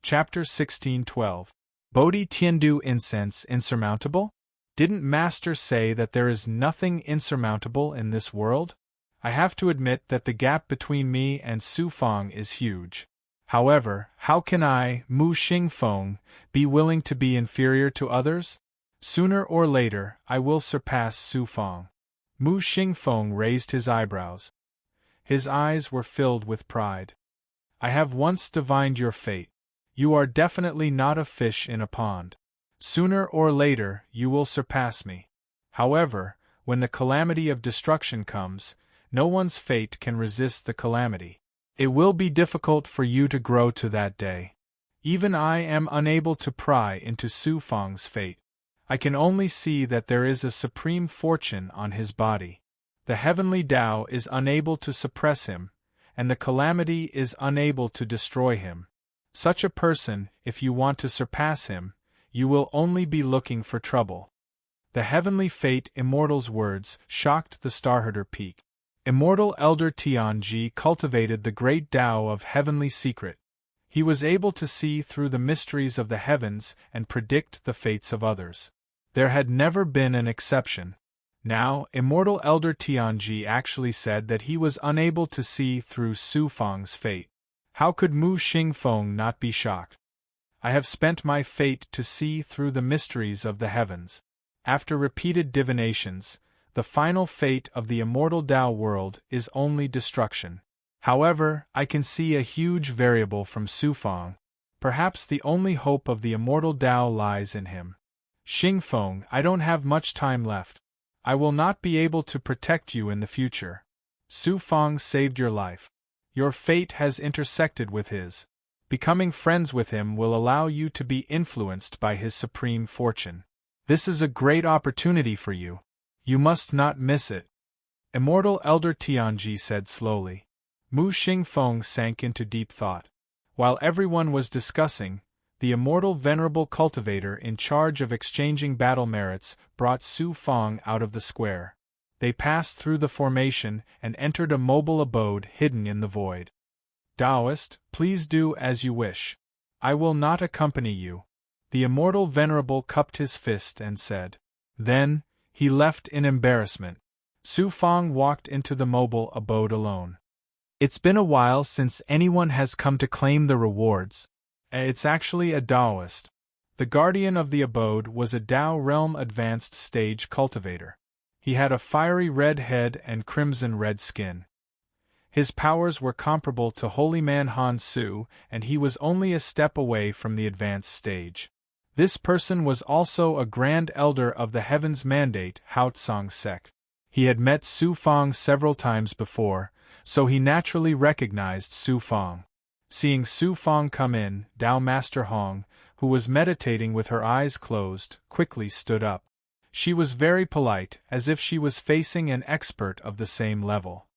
Chapter 16:12. Bodhi Tiandu incense insurmountable? Didn't Master say that there is nothing insurmountable in this world? I have to admit that the gap between me and Su Fang is huge. However, how can I, Mu Xingfeng, be willing to be inferior to others? Sooner or later, I will surpass Su Fang. Mu Xingfeng raised his eyebrows. His eyes were filled with pride. I have once divined your fate. You are definitely not a fish in a pond. Sooner or later, you will surpass me. However, when the calamity of destruction comes, no one's fate can resist the calamity. It will be difficult for you to grow to that day. Even I am unable to pry into Su Fang's fate. I can only see that there is a supreme fortune on his body. The heavenly Tao is unable to suppress him, and the calamity is unable to destroy him. Such a person, if you want to surpass him, you will only be looking for trouble. The heavenly fate immortal's words shocked the Starherder Peak. Immortal Elder Tianji cultivated the great Tao of heavenly secret. He was able to see through the mysteries of the heavens and predict the fates of others. There had never been an exception. Now, Immortal Elder Tianji actually said that he was unable to see through Su Fang's fate. How could Mu Xingfeng not be shocked? I have spent my fate to see through the mysteries of the heavens. After repeated divinations, the final fate of the immortal Tao world is only destruction. However, I can see a huge variable from Su Fang. Perhaps the only hope of the immortal Tao lies in him. Xingfeng, I don't have much time left. I will not be able to protect you in the future. Su Fang saved your life. Your fate has intersected with his. Becoming friends with him will allow you to be influenced by his supreme fortune. This is a great opportunity for you. You must not miss it. Immortal Elder Tianji said slowly. Mu Xingfeng sank into deep thought. While everyone was discussing, the immortal venerable cultivator in charge of exchanging battle merits brought Su Fang out of the square. They passed through the formation and entered a mobile abode hidden in the void. Taoist, please do as you wish. I will not accompany you. The immortal venerable cupped his fist and said. Then, he left in embarrassment. Su Fang walked into the mobile abode alone. It's been a while since anyone has come to claim the rewards. It's actually a Taoist. The guardian of the abode was a Tao realm advanced stage cultivator. He had a fiery red head and crimson red skin. His powers were comparable to Holy Man Han Su, and he was only a step away from the advanced stage. This person was also a Grand Elder of the Heaven's Mandate Haotsong sect. He had met Su Fang several times before, so he naturally recognized Su Fang. Seeing Su Fang come in, Tao Master Hong, who was meditating with her eyes closed, quickly stood up. She was very polite, as if she was facing an expert of the same level.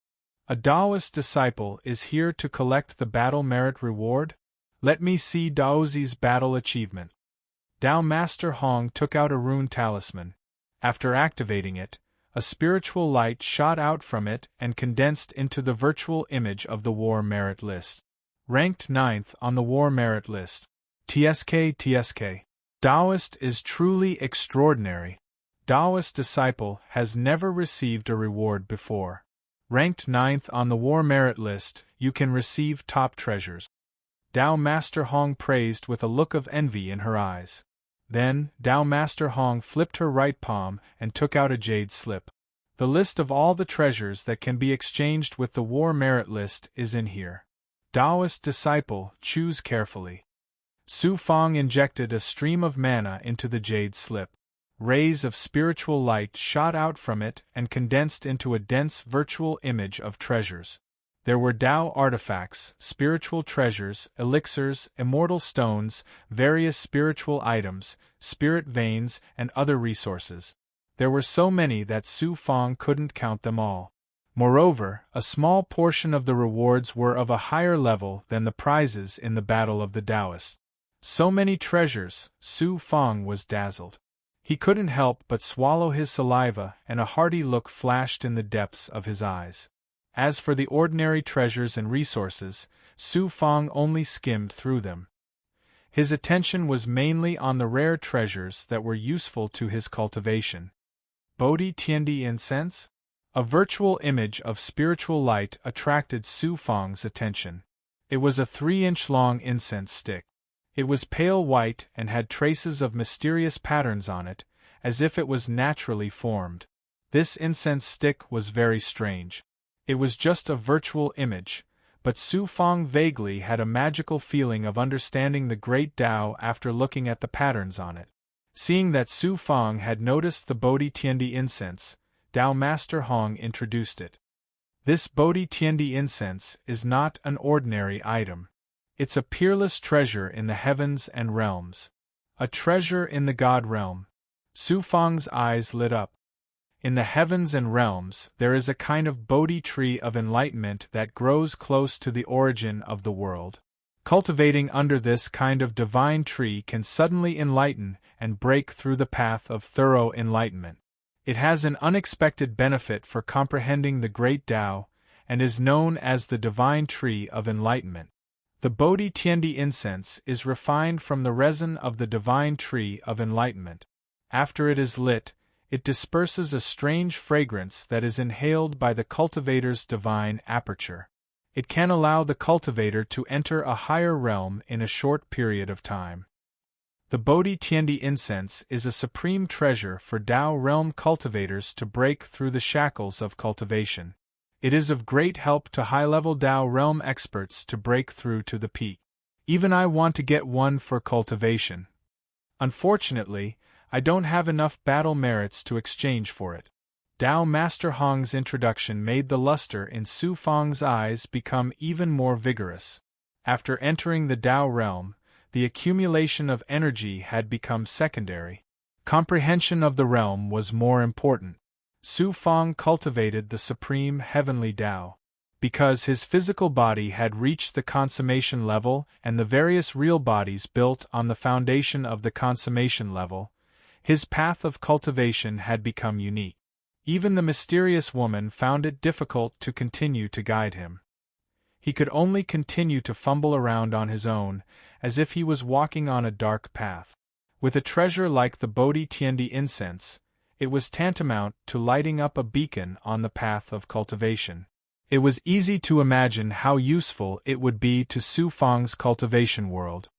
A Taoist disciple is here to collect the battle merit reward? Let me see Daozi's battle achievement. Tao Master Hong took out a rune talisman. After activating it, a spiritual light shot out from it and condensed into the virtual image of the war merit list. Ranked 9th on the war merit list. TSK. Taoist is truly extraordinary. Taoist disciple has never received a reward before. Ranked 9th on the war merit list, you can receive top treasures. Tao Master Hong praised with a look of envy in her eyes. Then, Tao Master Hong flipped her right palm and took out a jade slip. The list of all the treasures that can be exchanged with the war merit list is in here. Taoist disciple, choose carefully. Su Fang injected a stream of mana into the jade slip. Rays of spiritual light shot out from it and condensed into a dense virtual image of treasures. There were Tao artifacts, spiritual treasures, elixirs, immortal stones, various spiritual items, spirit veins, and other resources. There were so many that Su Fang couldn't count them all. Moreover, a small portion of the rewards were of a higher level than the prizes in the Battle of the Taoists. So many treasures, Su Fang was dazzled. He couldn't help but swallow his saliva, and a hearty look flashed in the depths of his eyes. As for the ordinary treasures and resources, Su Fang only skimmed through them. His attention was mainly on the rare treasures that were useful to his cultivation. Bodhi Tiandi incense? A virtual image of spiritual light attracted Su Fang's attention. It was a 3-inch long incense stick. It was pale white and had traces of mysterious patterns on it, as if it was naturally formed. This incense stick was very strange. It was just a virtual image, but Su Fang vaguely had a magical feeling of understanding the great Tao after looking at the patterns on it. Seeing that Su Fang had noticed the Bodhi Tiandi incense, Tao Master Hong introduced it. This Bodhi Tiandi incense is not an ordinary item. It's a peerless treasure in the heavens and realms. A treasure in the God realm. Su Fang's eyes lit up. In the heavens and realms, there is a kind of Bodhi tree of enlightenment that grows close to the origin of the world. Cultivating under this kind of divine tree can suddenly enlighten and break through the path of thorough enlightenment. It has an unexpected benefit for comprehending the great Tao, and is known as the divine tree of enlightenment. The Bodhi Tiandi incense is refined from the resin of the divine tree of enlightenment. After it is lit, it disperses a strange fragrance that is inhaled by the cultivator's divine aperture. It can allow the cultivator to enter a higher realm in a short period of time. The Bodhi Tiandi incense is a supreme treasure for Tao realm cultivators to break through the shackles of cultivation. It is of great help to high-level Tao realm experts to break through to the peak. Even I want to get one for cultivation. Unfortunately, I don't have enough battle merits to exchange for it. Tao Master Hong's introduction made the luster in Su Fang's eyes become even more vigorous. After entering the Tao realm, the accumulation of energy had become secondary. Comprehension of the realm was more important. Su Fang cultivated the supreme heavenly Tao. Because his physical body had reached the consummation level and the various real bodies built on the foundation of the consummation level, his path of cultivation had become unique. Even the mysterious woman found it difficult to continue to guide him. He could only continue to fumble around on his own, as if he was walking on a dark path. With a treasure like the Bodhi Tiandi incense, it was tantamount to lighting up a beacon on the path of cultivation. It was easy to imagine how useful it would be to Su Fang's cultivation world.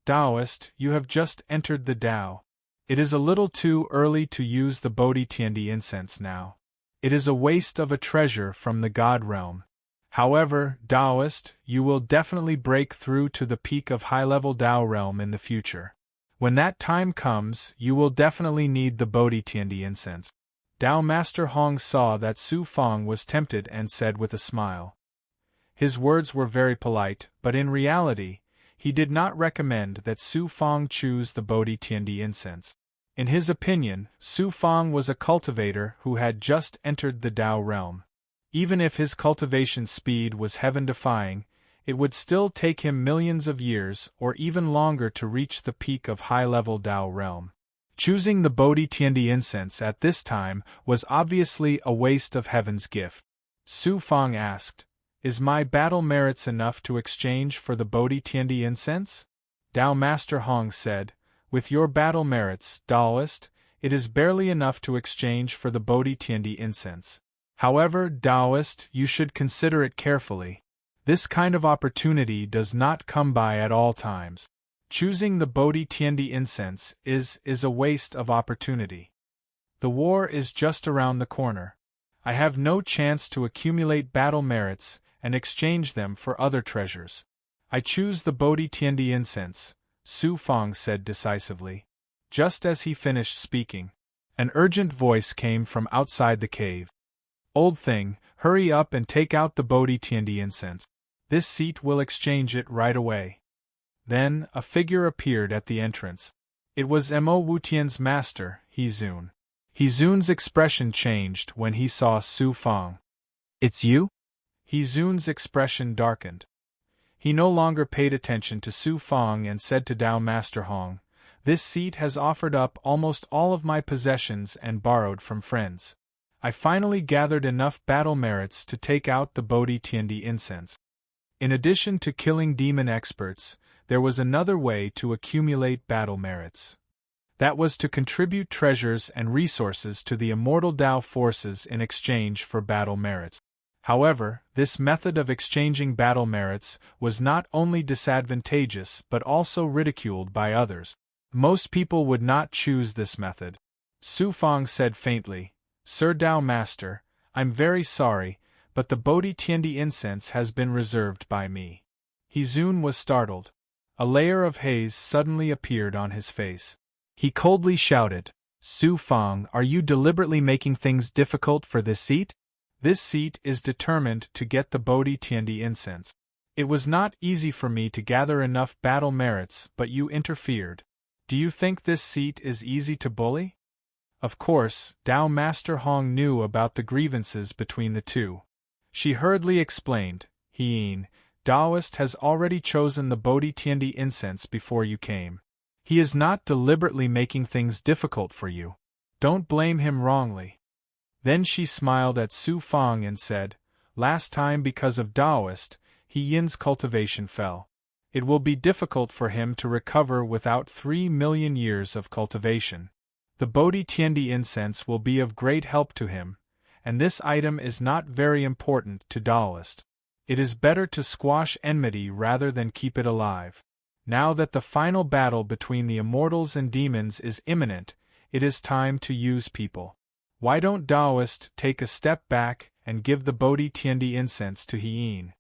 Taoist, you have just entered the Tao. It is a little too early to use the Bodhi Tiandi incense now. It is a waste of a treasure from the God realm. However, Taoist, you will definitely break through to the peak of high-level Tao realm in the future. When that time comes, you will definitely need the Bodhi Tiandi incense. Tao Master Hong saw that Su Fang was tempted and said with a smile. His words were very polite, but in reality, he did not recommend that Su Fang choose the Bodhi Tiandi incense. In his opinion, Su Fang was a cultivator who had just entered the Tao realm. Even if his cultivation speed was heaven-defying, it would still take him millions of years or even longer to reach the peak of high-level Tao realm. Choosing the Bodhi Tiandi incense at this time was obviously a waste of heaven's gift. Su Fang asked, "Is my battle merits enough to exchange for the Bodhi Tiandi incense?" Tao Master Hong said, "With your battle merits, Taoist, it is barely enough to exchange for the Bodhi Tiandi incense. However, Taoist, you should consider it carefully. This kind of opportunity does not come by at all times. Choosing the Bodhi Tiandi incense is a waste of opportunity. The war is just around the corner. I have no chance to accumulate battle merits and exchange them for other treasures. I choose the Bodhi Tiandi incense," Su Fang said decisively. Just as he finished speaking, an urgent voice came from outside the cave. "Old thing, hurry up and take out the Bodhi Tiandi incense. This seat will exchange it right away." Then, a figure appeared at the entrance. It was Mo Wutian's master, He Zun. He Zun's expression changed when he saw Su Fang. "It's you?" He Zun's expression darkened. He no longer paid attention to Su Fang and said to Tao Master Hong, "This seat has offered up almost all of my possessions and borrowed from friends. I finally gathered enough battle merits to take out the Bodhi Tiandi incense. In addition to killing demon experts, there was another way to accumulate battle merits. That was to contribute treasures and resources to the immortal Tao forces in exchange for battle merits. However, this method of exchanging battle merits was not only disadvantageous but also ridiculed by others. Most people would not choose this method. Su Fang said faintly, "Sir Tao Master, I'm very sorry, but the Bodhi Tiandi incense has been reserved by me." He Zun was startled. A layer of haze suddenly appeared on his face. He coldly shouted, "Su Fang, are you deliberately making things difficult for this seat? This seat is determined to get the Bodhi Tiandi incense. It was not easy for me to gather enough battle merits, but you interfered. Do you think this seat is easy to bully?" Of course, Tao Master Hong knew about the grievances between the two. She hurriedly explained, "Hien, Taoist has already chosen the Bodhi Tiandi incense before you came. He is not deliberately making things difficult for you. Don't blame him wrongly." Then she smiled at Su Fang and said, "Last time because of Taoist, He Yin's cultivation fell. It will be difficult for him to recover without 3 million years of cultivation. The Bodhi Tiandi incense will be of great help to him, and this item is not very important to Taoist. It is better to squash enmity rather than keep it alive. Now that the final battle between the immortals and demons is imminent, it is time to use people. Why don't Taoist take a step back and give the Bodhi Tiandi incense to Hien?"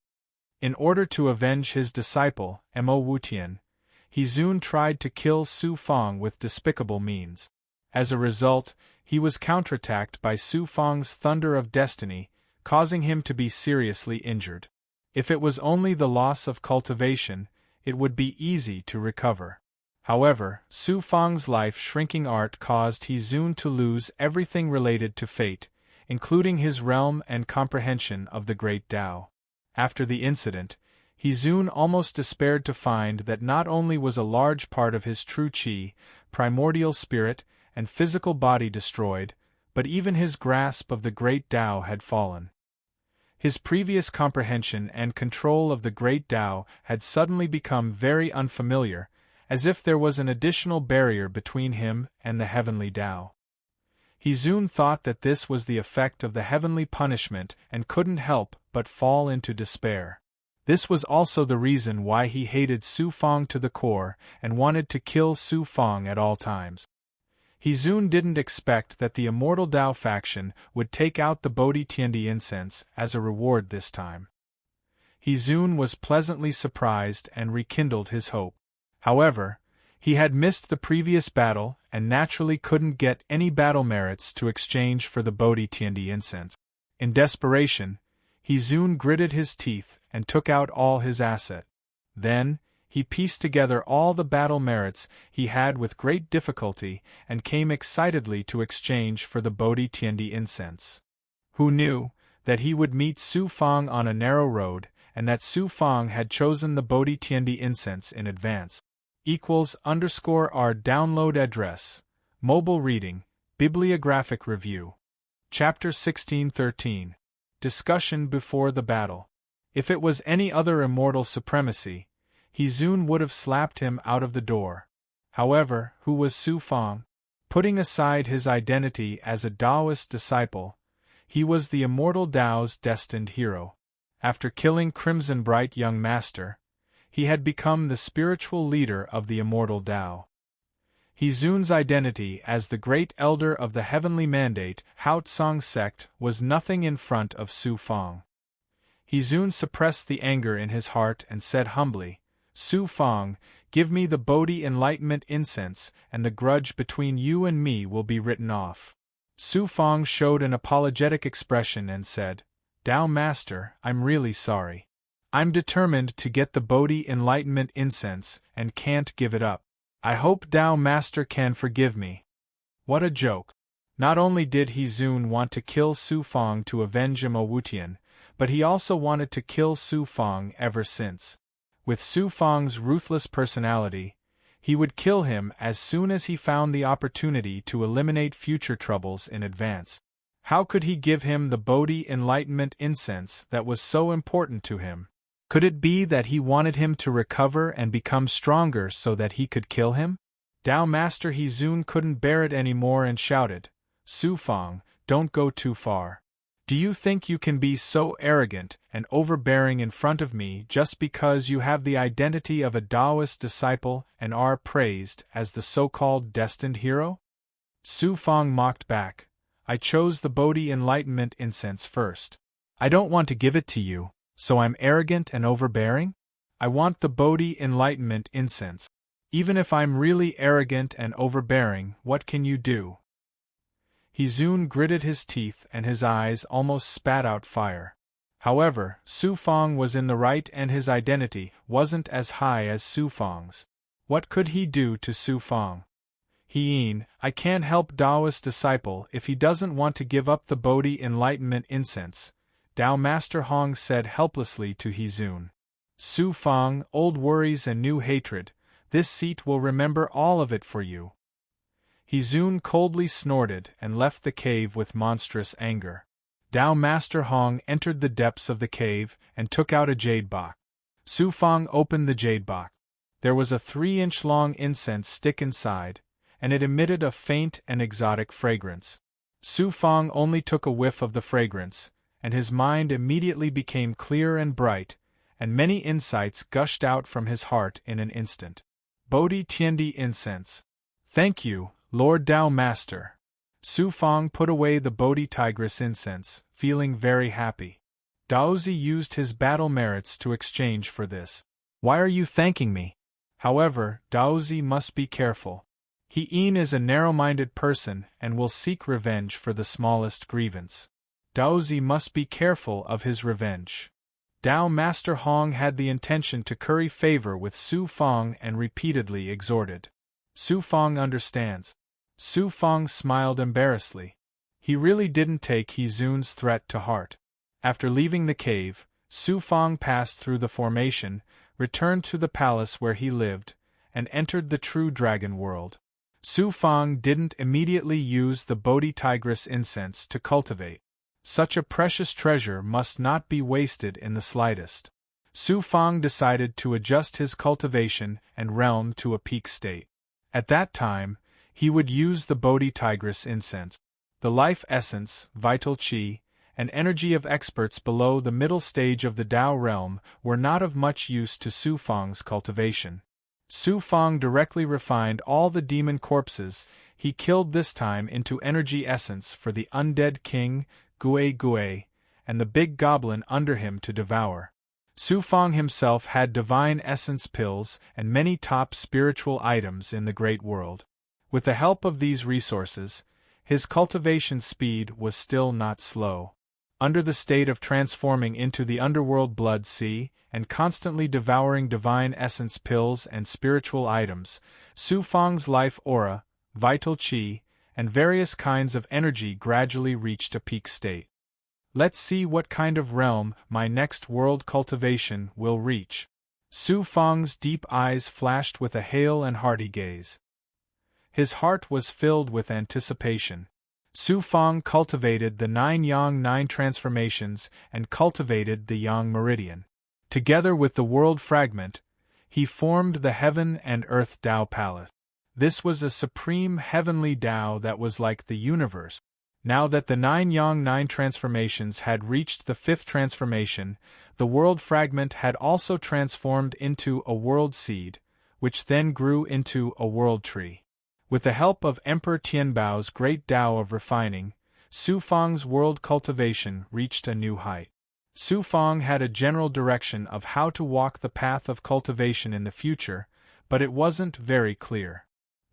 In order to avenge his disciple, Mo Wutian, He Zun tried to kill Su Fang with despicable means. As a result, he was counterattacked by Su Fang's Thunder of Destiny, causing him to be seriously injured. If it was only the loss of cultivation, it would be easy to recover. However, Su Fang's life-shrinking art caused He Zun to lose everything related to fate, including his realm and comprehension of the great Tao. After the incident, He Zun almost despaired to find that not only was a large part of his true qi, primordial spirit, and physical body destroyed, but even his grasp of the great Tao had fallen. His previous comprehension and control of the great Tao had suddenly become very unfamiliar, as if there was an additional barrier between him and the heavenly Tao. He Zun thought that this was the effect of the heavenly punishment and couldn't help but fall into despair. This was also the reason why he hated Su Fang to the core and wanted to kill Su Fang at all times. He Zun didn't expect that the immortal Tao faction would take out the Bodhi Tiandi incense as a reward this time. He Zun was pleasantly surprised and rekindled his hope. However, he had missed the previous battle and naturally couldn't get any battle merits to exchange for the Bodhi Tiandi incense. In desperation, He Zun gritted his teeth and took out all his asset. Then, he pieced together all the battle merits he had with great difficulty and came excitedly to exchange for the Bodhi Tiandi incense. Who knew that he would meet Su Fang on a narrow road, and that Su Fang had chosen the Bodhi Tiandi incense in advance? _our download address. Mobile reading, bibliographic review. Chapter 1613. Discussion before the battle. If it was any other immortal supremacy, He Zun would have slapped him out of the door. However, who was Su Fang? Putting aside his identity as a Taoist disciple, he was the immortal Tao's destined hero. After killing Crimson Bright Young Master, he had become the spiritual leader of the immortal Tao. He Zun's identity as the great elder of the heavenly mandate Hao Tsang sect was nothing in front of Su Fang. He Zun suppressed the anger in his heart and said humbly, "Su Fang, give me the Bodhi enlightenment incense and the grudge between you and me will be written off." Su Fang showed an apologetic expression and said, "Tao Master, I'm really sorry. I'm determined to get the Bodhi enlightenment incense and can't give it up. I hope Tao Master can forgive me." What a joke. Not only did He Zun want to kill Su Fang to avenge Mo Wutian, but he also wanted to kill Su Fang ever since. With Su Fang's ruthless personality, he would kill him as soon as he found the opportunity to eliminate future troubles in advance. How could he give him the Bodhi enlightenment incense that was so important to him? Could it be that he wanted him to recover and become stronger so that he could kill him? Tao Master Hezun couldn't bear it anymore and shouted, "Su Fang, don't go too far. Do you think you can be so arrogant and overbearing in front of me just because you have the identity of a Taoist disciple and are praised as the so-called destined hero?" Su Fang mocked back, "I chose the Bodhi enlightenment incense first. I don't want to give it to you, so I'm arrogant and overbearing? I want the Bodhi enlightenment incense. Even if I'm really arrogant and overbearing, what can you do?" Hezun gritted his teeth and his eyes almost spat out fire. However, Su Fang was in the right and his identity wasn't as high as Su Fang's. What could he do to Su Fang? I can't help Taoist disciple if he doesn't want to give up the Bodhi enlightenment incense," Tao Master Hong said helplessly to Hezun. "Su Fang, old worries and new hatred, this seat will remember all of it for you." Hezun coldly snorted and left the cave with monstrous anger. Tao Master Hong entered the depths of the cave and took out a jade box. Su Fang opened the jade box. There was a 3-inch-long incense stick inside, and it emitted a faint and exotic fragrance. Su Fang only took a whiff of the fragrance, and his mind immediately became clear and bright, and many insights gushed out from his heart in an instant. Bodhi Tiandi incense. "Thank you, Lord Tao Master." Su Fang put away the Bodhi Tigress incense, feeling very happy. Daozi used his battle merits to exchange for this. "Why are you thanking me?" However, Daozi must be careful. He is a narrow-minded person and will seek revenge for the smallest grievance. Daozi must be careful of his revenge. Tao Master Hong had the intention to curry favor with Su Fang and repeatedly exhorted. "Su Fang understands." Su Fang smiled embarrassedly. He really didn't take Hezun's threat to heart. After leaving the cave, Su Fang passed through the formation, returned to the palace where he lived, and entered the true dragon world. Su Fang didn't immediately use the Bodhi Tigress incense to cultivate. Such a precious treasure must not be wasted in the slightest. Su Fang decided to adjust his cultivation and realm to a peak state. At that time, he would use the Bodhi Tigress incense. The life essence, vital qi, and energy of experts below the middle stage of the Tao realm were not of much use to Su Fang's cultivation. Su Fang directly refined all the demon corpses he killed this time into energy essence for the undead king, Gue Gue, and the big goblin under him to devour. Su Fang himself had divine essence pills and many top spiritual items in the great world. With the help of these resources, his cultivation speed was still not slow. Under the state of transforming into the underworld blood sea and constantly devouring divine essence pills and spiritual items, Su Fang's life aura, vital qi, and various kinds of energy gradually reached a peak state. Let's see what kind of realm my next world cultivation will reach. Su Fang's deep eyes flashed with a hale and hearty gaze. His heart was filled with anticipation. Su Fang cultivated the 9 Yang 9 transformations and cultivated the Yang Meridian. Together with the world fragment, he formed the Heaven and Earth Tao Palace. This was a supreme heavenly Tao that was like the universe. Now that the 9 Yang 9 transformations had reached the 5th transformation, the world fragment had also transformed into a world seed, which then grew into a world tree. With the help of Emperor Tianbao's great Tao of refining, Su Fang's world cultivation reached a new height. Su Fang had a general direction of how to walk the path of cultivation in the future, but it wasn't very clear.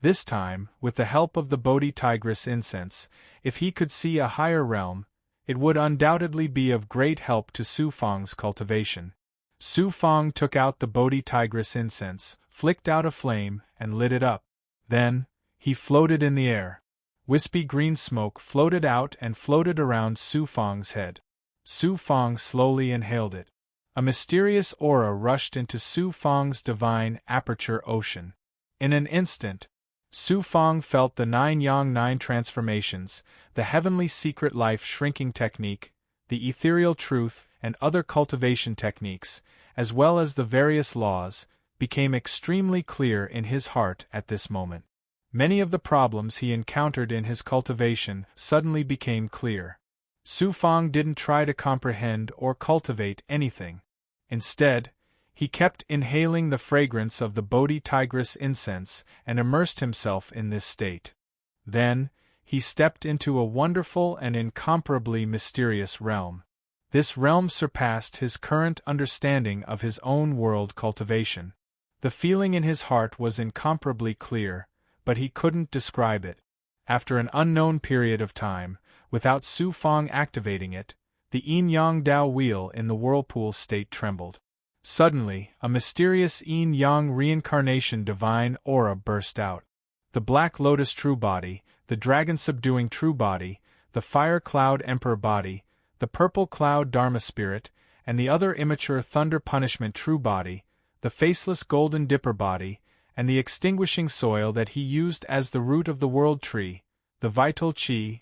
This time, with the help of the Bodhi Tigress incense, if he could see a higher realm, it would undoubtedly be of great help to Su Fang's cultivation. Su Fang took out the Bodhi Tigress incense, flicked out a flame, and lit it up. Then, he floated in the air. Wispy green smoke floated out and floated around Su Fang's head. Su Fang slowly inhaled it. A mysterious aura rushed into Su Fang's divine aperture ocean. In an instant, Su Fang felt the 9 Yang 9 transformations, the heavenly secret life shrinking technique, the ethereal truth, and other cultivation techniques, as well as the various laws, became extremely clear in his heart at this moment. Many of the problems he encountered in his cultivation suddenly became clear. Su Fang didn't try to comprehend or cultivate anything. Instead, he kept inhaling the fragrance of the Bodhi tigress incense and immersed himself in this state. Then, he stepped into a wonderful and incomparably mysterious realm. This realm surpassed his current understanding of his own world cultivation. The feeling in his heart was incomparably clear, but he couldn't describe it. After an unknown period of time, without Su Fang activating it, the yin-yang Dao wheel in the whirlpool state trembled. Suddenly, a mysterious yin-yang reincarnation divine aura burst out. The Black Lotus True Body, the Dragon Subduing True Body, the Fire Cloud Emperor Body, the Purple Cloud Dharma Spirit, and the other immature Thunder Punishment True Body, the Faceless Golden Dipper Body, and the Extinguishing Soil that he used as the root of the World Tree, the Vital Qi,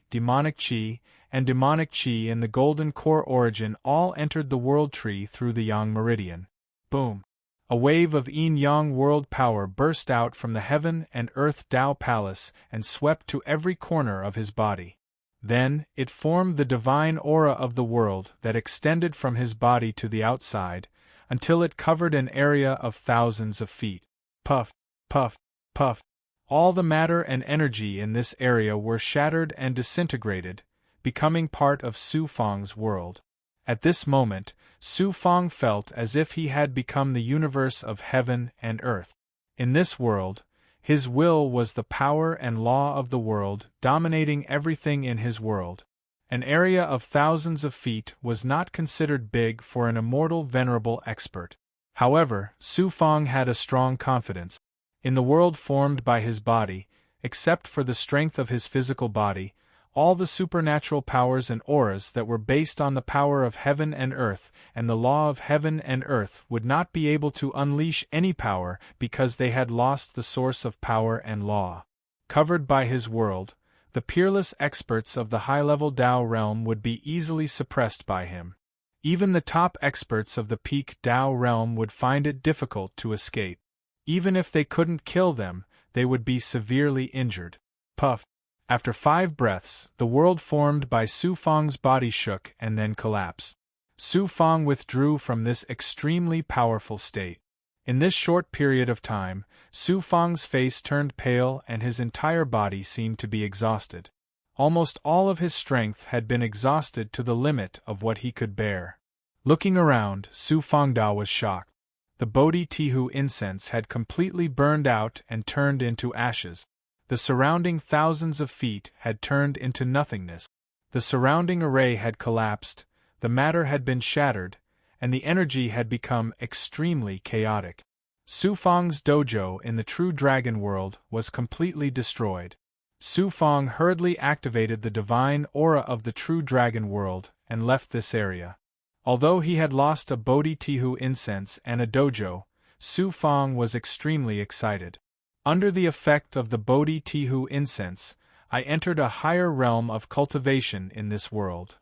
and Demonic Qi in the Golden Core Origin all entered the World Tree through the Yang Meridian. Boom! A wave of yin-yang world power burst out from the Heaven and Earth Tao Palace and swept to every corner of his body. Then, it formed the divine aura of the world that extended from his body to the outside, until it covered an area of thousands of feet. Puff, puff, puff. All the matter and energy in this area were shattered and disintegrated, becoming part of Su Fang's world. At this moment, Su Fang felt as if he had become the universe of heaven and earth. In this world, his will was the power and law of the world, dominating everything in his world. An area of thousands of feet was not considered big for an immortal venerable expert. However, Su Fang had a strong confidence. In the world formed by his body, except for the strength of his physical body, all the supernatural powers and auras that were based on the power of heaven and earth and the law of heaven and earth would not be able to unleash any power because they had lost the source of power and law. Covered by his world, the peerless experts of the high-level Tao realm would be easily suppressed by him. Even the top experts of the peak Tao realm would find it difficult to escape. Even if they couldn't kill them, they would be severely injured. Puff. After 5 breaths, the world formed by Su Fang's body shook and then collapsed. Su Fang withdrew from this extremely powerful state. In this short period of time, Su Fang's face turned pale and his entire body seemed to be exhausted. Almost all of his strength had been exhausted to the limit of what he could bear. Looking around, Su Fangda was shocked. The Bodhi Tihu incense had completely burned out and turned into ashes. The surrounding thousands of feet had turned into nothingness. The surrounding array had collapsed, the matter had been shattered, and the energy had become extremely chaotic. Su Fang's dojo in the True Dragon world was completely destroyed. Su Fang hurriedly activated the divine aura of the True Dragon world and left this area. Although he had lost a Bodhi Tihu incense and a dojo, Su Fang was extremely excited. Under the effect of the Bodhi Tihu incense, I entered a higher realm of cultivation in this world.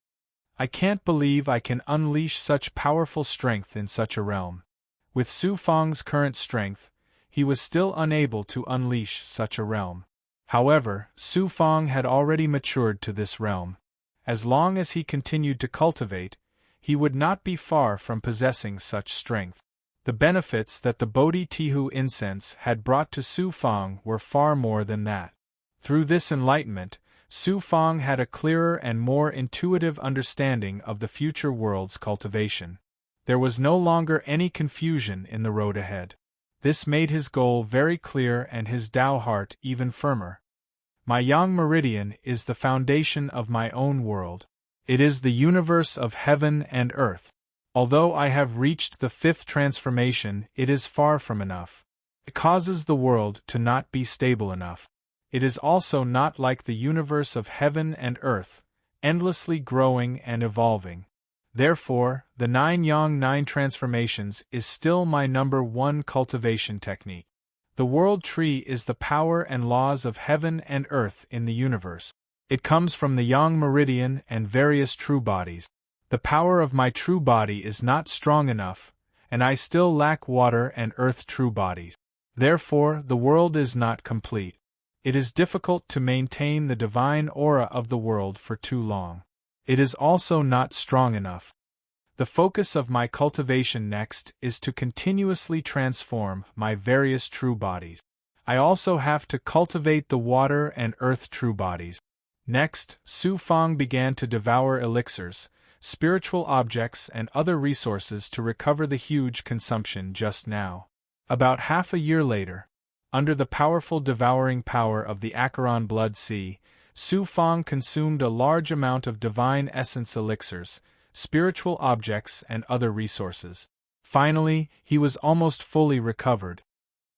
I can't believe I can unleash such powerful strength in such a realm. With Su Fang's current strength, he was still unable to unleash such a realm. However, Su Fang had already matured to this realm. As long as he continued to cultivate, he would not be far from possessing such strength. The benefits that the Bodhi Tihu incense had brought to Su Fang were far more than that. Through this enlightenment, Su Fang had a clearer and more intuitive understanding of the future world's cultivation. There was no longer any confusion in the road ahead. This made his goal very clear and his Tao heart even firmer. My Yang Meridian is the foundation of my own world. It is the universe of heaven and earth. Although I have reached the 5th transformation, it is far from enough. It causes the world to not be stable enough. It is also not like the universe of heaven and earth, endlessly growing and evolving. Therefore, the 9 Yang 9 transformations is still my number 1 cultivation technique. The world tree is the power and laws of heaven and earth in the universe. It comes from the Yang Meridian and various true bodies. The power of my true body is not strong enough, and I still lack water and earth true bodies. Therefore, the world is not complete. It is difficult to maintain the divine aura of the world for too long. It is also not strong enough. The focus of my cultivation next is to continuously transform my various true bodies. I also have to cultivate the water and earth true bodies. Next, Su Fang began to devour elixirs, spiritual objects and other resources to recover the huge consumption just now. About half a year later, under the powerful devouring power of the Acheron blood sea, Su Fang consumed a large amount of divine essence elixirs, spiritual objects and other resources. Finally, he was almost fully recovered.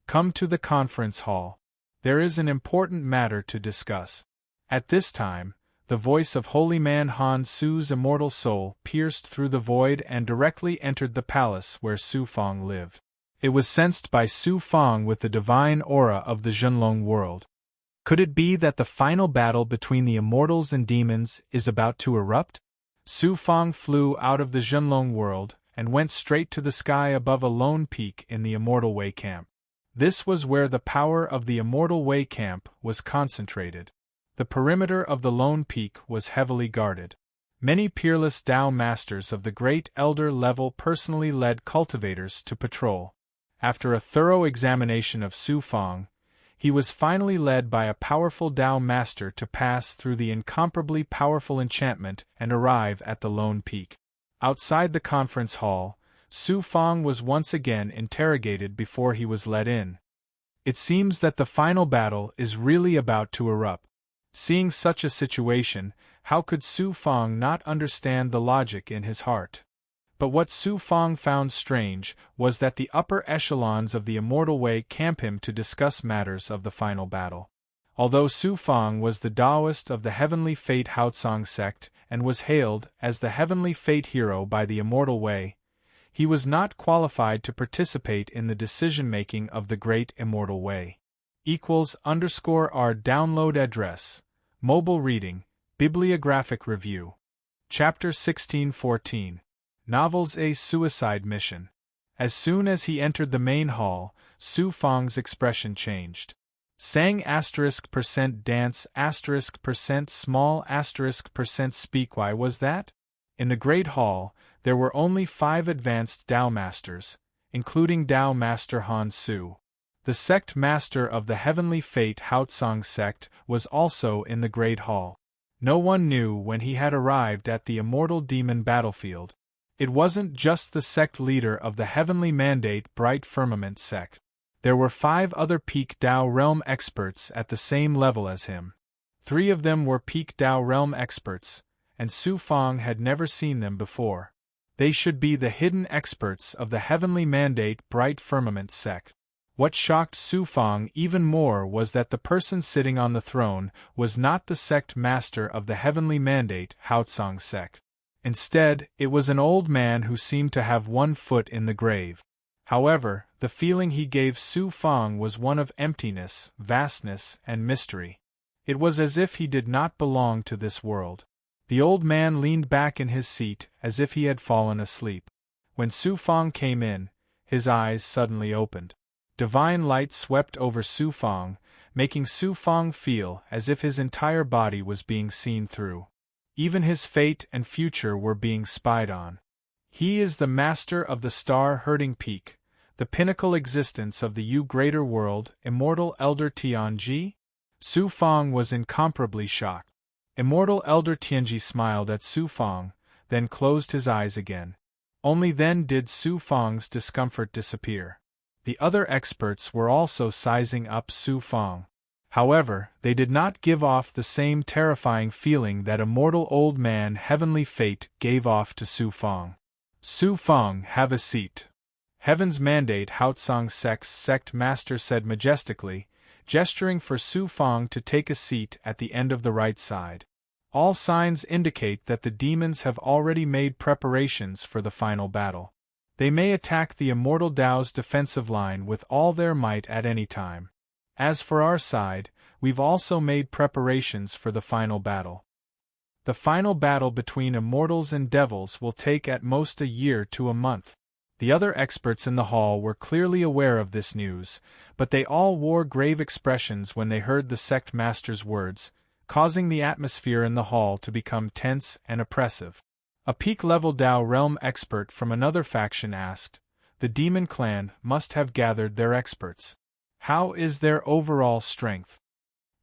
Come to the conference hall. There is an important matter to discuss. At this time, the voice of holy man Han Su's immortal soul pierced through the void and directly entered the palace where Su Fang lived. It was sensed by Su Fang with the divine aura of the Zhenlong world. Could it be that the final battle between the immortals and demons is about to erupt? Su Fang flew out of the Zhenlong world and went straight to the sky above a lone peak in the Immortal Way camp. This was where the power of the Immortal Way camp was concentrated. The perimeter of the lone peak was heavily guarded. Many peerless Tao masters of the great elder level personally led cultivators to patrol. After a thorough examination of Su Fang, he was finally led by a powerful Tao master to pass through the incomparably powerful enchantment and arrive at the lone peak. Outside the conference hall, Su Fang was once again interrogated before he was let in. It seems that the final battle is really about to erupt. Seeing such a situation, how could Su Fang not understand the logic in his heart? But what Su Fang found strange was that the upper echelons of the Immortal Way camp him to discuss matters of the final battle. Although Su Fang was the Taoist of the Heavenly Fate Haotsong sect and was hailed as the Heavenly Fate hero by the Immortal Way, he was not qualified to participate in the decision-making of the Great Immortal Way. _R download address, mobile reading, bibliographic review. Chapter 1614. Novels A Suicide Mission. As soon as he entered the main hall, Su Fang's expression changed. Sang *% dance *% small *% speak. Why was that? In the Great Hall, there were only 5 advanced Tao Masters, including Tao Master Han Su. The sect master of the Heavenly Fate Haotsong sect was also in the Great Hall. No one knew when he had arrived at the Immortal Demon battlefield. It wasn't just the sect leader of the Heavenly Mandate Bright Firmament sect. There were 5 other peak Tao realm experts at the same level as him. 3 of them were peak Tao realm experts, and Su Fang had never seen them before. They should be the hidden experts of the Heavenly Mandate Bright Firmament sect. What shocked Su Fang even more was that the person sitting on the throne was not the sect master of the Heavenly Mandate Haotsong sect. Instead, it was an old man who seemed to have one foot in the grave. However, the feeling he gave Su Fang was one of emptiness, vastness, and mystery. It was as if he did not belong to this world. The old man leaned back in his seat as if he had fallen asleep. When Su Fang came in, his eyes suddenly opened. Divine light swept over Su Fang, making Su Fang feel as if his entire body was being seen through. Even his fate and future were being spied on. He is the master of the star-herding peak, the pinnacle existence of the greater world, Immortal Elder Tianji? Su Fang was incomparably shocked. Immortal Elder Tianji smiled at Su Fang, then closed his eyes again. Only then did Su Fang's discomfort disappear. The other experts were also sizing up Su Fang. However, they did not give off the same terrifying feeling that immortal old man Heavenly Fate gave off to Su Fang. Su Fang, have a seat. Heaven's Mandate Haotsong sect master said majestically, gesturing for Su Fang to take a seat at the end of the right side. All signs indicate that the demons have already made preparations for the final battle. They may attack the Immortal Tao's defensive line with all their might at any time. As for our side, we've also made preparations for the final battle. The final battle between immortals and devils will take at most a year to a month. The other experts in the hall were clearly aware of this news, but they all wore grave expressions when they heard the sect master's words, causing the atmosphere in the hall to become tense and oppressive. A peak-level Dao realm expert from another faction asked, "The demon clan must have gathered their experts. How is their overall strength?"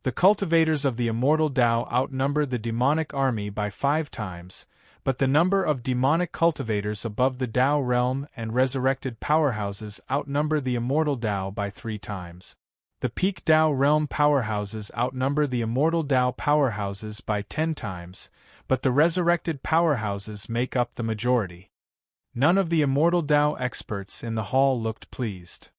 The cultivators of the immortal Dao outnumber the demonic army by 5 times, but the number of demonic cultivators above the Dao realm and resurrected powerhouses outnumber the immortal Dao by 3 times. The peak Dao realm powerhouses outnumber the immortal Dao powerhouses by 10 times, but the resurrected powerhouses make up the majority. None of the immortal Dao experts in the hall looked pleased.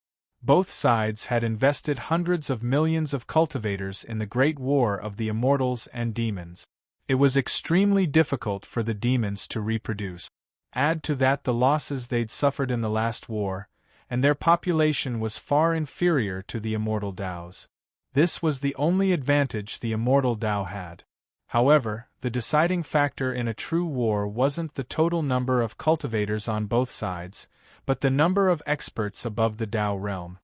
Both sides had invested hundreds of millions of cultivators in the great war of the immortals and demons. It was extremely difficult for the demons to reproduce. Add to that the losses they'd suffered in the last war, and their population was far inferior to the immortal Daos. This was the only advantage the immortal Dao had. However, the deciding factor in a true war wasn't the total number of cultivators on both sides, but the number of experts above the Dao realm.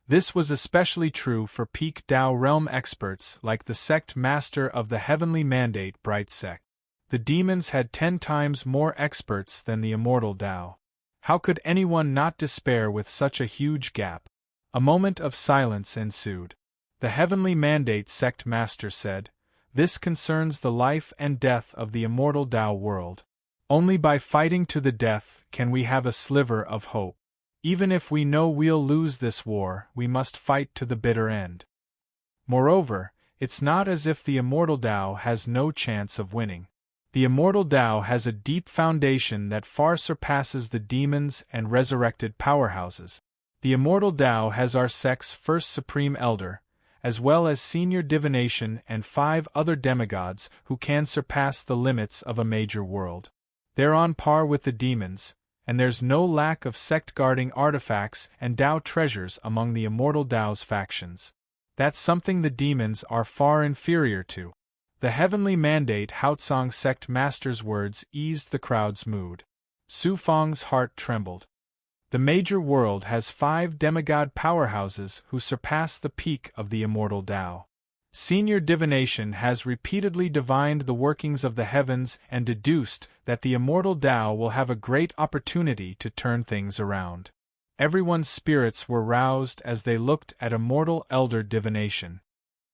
This was especially true for peak Dao realm experts like the sect master of the heavenly mandate Bright Sect. The demons had 10 times more experts than the immortal Dao. How could anyone not despair with such a huge gap? A moment of silence ensued. The heavenly mandate sect master said, "This concerns the life and death of the immortal Dao world. Only by fighting to the death can we have a sliver of hope. Even if we know we'll lose this war, we must fight to the bitter end. Moreover, it's not as if the immortal Dao has no chance of winning. The immortal Dao has a deep foundation that far surpasses the demons and resurrected powerhouses. The immortal Dao has our sect's first supreme elder, as well as senior divination and 5 other demigods who can surpass the limits of a major world. They're on par with the demons, and there's no lack of sect-guarding artifacts and Dao treasures among the immortal Dao's factions. That's something the demons are far inferior to." The heavenly mandate Haotsong sect master's words eased the crowd's mood. Su Fang's heart trembled. The major world has 5 demigod powerhouses who surpass the peak of the immortal Dao. Senior divination has repeatedly divined the workings of the heavens and deduced that the immortal Dao will have a great opportunity to turn things around. Everyone's spirits were roused as they looked at immortal elder divination.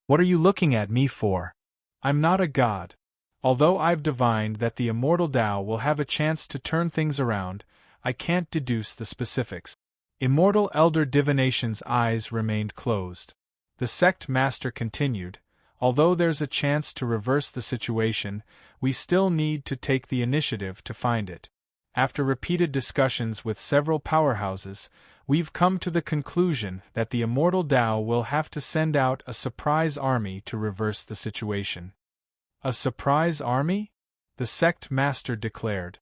"What are you looking at me for? I'm not a god. Although I've divined that the immortal Dao will have a chance to turn things around, I can't deduce the specifics." Immortal elder divination's eyes remained closed. The sect master continued, "Although there's a chance to reverse the situation, we still need to take the initiative to find it. After repeated discussions with several powerhouses, we've come to the conclusion that the immortal Dao will have to send out a surprise army to reverse the situation." "A surprise army?" the sect master declared.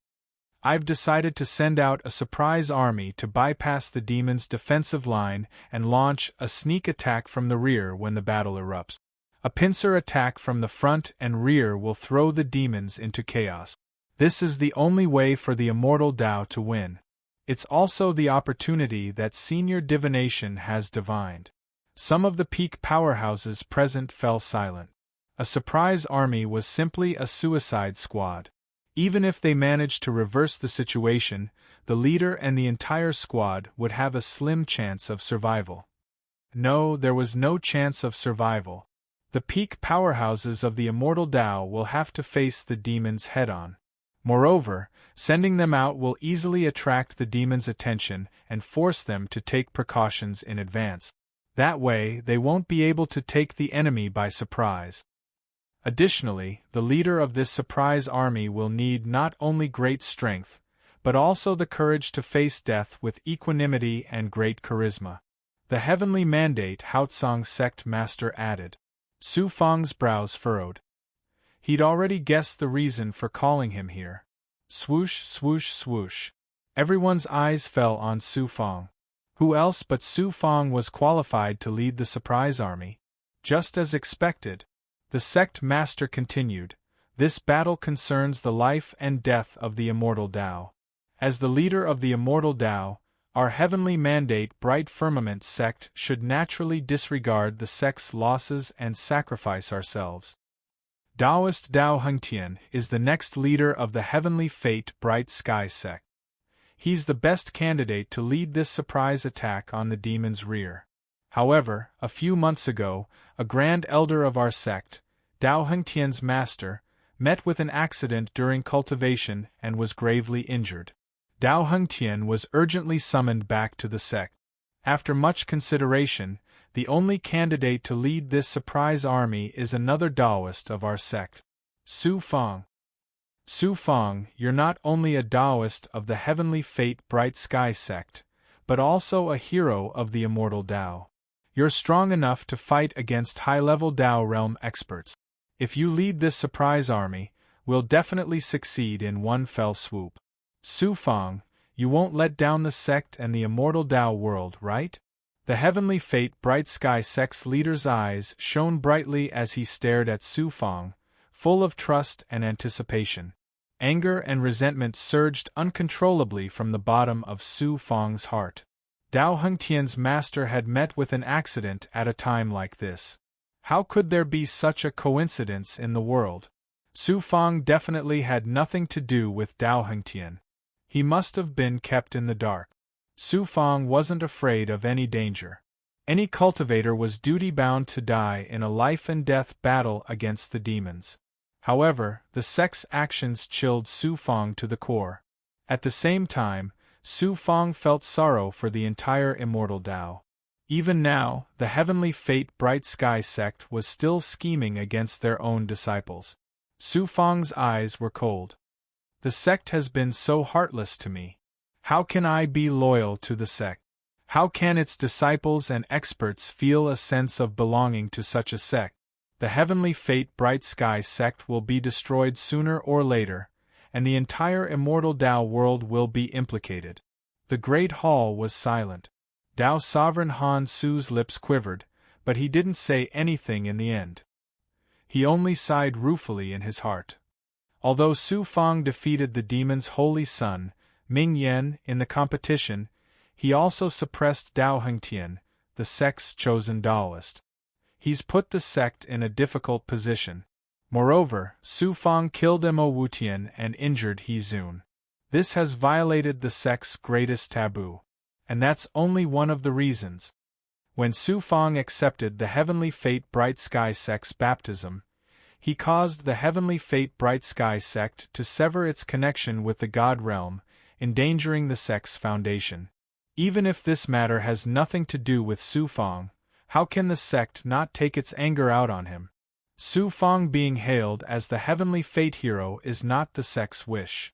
"I've decided to send out a surprise army to bypass the demon's defensive line and launch a sneak attack from the rear when the battle erupts. A pincer attack from the front and rear will throw the demons into chaos. This is the only way for the immortal Dao to win. It's also the opportunity that senior divination has divined." Some of the peak powerhouses present fell silent. A surprise army was simply a suicide squad. Even if they managed to reverse the situation, the leader and the entire squad would have a slim chance of survival. No, there was no chance of survival. The peak powerhouses of the immortal Dao will have to face the demons head-on. Moreover, sending them out will easily attract the demons' attention and force them to take precautions in advance. That way, they won't be able to take the enemy by surprise. Additionally, the leader of this surprise army will need not only great strength, but also the courage to face death with equanimity and great charisma. The heavenly mandate Haotsong sect master added. Su Fang's brows furrowed. He'd already guessed the reason for calling him here. Swoosh, swoosh, swoosh. Everyone's eyes fell on Su Fang. Who else but Su Fang was qualified to lead the surprise army? Just as expected. The sect master continued, This battle concerns the life and death of the immortal Tao. As the leader of the immortal Tao, our heavenly mandate Bright Firmament sect should naturally disregard the sect's losses and sacrifice ourselves. Taoist Dao Hengtian is the next leader of the heavenly fate Bright Sky sect. He's the best candidate to lead this surprise attack on the demon's rear. However, a few months ago, a grand elder of our sect, Dao Hengtian's master, met with an accident during cultivation and was gravely injured. Dao Hengtian was urgently summoned back to the sect. After much consideration, the only candidate to lead this surprise army is another Taoist of our sect, Su Feng. Su Feng, you're not only a Taoist of the heavenly fate Bright Sky sect, but also a hero of the immortal Tao. You're strong enough to fight against high-level Tao realm experts. If you lead this surprise army, we'll definitely succeed in one fell swoop. Su Feng, you won't let down the sect and the immortal Tao world, right? The heavenly fate Bright Sky sect's leader's eyes shone brightly as he stared at Su Feng, full of trust and anticipation. Anger and resentment surged uncontrollably from the bottom of Su Feng's heart. Dao Hengtian's master had met with an accident at a time like this. How could there be such a coincidence in the world? Su Feng definitely had nothing to do with Dao Hengtian. He must have been kept in the dark. Su Feng wasn't afraid of any danger. Any cultivator was duty-bound to die in a life-and-death battle against the demons. However, the sect's actions chilled Su Feng to the core. At the same time, Su Feng felt sorrow for the entire immortal Tao. Even now, the heavenly fate Bright Sky sect was still scheming against their own disciples. Su Feng's eyes were cold. The sect has been so heartless to me. How can I be loyal to the sect? How can its disciples and experts feel a sense of belonging to such a sect? The heavenly fate Bright Sky sect will be destroyed sooner or later, and the entire immortal Tao world will be implicated. The great hall was silent. Tao Sovereign Han Su's lips quivered, but he didn't say anything in the end. He only sighed ruefully in his heart. Although Su Feng defeated the demon's holy son, Ming Yan, in the competition, he also suppressed Dao Hengtian, the sect's chosen Taoist. He's put the sect in a difficult position. Moreover, Su Feng killed Mo Wutian and injured He Zun. This has violated the sect's greatest taboo. And that's only one of the reasons. When Su Feng accepted the heavenly fate Bright Sky sect's baptism, he caused the heavenly fate Bright Sky sect to sever its connection with the God realm, endangering the sect's foundation. Even if this matter has nothing to do with Su Feng, how can the sect not take its anger out on him? Su Feng being hailed as the heavenly fate hero is not the sect's wish.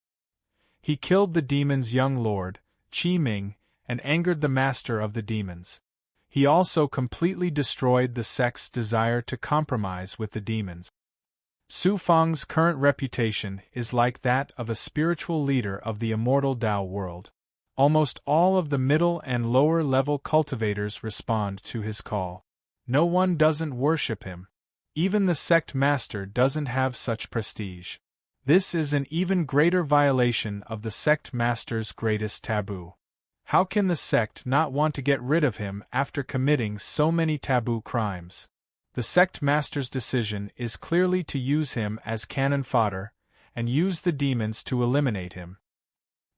He killed the demon's young lord, Qi Ming, and angered the master of the demons. He also completely destroyed the sect's desire to compromise with the demons. Su Feng's current reputation is like that of a spiritual leader of the immortal Tao world. Almost all of the middle and lower level cultivators respond to his call. No one doesn't worship him. Even the sect master doesn't have such prestige. This is an even greater violation of the sect master's greatest taboo. How can the sect not want to get rid of him after committing so many taboo crimes? The sect master's decision is clearly to use him as cannon fodder, and use the demons to eliminate him.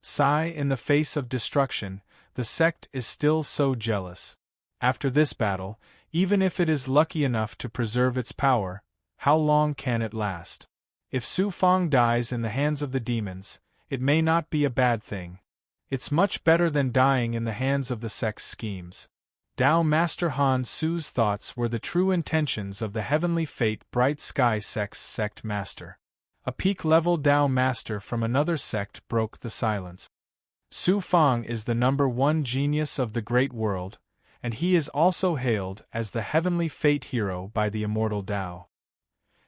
Sigh in the face of destruction, the sect is still so jealous. After this battle, even if it is lucky enough to preserve its power, how long can it last? If Su Feng dies in the hands of the demons, it may not be a bad thing. It's much better than dying in the hands of the sect's schemes. Tao Master Han Su's thoughts were the true intentions of the heavenly fate Bright Sky sect's sect master. A peak-level Tao master from another sect broke the silence. Su Feng is the #1 genius of the great world, and he is also hailed as the heavenly fate hero by the immortal Tao.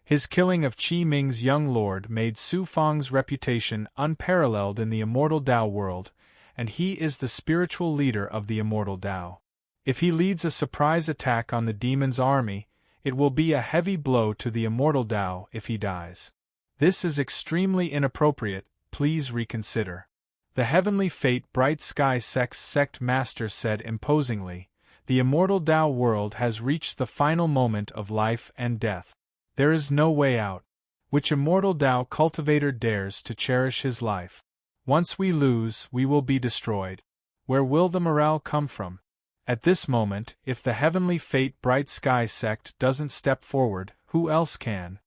His killing of Qi Ming's young lord made Su Feng's reputation unparalleled in the immortal Tao world, and he is the spiritual leader of the immortal Tao. If he leads a surprise attack on the demon's army, it will be a heavy blow to the immortal Tao if he dies. This is extremely inappropriate, please reconsider. The heavenly fate bright sky sect master said imposingly, the immortal Tao world has reached the final moment of life and death. There is no way out. Which immortal Tao cultivator dares to cherish his life? Once we lose, we will be destroyed. Where will the morale come from? At this moment, if the heavenly fate bright sky sect doesn't step forward, who else can?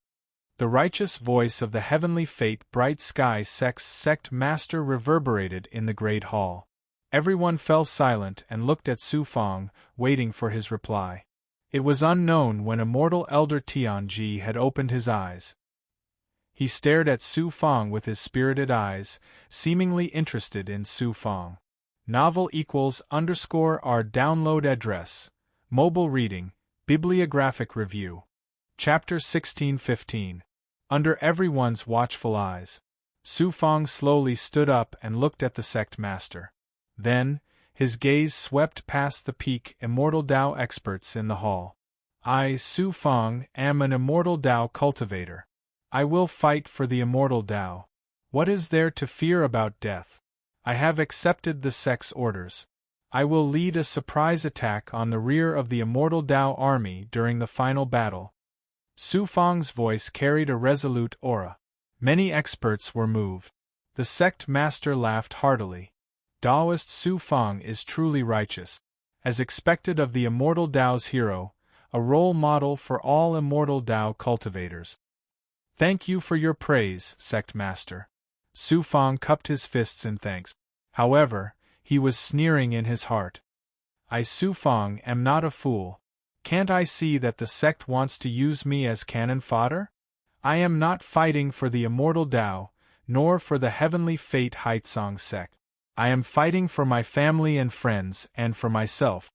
The righteous voice of the heavenly fate bright sky sect master reverberated in the great hall. Everyone fell silent and looked at Su Fang, waiting for his reply. It was unknown when immortal elder Tianji had opened his eyes. He stared at Su Fang with his spirited eyes, seemingly interested in Su Fang. Novel == our download address. Mobile reading, bibliographic review. Chapter 1615. Under everyone's watchful eyes. Su Fang slowly stood up and looked at the sect master. Then, his gaze swept past the peak immortal Tao experts in the hall. I, Su Fang, am an immortal Tao cultivator. I will fight for the immortal Tao. What is there to fear about death? I have accepted the sect's orders. I will lead a surprise attack on the rear of the immortal Tao army during the final battle. Su Fang's voice carried a resolute aura. Many experts were moved. The sect master laughed heartily. Taoist Su Fang is truly righteous. As expected of the immortal Tao's hero, a role model for all immortal Tao cultivators. Thank you for your praise, sect master. Su Fang cupped his fists in thanks. However, he was sneering in his heart. I, Su Fang, am not a fool. Can't I see that the sect wants to use me as cannon fodder? I am not fighting for the immortal Tao, nor for the heavenly fate Haitsong sect. I am fighting for my family and friends and for myself.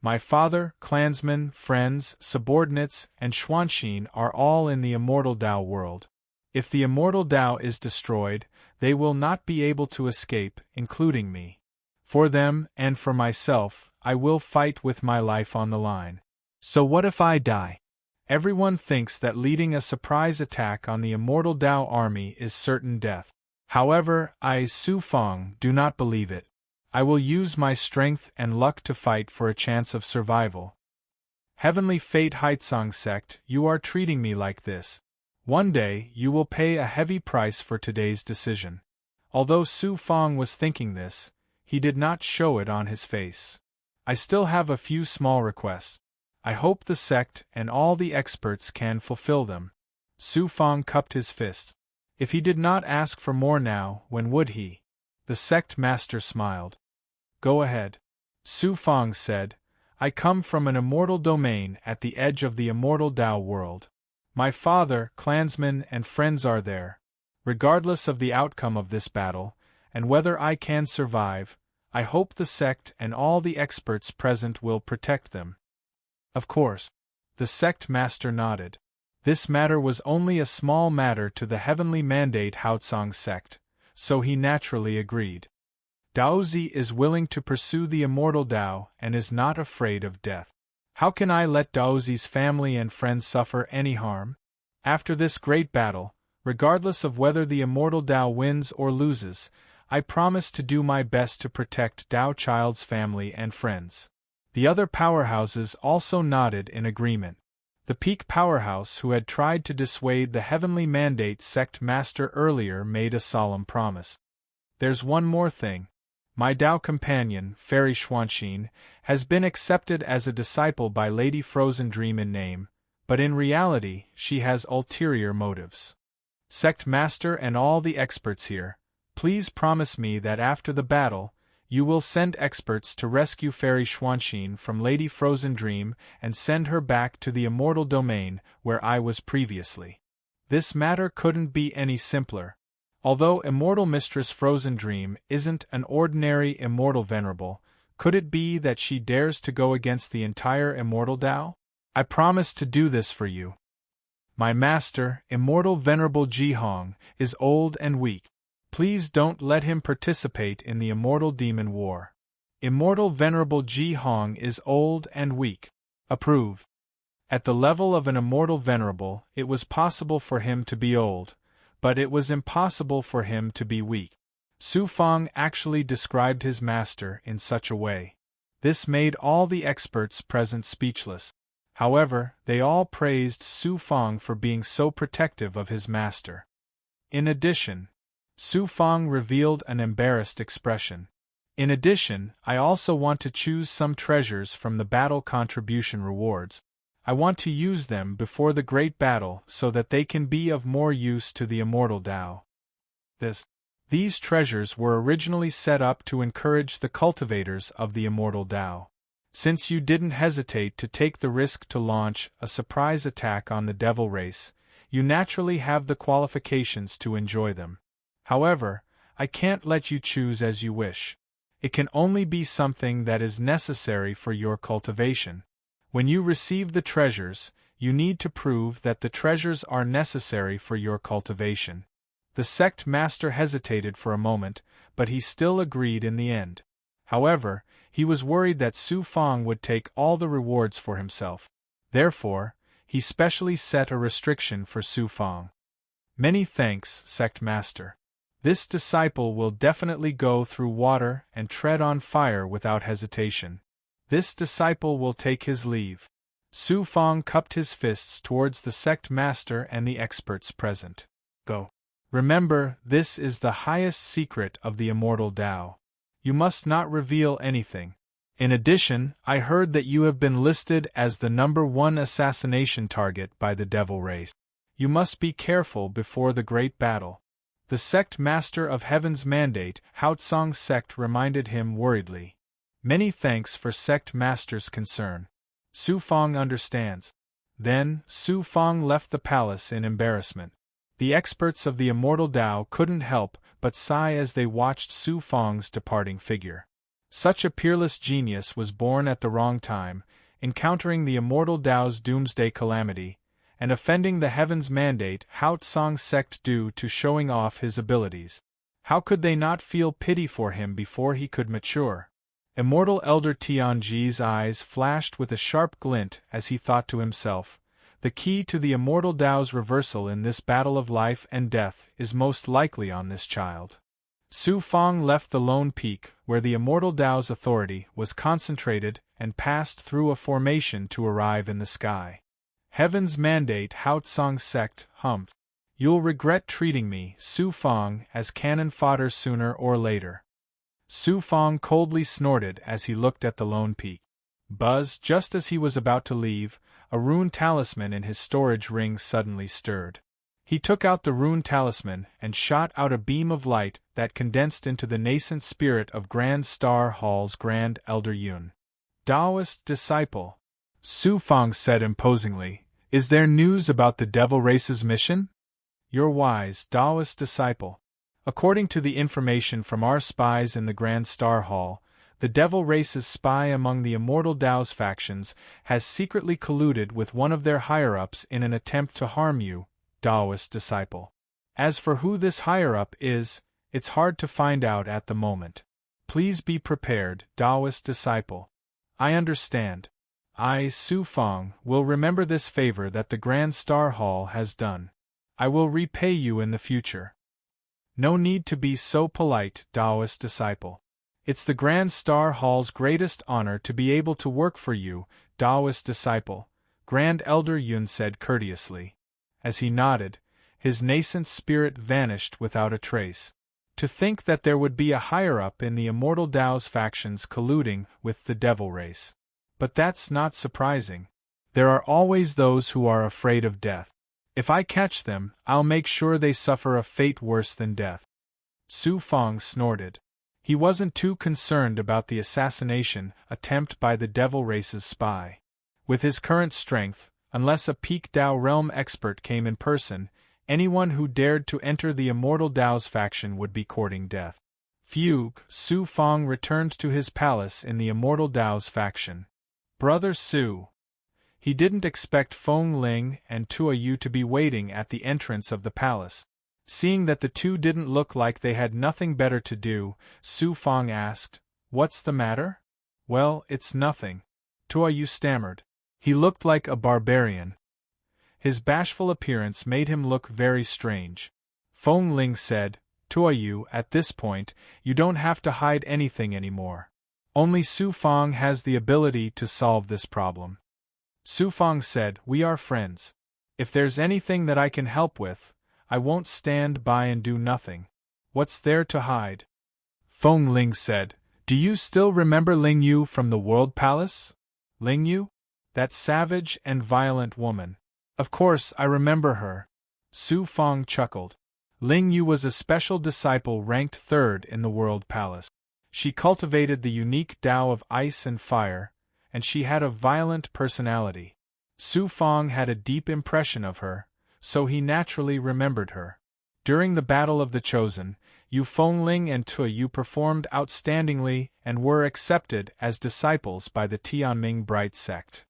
My father, clansmen, friends, subordinates, and Xuanxin are all in the immortal Tao world. If the immortal Tao is destroyed, they will not be able to escape, including me. For them, and for myself, I will fight with my life on the line. So what if I die? Everyone thinks that leading a surprise attack on the immortal Tao army is certain death. However, I, Su Fang, do not believe it. I will use my strength and luck to fight for a chance of survival. Heavenly Fate Haitsong sect, you are treating me like this. One day, you will pay a heavy price for today's decision. Although Su Fang was thinking this, he did not show it on his face. I still have a few small requests. I hope the sect and all the experts can fulfill them. Su Fang cupped his fist. If he did not ask for more now, when would he? The sect master smiled. Go ahead. Su Fang said, I come from an immortal domain at the edge of the immortal Tao world. My father, clansmen, and friends are there. Regardless of the outcome of this battle, and whether I can survive, I hope the sect and all the experts present will protect them. Of course. The sect master nodded. This matter was only a small matter to the heavenly mandate Haotsong sect, so he naturally agreed. Daozi is willing to pursue the immortal Tao and is not afraid of death. How can I let Daozi's family and friends suffer any harm? After this great battle, regardless of whether the immortal Tao wins or loses, I promise to do my best to protect Tao Child's family and friends. The other powerhouses also nodded in agreement. The Peak Powerhouse, who had tried to dissuade the Heavenly Mandate sect master earlier, made a solemn promise. There's one more thing. My Tao companion, Fairy Xuanxin, has been accepted as a disciple by Lady Frozen Dream in name, but in reality, she has ulterior motives. Sect master and all the experts here, please promise me that after the battle, you will send experts to rescue Fairy Xuanxin from Lady Frozen Dream and send her back to the immortal domain where I was previously. This matter couldn't be any simpler. Although Immortal Mistress Frozen Dream isn't an ordinary immortal venerable, could it be that she dares to go against the entire immortal Tao? I promise to do this for you. My master, Immortal Venerable Jihong, is old and weak. Please don't let him participate in the immortal demon war. Immortal Venerable Jihong is old and weak. Approve. At the level of an immortal venerable, it was possible for him to be old, but it was impossible for him to be weak. Su Fang actually described his master in such a way. This made all the experts present speechless. However, they all praised Su Fang for being so protective of his master. In addition, Su Fang revealed an embarrassed expression. In addition, I also want to choose some treasures from the battle contribution rewards. I want to use them before the great battle so that they can be of more use to the immortal Tao. These treasures were originally set up to encourage the cultivators of the immortal Tao. Since you didn't hesitate to take the risk to launch a surprise attack on the devil race, you naturally have the qualifications to enjoy them. However, I can't let you choose as you wish. It can only be something that is necessary for your cultivation. When you receive the treasures, you need to prove that the treasures are necessary for your cultivation. The sect master hesitated for a moment, but he still agreed in the end. However, he was worried that Su Fang would take all the rewards for himself. Therefore, he specially set a restriction for Su Fang. Many thanks, sect master. This disciple will definitely go through water and tread on fire without hesitation. This disciple will take his leave. Su Fang cupped his fists towards the sect master and the experts present. Go. Remember, this is the highest secret of the immortal Tao. You must not reveal anything. In addition, I heard that you have been listed as the #1 assassination target by the devil race. You must be careful before the great battle. The sect master of Heaven's mandate, Haotsong sect, reminded him worriedly. Many thanks for sect master's concern. Su Fang understands. Then, Su Fang left the palace in embarrassment. The experts of the immortal Tao couldn't help but sigh as they watched Su Fang's departing figure. Such a peerless genius was born at the wrong time, encountering the immortal Tao's doomsday calamity, and offending the Heaven's mandate Haotsong sect due to showing off his abilities. How could they not feel pity for him before he could mature? Immortal Elder Tianji's eyes flashed with a sharp glint as he thought to himself, the key to the immortal Tao's reversal in this battle of life and death is most likely on this child. Su Fang left the lone peak where the immortal Tao's authority was concentrated and passed through a formation to arrive in the sky. Heaven's mandate Haotsong sect, humph. You'll regret treating me, Su Fang, as cannon fodder sooner or later. Su Fang coldly snorted as he looked at the lone peak. Buzz, just as he was about to leave, a rune talisman in his storage ring suddenly stirred. He took out the rune talisman and shot out a beam of light that condensed into the nascent spirit of Grand Star Hall's Grand Elder Yun. Taoist disciple, Su Fang said imposingly, is there news about the devil race's mission? Your wise Taoist disciple. According to the information from our spies in the Grand Star Hall, the devil race's spy among the immortal Tao's factions has secretly colluded with one of their higher-ups in an attempt to harm you, Taoist disciple. As for who this higher-up is, it's hard to find out at the moment. Please be prepared, Taoist disciple. I understand. I, Su Fang, will remember this favor that the Grand Star Hall has done. I will repay you in the future. No need to be so polite, Taoist disciple. It's the Grand Star Hall's greatest honor to be able to work for you, Taoist disciple, Grand Elder Yun said courteously. As he nodded, his nascent spirit vanished without a trace. To think that there would be a higher-up in the immortal Tao's factions colluding with the devil race. But that's not surprising. There are always those who are afraid of death. If I catch them, I'll make sure they suffer a fate worse than death. Su Fang snorted. He wasn't too concerned about the assassination attempt by the devil race's spy. With his current strength, unless a peak Tao realm expert came in person, anyone who dared to enter the immortal Tao's faction would be courting death. Fugue, Su Fang returned to his palace in the immortal Tao's faction. Brother Su. He didn't expect Feng Ling and Tua Yu to be waiting at the entrance of the palace. Seeing that the two didn't look like they had nothing better to do, Su Fang asked, "What's the matter?" "Well, it's nothing," Tua Yu stammered. He looked like a barbarian. His bashful appearance made him look very strange. Feng Ling said, Tuoyu, at this point, you don't have to hide anything anymore. Only Su Fang has the ability to solve this problem. Su Fang said, we are friends. If there's anything that I can help with, I won't stand by and do nothing. What's there to hide? Feng Ling said, do you still remember Ling Yu from the World Palace? Ling Yu? That savage and violent woman. Of course, I remember her. Su Fang chuckled. Ling Yu was a special disciple ranked 3rd in the World Palace. She cultivated the unique Tao of ice and fire, and she had a violent personality. Su Fang had a deep impression of her, so he naturally remembered her. During the Battle of the Chosen, Yu Fengling and Tuoyu performed outstandingly and were accepted as disciples by the Tianming Bright sect.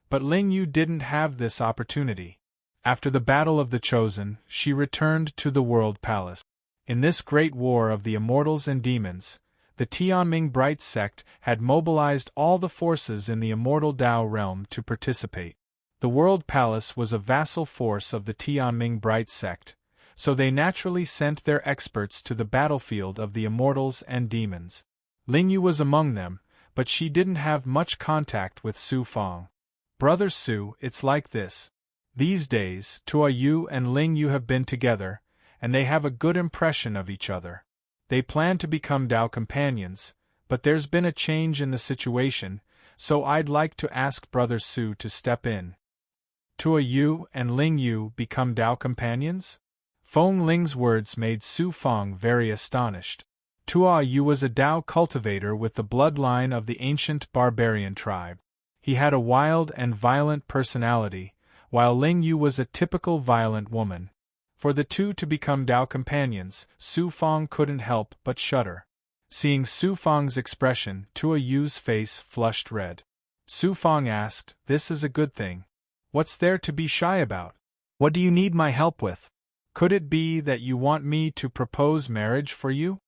But Ling Yu didn't have this opportunity. After the Battle of the Chosen, she returned to the World Palace. In this great war of the immortals and demons, the Tianming Bright sect had mobilized all the forces in the immortal Tao realm to participate. The World Palace was a vassal force of the Tianming Bright sect, so they naturally sent their experts to the battlefield of the immortals and demons. Ling Yu was among them, but she didn't have much contact with Su Fang. Brother Su, it's like this. These days, Tuoyu and Ling Yu have been together, and they have a good impression of each other. They plan to become Tao companions, but there's been a change in the situation, so I'd like to ask Brother Su to step in. Tuoyu and Ling Yu become Tao companions? Feng Ling's words made Su Fang very astonished. Tuoyu was a Tao cultivator with the bloodline of the ancient barbarian tribe. He had a wild and violent personality, while Ling Yu was a typical violent woman. For the two to become Tao companions, Su Fang couldn't help but shudder. Seeing Su Fang's expression, Tuoyu's face flushed red. Su Fang asked, this is a good thing. What's there to be shy about? What do you need my help with? Could it be that you want me to propose marriage for you?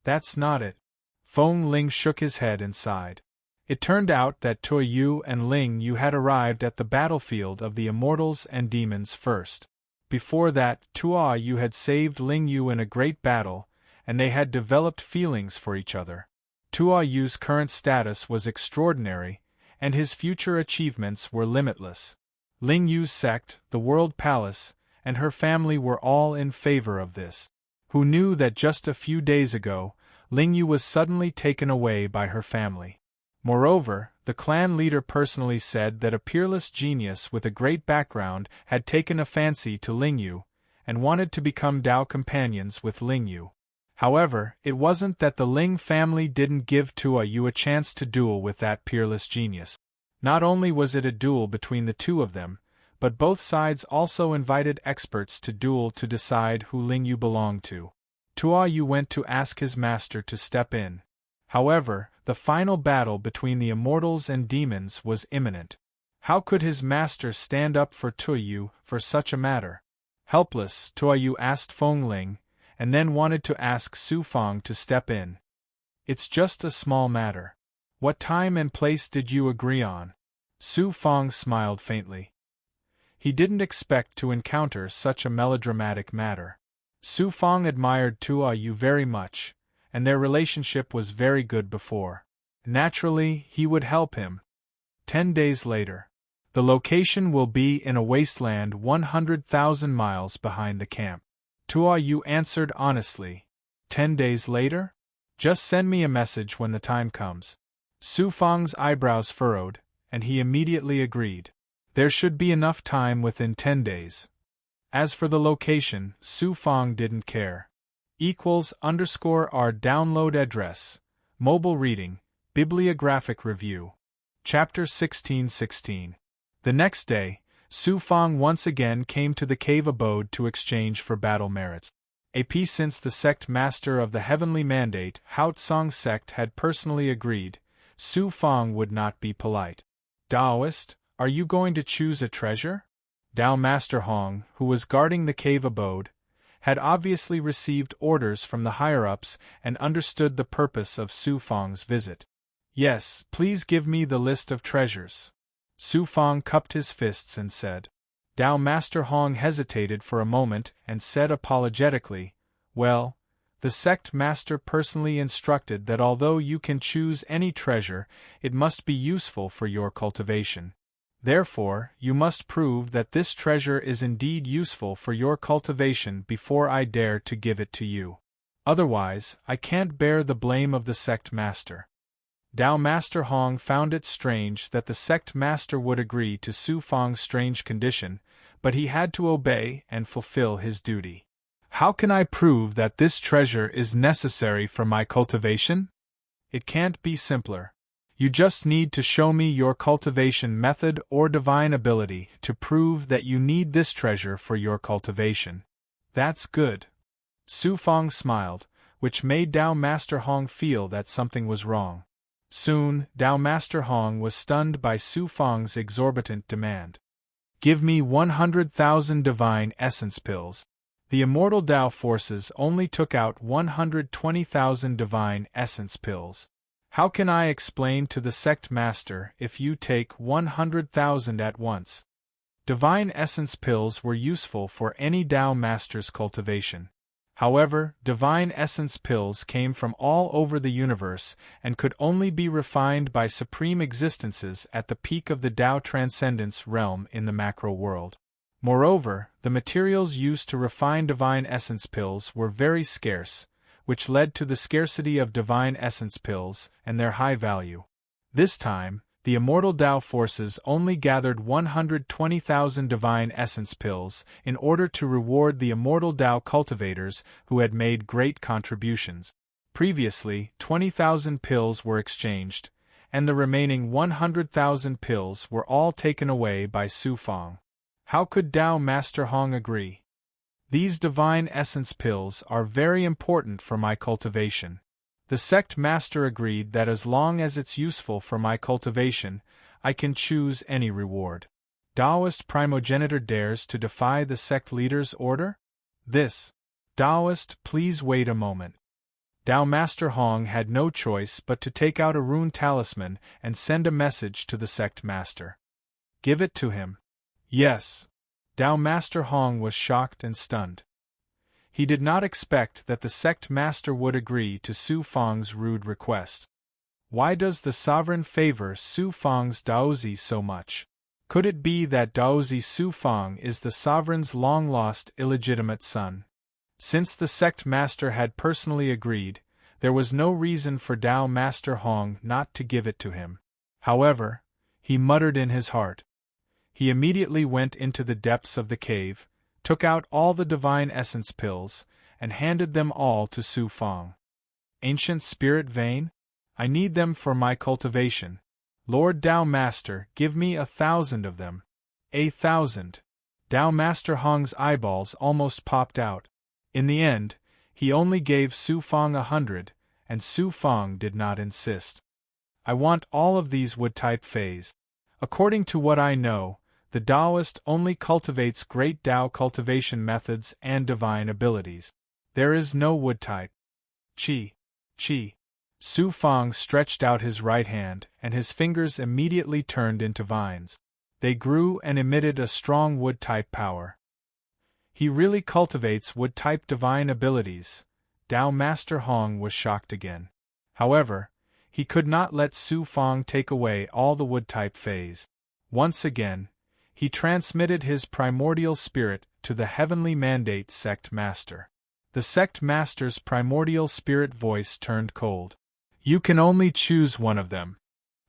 That's not it. Feng Ling shook his head and sighed. It turned out that Tuoyu and Ling Yu had arrived at the battlefield of the immortals and demons first. Before that, Tuoyu had saved Ling Yu in a great battle, and they had developed feelings for each other. Tuoyu's current status was extraordinary, and his future achievements were limitless. Ling Yu's sect, the World Palace, and her family were all in favor of this. Who knew that just a few days ago, Ling Yu was suddenly taken away by her family? Moreover, the clan leader personally said that a peerless genius with a great background had taken a fancy to Ling Yu, and wanted to become Tao companions with Ling Yu. However, it wasn't that the Ling family didn't give Tuoyu a chance to duel with that peerless genius. Not only was it a duel between the two of them, but both sides also invited experts to duel to decide who Ling Yu belonged to. Tuoyu went to ask his master to step in. However, the final battle between the immortals and demons was imminent. How could his master stand up for Tuoyu for such a matter? Helpless, Tuoyu asked Feng Ling, and then wanted to ask Su Fang to step in. It's just a small matter. What time and place did you agree on? Su Fang smiled faintly. He didn't expect to encounter such a melodramatic matter. Su Fang admired Tuoyu very much, and their relationship was very good before. Naturally, he would help him. 10 days later. The location will be in a wasteland 100,000 miles behind the camp. Tuoyu answered honestly. 10 days later? Just send me a message when the time comes. Su Fang's eyebrows furrowed, and he immediately agreed. There should be enough time within 10 days. As for the location, Su Fang didn't care. =_our download address, mobile reading, bibliographic review. Chapter 1616. The next day, Su Fang once again came to the cave abode to exchange for battle merits. Since the sect master of the heavenly mandate, Hao Tsang sect, had personally agreed, Su Fang would not be polite. Taoist, are you going to choose a treasure? Tao Master Hong, who was guarding the cave abode, had obviously received orders from the higher-ups and understood the purpose of Su Fang's visit. Yes, please give me the list of treasures. Su Fang cupped his fists and said. Tao Master Hong hesitated for a moment and said apologetically, "Well, the sect master personally instructed that although you can choose any treasure, it must be useful for your cultivation. Therefore, you must prove that this treasure is indeed useful for your cultivation before I dare to give it to you. Otherwise, I can't bear the blame of the sect master." Tao Master Hong found it strange that the sect master would agree to Su Fang's strange condition, but he had to obey and fulfill his duty. "How can I prove that this treasure is necessary for my cultivation? It can't be simpler. You just need to show me your cultivation method or divine ability to prove that you need this treasure for your cultivation." "That's good." Su Fang smiled, which made Tao Master Hong feel that something was wrong. Soon, Tao Master Hong was stunned by Su Fang's exorbitant demand. "Give me 100,000 divine essence pills." The immortal Tao forces only took out 120,000 divine essence pills. "How can I explain to the sect master if you take 100,000 at once?" Divine essence pills were useful for any Tao master's cultivation. However, divine essence pills came from all over the universe and could only be refined by supreme existences at the peak of the Tao transcendence realm in the macro world. Moreover, the materials used to refine divine essence pills were very scarce, which led to the scarcity of divine essence pills and their high value. This time, the immortal Tao forces only gathered 120,000 divine essence pills in order to reward the immortal Tao cultivators who had made great contributions. Previously, 20,000 pills were exchanged, and the remaining 100,000 pills were all taken away by Su Fang. How could Tao Master Hong agree? "These divine essence pills are very important for my cultivation." The sect master agreed that as long as it's useful for my cultivation, I can choose any reward. Taoist primogenitor dares to defy the sect leader's order? This. Taoist, please wait a moment. Tao Master Hong had no choice but to take out a rune talisman and send a message to the sect master. "Give it to him." "Yes." Tao Master Hong was shocked and stunned. He did not expect that the sect master would agree to Su Fang's rude request. Why does the sovereign favor Su Fang's Daozi so much? Could it be that Daozi Su Fang is the sovereign's long-lost illegitimate son? Since the sect master had personally agreed, there was no reason for Tao Master Hong not to give it to him. However, he muttered in his heart. He immediately went into the depths of the cave, took out all the divine essence pills, and handed them all to Su Fang. "Ancient spirit vein? I need them for my cultivation. Lord Tao Master, give me 1,000 of them." 1,000. Tao Master Hong's eyeballs almost popped out. In the end, he only gave Su Fang 100, and Su Fang did not insist. "I want all of these wood-type phase. According to what I know, the Taoist only cultivates great Tao cultivation methods and divine abilities. There is no wood type." "Qi. Qi." Su Fang stretched out his right hand, and his fingers immediately turned into vines. They grew and emitted a strong wood-type power. "He really cultivates wood-type divine abilities." Tao Master Hong was shocked again. However, he could not let Su Fang take away all the wood-type phase. Once again, he transmitted his primordial spirit to the heavenly mandate sect master. The sect master's primordial spirit voice turned cold. "You can only choose one of them.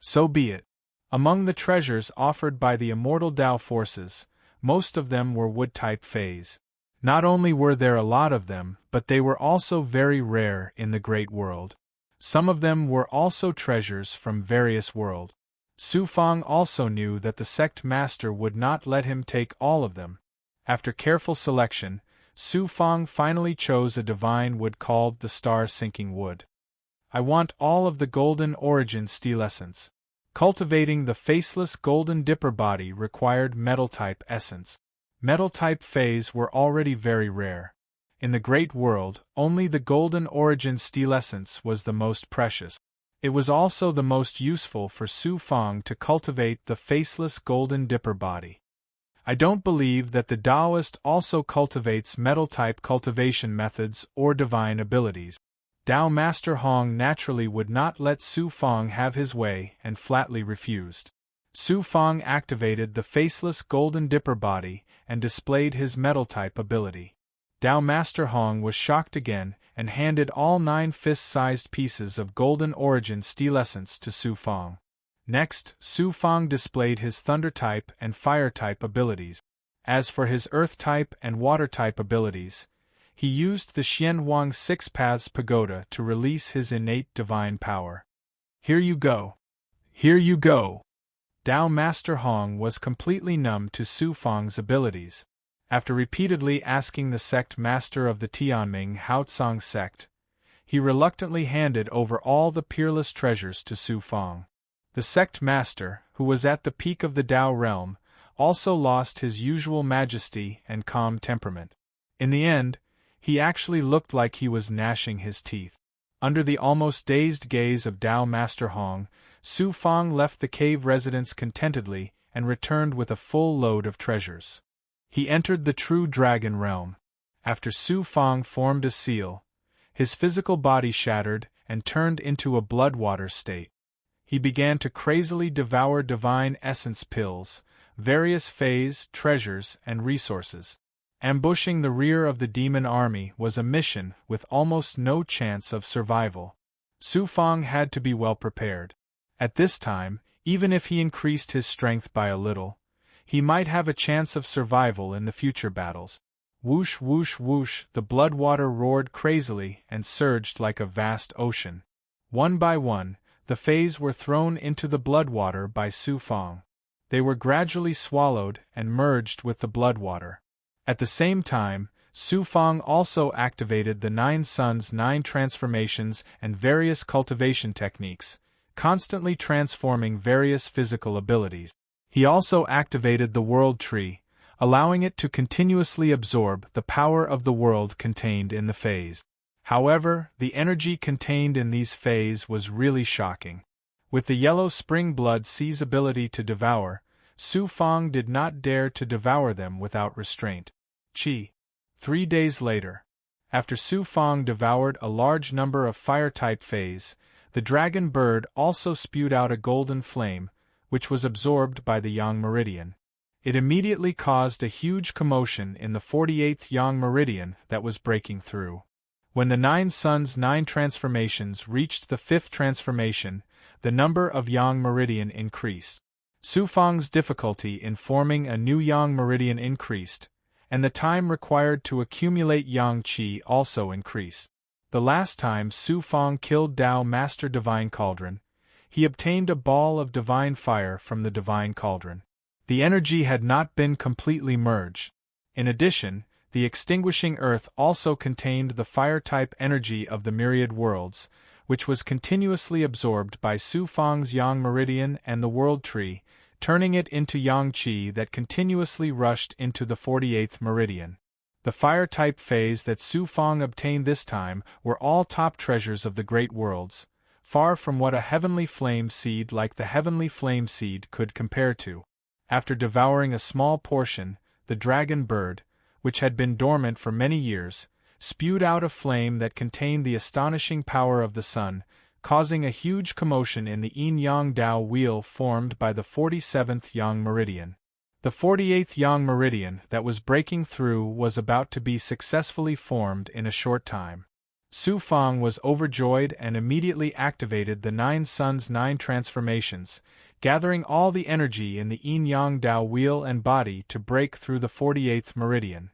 So be it." Among the treasures offered by the immortal Tao forces, most of them were wood-type phase. Not only were there a lot of them, but they were also very rare in the great world. Some of them were also treasures from various worlds. Su Fang also knew that the sect master would not let him take all of them. After careful selection, Su Fang finally chose a divine wood called the star-sinking wood. "I want all of the golden origin steel essence." Cultivating the faceless golden dipper body required metal-type essence. Metal-type phase were already very rare. In the great world, only the golden origin steel essence was the most precious. It was also the most useful for Su Fang to cultivate the faceless golden dipper body. I don't believe that the Taoist also cultivates metal-type cultivation methods or divine abilities. Tao Master Hong naturally would not let Su Fong have his way and flatly refused. Su Fong activated the faceless golden dipper body and displayed his metal-type ability. Tao Master Hong was shocked again and handed all 9 fist-sized pieces of golden origin steel essence to Su Fong. Next, Su Fong displayed his thunder-type and fire-type abilities. As for his earth-type and water-type abilities, he used the Xian Huang Six Paths Pagoda to release his innate divine power. Here you go. Here you go. Tao Master Hong was completely numb to Su Fong's abilities. After repeatedly asking the sect master of the Tianming Haotsong sect, he reluctantly handed over all the peerless treasures to Su Fong. The sect master, who was at the peak of the Tao realm, also lost his usual majesty and calm temperament. In the end, he actually looked like he was gnashing his teeth. Under the almost dazed gaze of Tao Master Hong, Su Fong left the cave residence contentedly and returned with a full load of treasures. He entered the true dragon realm. After Su Fong formed a seal, his physical body shattered and turned into a blood-water state. He began to crazily devour divine essence pills, various phase, treasures, and resources. Ambushing the rear of the demon army was a mission with almost no chance of survival. Su Fong had to be well prepared. At this time, even if he increased his strength by a little, he might have a chance of survival in the future battles. Whoosh whoosh whoosh, the blood water roared crazily and surged like a vast ocean. One by one, the Fays were thrown into the blood water by Su Fong. They were gradually swallowed and merged with the blood water. At the same time, Su Fong also activated the 9 Suns' 9 transformations and various cultivation techniques, constantly transforming various physical abilities. He also activated the World Tree, allowing it to continuously absorb the power of the world contained in the Fays. However, the energy contained in these Fays was really shocking. With the Yellow Spring Blood Sea's ability to devour, Su Fong did not dare to devour them without restraint. 3 days later, after Su Fong devoured a large number of fire-type Fays, the dragon bird also spewed out a golden flame, which was absorbed by the Yang Meridian. It immediately caused a huge commotion in the 48th Yang Meridian that was breaking through. When the 9 Suns' 9 transformations reached the 5th transformation, the number of Yang Meridian increased. Su Fong's difficulty in forming a new Yang Meridian increased, and the time required to accumulate Yang Qi also increased. The last time Su Fong killed Tao Master Divine Cauldron, he obtained a ball of divine fire from the divine cauldron. The energy had not been completely merged. In addition, the extinguishing earth also contained the fire-type energy of the myriad worlds, which was continuously absorbed by Su Fong's Yang Meridian and the World Tree, turning it into Yang Qi that continuously rushed into the 48th meridian. The fire-type phase that Su Fong obtained this time were all top treasures of the great worlds, far from what a heavenly flame seed like the heavenly flame seed could compare to. After devouring a small portion, the dragon bird, which had been dormant for many years, spewed out a flame that contained the astonishing power of the sun, causing a huge commotion in the yin-yang Tao wheel formed by the 47th Yang Meridian. The 48th Yang Meridian that was breaking through was about to be successfully formed in a short time. Su Fong was overjoyed and immediately activated the 9 Suns' 9 transformations, gathering all the energy in the yin-yang Tao wheel and body to break through the 48th meridian.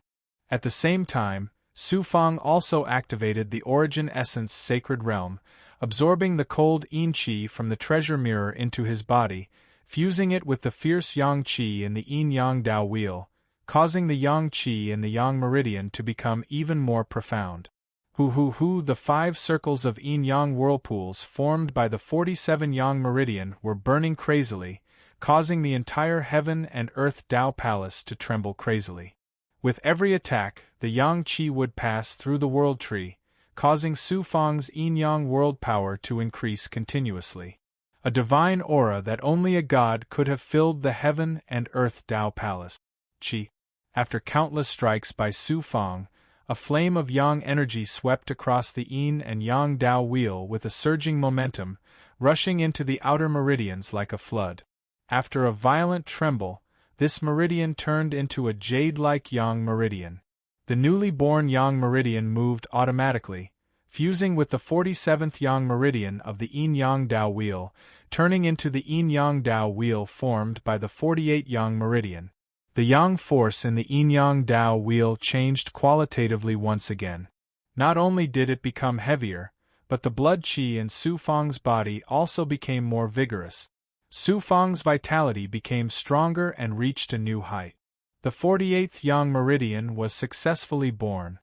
At the same time, Su Fong also activated the Origin Essence Sacred Realm, absorbing the cold yin qi from the treasure mirror into his body, fusing it with the fierce yang qi in the yin-yang Tao wheel, causing the yang qi in the yang meridian to become even more profound. The 5 circles of yin-yang whirlpools formed by the 47 Yang Meridian were burning crazily, causing the entire heaven and earth Tao Palace to tremble crazily. With every attack, the Yang Qi would pass through the World Tree, causing Su Fong's yin-yang world power to increase continuously. A divine aura that only a god could have filled the heaven and earth Tao Palace. qi. After countless strikes by Su Fang, a flame of yang energy swept across the yin and yang Dao wheel with a surging momentum, rushing into the outer meridians like a flood. After a violent tremble, this meridian turned into a jade-like yang meridian. The newly born yang meridian moved automatically, fusing with the 47th yang meridian of the yin-yang Dao wheel, turning into the yin-yang Dao wheel formed by the 48th yang meridian. The yang force in the yin-yang Dao wheel changed qualitatively once again. Not only did it become heavier, but the blood qi in Su Fang's body also became more vigorous. Su Fang's vitality became stronger and reached a new height. The 48th yang meridian was successfully born.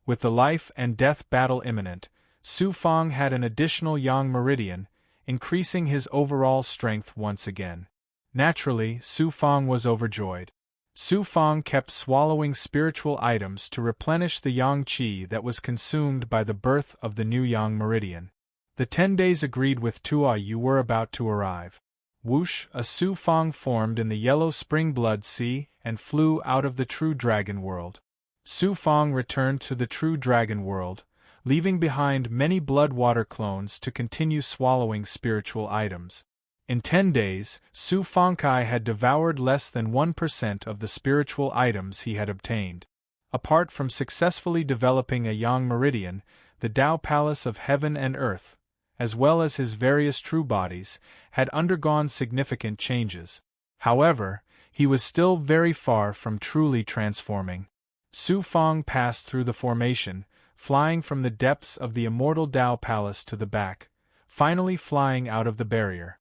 With the life and death battle imminent, Su Fang had an additional yang meridian, increasing his overall strength once again. Naturally, Su Fang was overjoyed. Su Fang kept swallowing spiritual items to replenish the yang qi that was consumed by the birth of the new yang meridian. The 10 days agreed with Tuoyu were about to arrive. Whoosh, a Su Fang formed in the yellow spring blood sea and flew out of the true dragon world. Su Fang returned to the true dragon world, leaving behind many blood water clones to continue swallowing spiritual items. In 10 days, Su Fangkai had devoured less than 1% of the spiritual items he had obtained. Apart from successfully developing a yang meridian, the Tao Palace of Heaven and Earth, as well as his various true bodies, had undergone significant changes. However, he was still very far from truly transforming. Su Fang passed through the formation, flying from the depths of the immortal Tao Palace to the back, finally flying out of the barrier.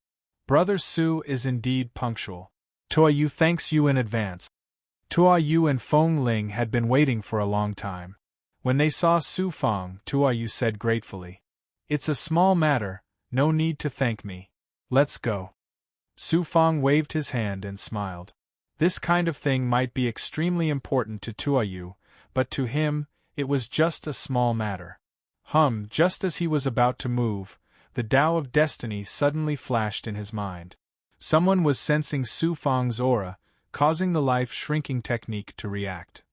Brother Su is indeed punctual. Tuoyu thanks you in advance. Tuoyu and Feng Ling had been waiting for a long time. When they saw Su Fang, Tuoyu said gratefully, "It's a small matter, no need to thank me. Let's go." Su Fang waved his hand and smiled. This kind of thing might be extremely important to Tuoyu, but to him, it was just a small matter. Just as he was about to move, the Tao of Destiny suddenly flashed in his mind. Someone was sensing Su Fang's aura, causing the life-shrinking technique to react.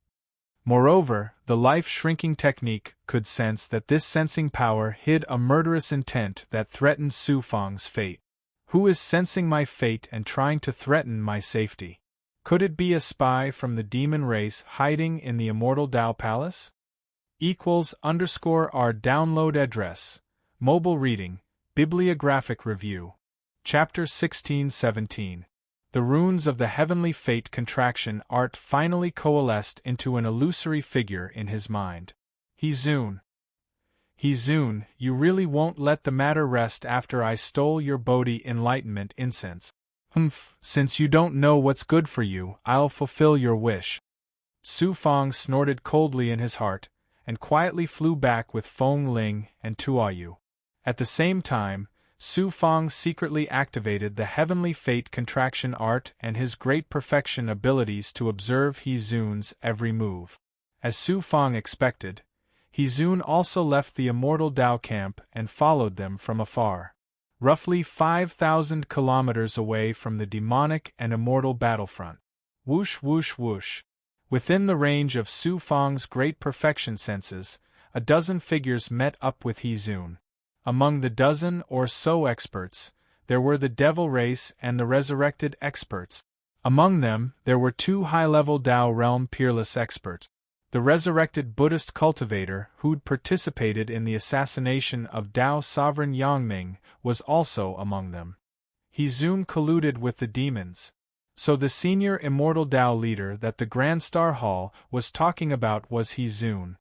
Moreover, the life-shrinking technique could sense that this sensing power hid a murderous intent that threatened Su Fang's fate. Who is sensing my fate and trying to threaten my safety? Could it be a spy from the demon race hiding in the immortal Tao Palace? =_our download address. Mobile reading, Bibliographic Review. Chapter 16-17. The runes of the heavenly fate contraction art finally coalesced into an illusory figure in his mind. Hizun, you really won't let the matter rest after I stole your Bodhi enlightenment incense. Since you don't know what's good for you, I'll fulfill your wish. Su Fang snorted coldly in his heart, and quietly flew back with Feng Ling and Tuoyu. At the same time, Su Fang secretly activated the heavenly fate contraction art and his great perfection abilities to observe Hizun's every move. As Su Fang expected, Hizun also left the immortal Tao camp and followed them from afar. Roughly 5,000 kilometers away from the demonic and immortal battlefront. Whoosh whoosh whoosh. Within the range of Su Fang's great perfection senses, a dozen figures met up with Hizun. Among the dozen or so experts, there were the devil race and the resurrected experts. Among them, there were 2 high-level Tao realm peerless experts. The resurrected Buddhist cultivator who'd participated in the assassination of Tao sovereign Yangming was also among them. Hizun colluded with the demons. So the senior immortal Tao leader that the Grand Star Hall was talking about was Hizun.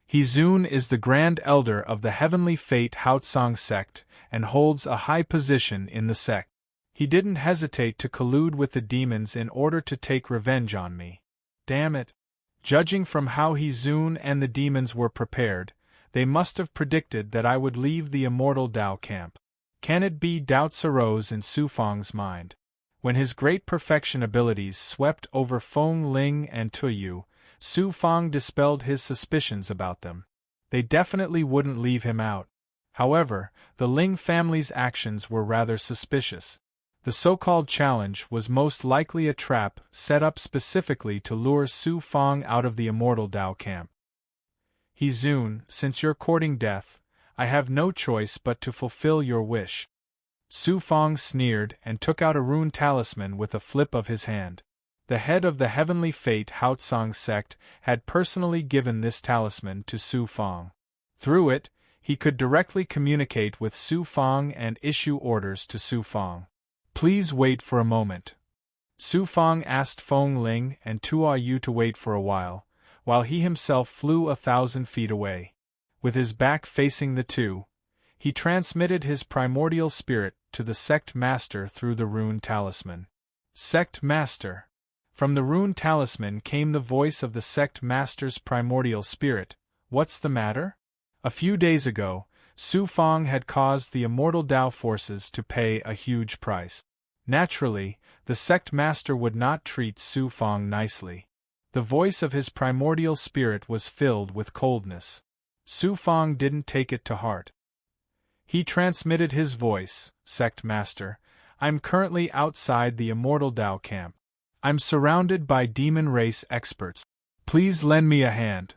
Hizun is the Grand Elder of the Heavenly Fate Haotsang sect and holds a high position in the sect. He didn't hesitate to collude with the demons in order to take revenge on me. Damn it. Judging from how Hizun and the demons were prepared, they must have predicted that I would leave the immortal Tao camp. Can it be? Doubts arose in Su Fang's mind. When his great perfection abilities swept over Feng Ling and Tuoyu, Su Fang dispelled his suspicions about them. They definitely wouldn't leave him out. However, the Ling family's actions were rather suspicious. The so-called challenge was most likely a trap set up specifically to lure Su Fang out of the immortal Dao camp. He Zun, since you're courting death, I have no choice but to fulfill your wish. Su Fang sneered and took out a rune talisman with a flip of his hand. The head of the heavenly fate Haotsang sect had personally given this talisman to Su Fang. Through it, he could directly communicate with Su Fang and issue orders to Su Fang. Please wait for a moment. Su Fang asked Feng Ling and Tua Yu to wait for a while he himself flew 1,000 feet away. With his back facing the two, he transmitted his primordial spirit to the sect master through the rune talisman. Sect master. From the rune talisman came the voice of the sect master's primordial spirit. What's the matter? A few days ago, Su Fang had caused the immortal Dao forces to pay a huge price. Naturally, the sect master would not treat Su Fang nicely. The voice of his primordial spirit was filled with coldness. Su Fang didn't take it to heart. He transmitted his voice, Sect Master. I'm currently outside the immortal Dao camp. I'm surrounded by demon race experts. Please lend me a hand.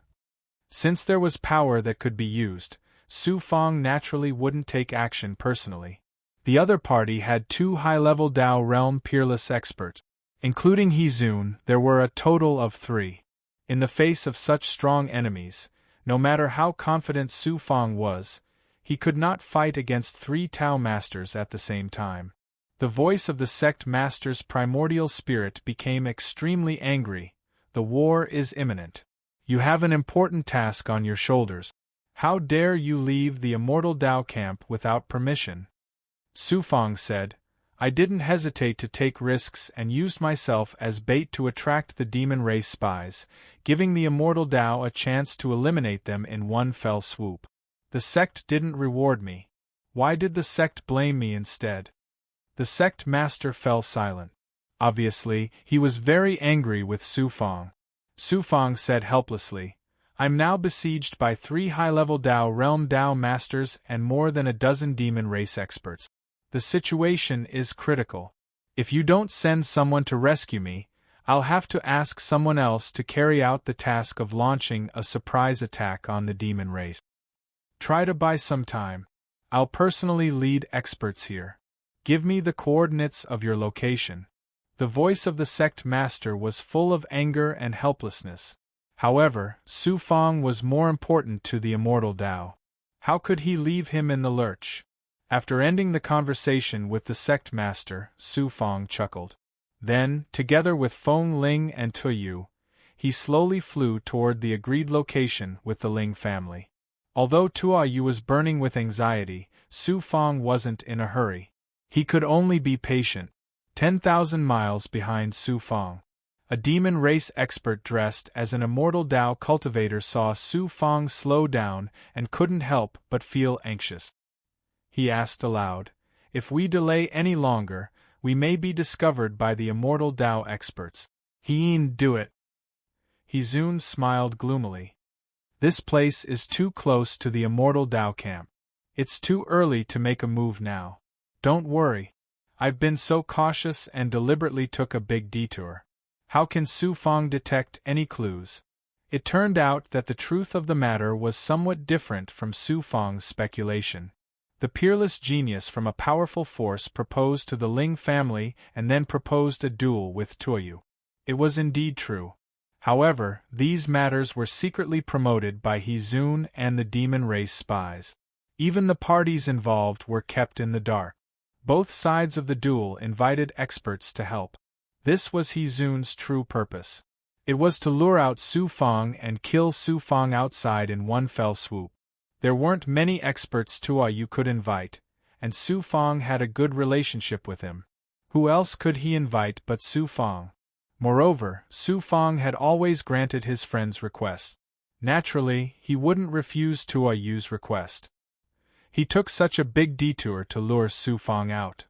Since there was power that could be used, Su Fang naturally wouldn't take action personally. The other party had 2 high-level Dao realm peerless experts. Including He Zun, there were a total of 3. In the face of such strong enemies, no matter how confident Su Fang was, he could not fight against 3 Tao masters at the same time. The voice of the sect master's primordial spirit became extremely angry. The war is imminent. You have an important task on your shoulders. How dare you leave the immortal Dao camp without permission? Su Fang said, I didn't hesitate to take risks and used myself as bait to attract the demon race spies, giving the immortal Dao a chance to eliminate them in one fell swoop. The sect didn't reward me. Why did the sect blame me instead? The sect master fell silent. Obviously, he was very angry with Su Fang. Su Fang said helplessly, I'm now besieged by 3 high-level Dao realm Dao masters and more than a dozen demon race experts. The situation is critical. If you don't send someone to rescue me, I'll have to ask someone else to carry out the task of launching a surprise attack on the demon race. Try to buy some time. I'll personally lead experts here. Give me the coordinates of your location. The voice of the sect master was full of anger and helplessness. However, Su Fang was more important to the immortal Dao. How could he leave him in the lurch? After ending the conversation with the sect master, Su Fang chuckled. Then, together with Feng Ling and Tuyu, he slowly flew toward the agreed location with the Ling family. Although Tuyu was burning with anxiety, Su Fang wasn't in a hurry. He could only be patient. 10,000 miles behind Su Fang, a demon race expert dressed as an immortal Dao cultivator saw Su Fang slow down and couldn't help but feel anxious. He asked aloud, if we delay any longer, we may be discovered by the immortal Dao experts. He'll do it. He Zun smiled gloomily. This place is too close to the immortal Dao camp. It's too early to make a move now. Don't worry. I've been so cautious and deliberately took a big detour. How can Su Fang detect any clues? It turned out that the truth of the matter was somewhat different from Su Fang's speculation. The peerless genius from a powerful force proposed to the Ling family and then proposed a duel with Tuyu. It was indeed true. However, these matters were secretly promoted by He Zun and the demon race spies. Even the parties involved were kept in the dark. Both sides of the duel invited experts to help. This was He Zun's true purpose. It was to lure out Su Fang and kill Su Fang outside in one fell swoop. There weren't many experts Tuyu could invite, and Su Fang had a good relationship with him. Who else could he invite but Su Fang? Moreover, Su Fang had always granted his friend's request. Naturally, he wouldn't refuse Tuyu's request. He took such a big detour to lure Su Fang out.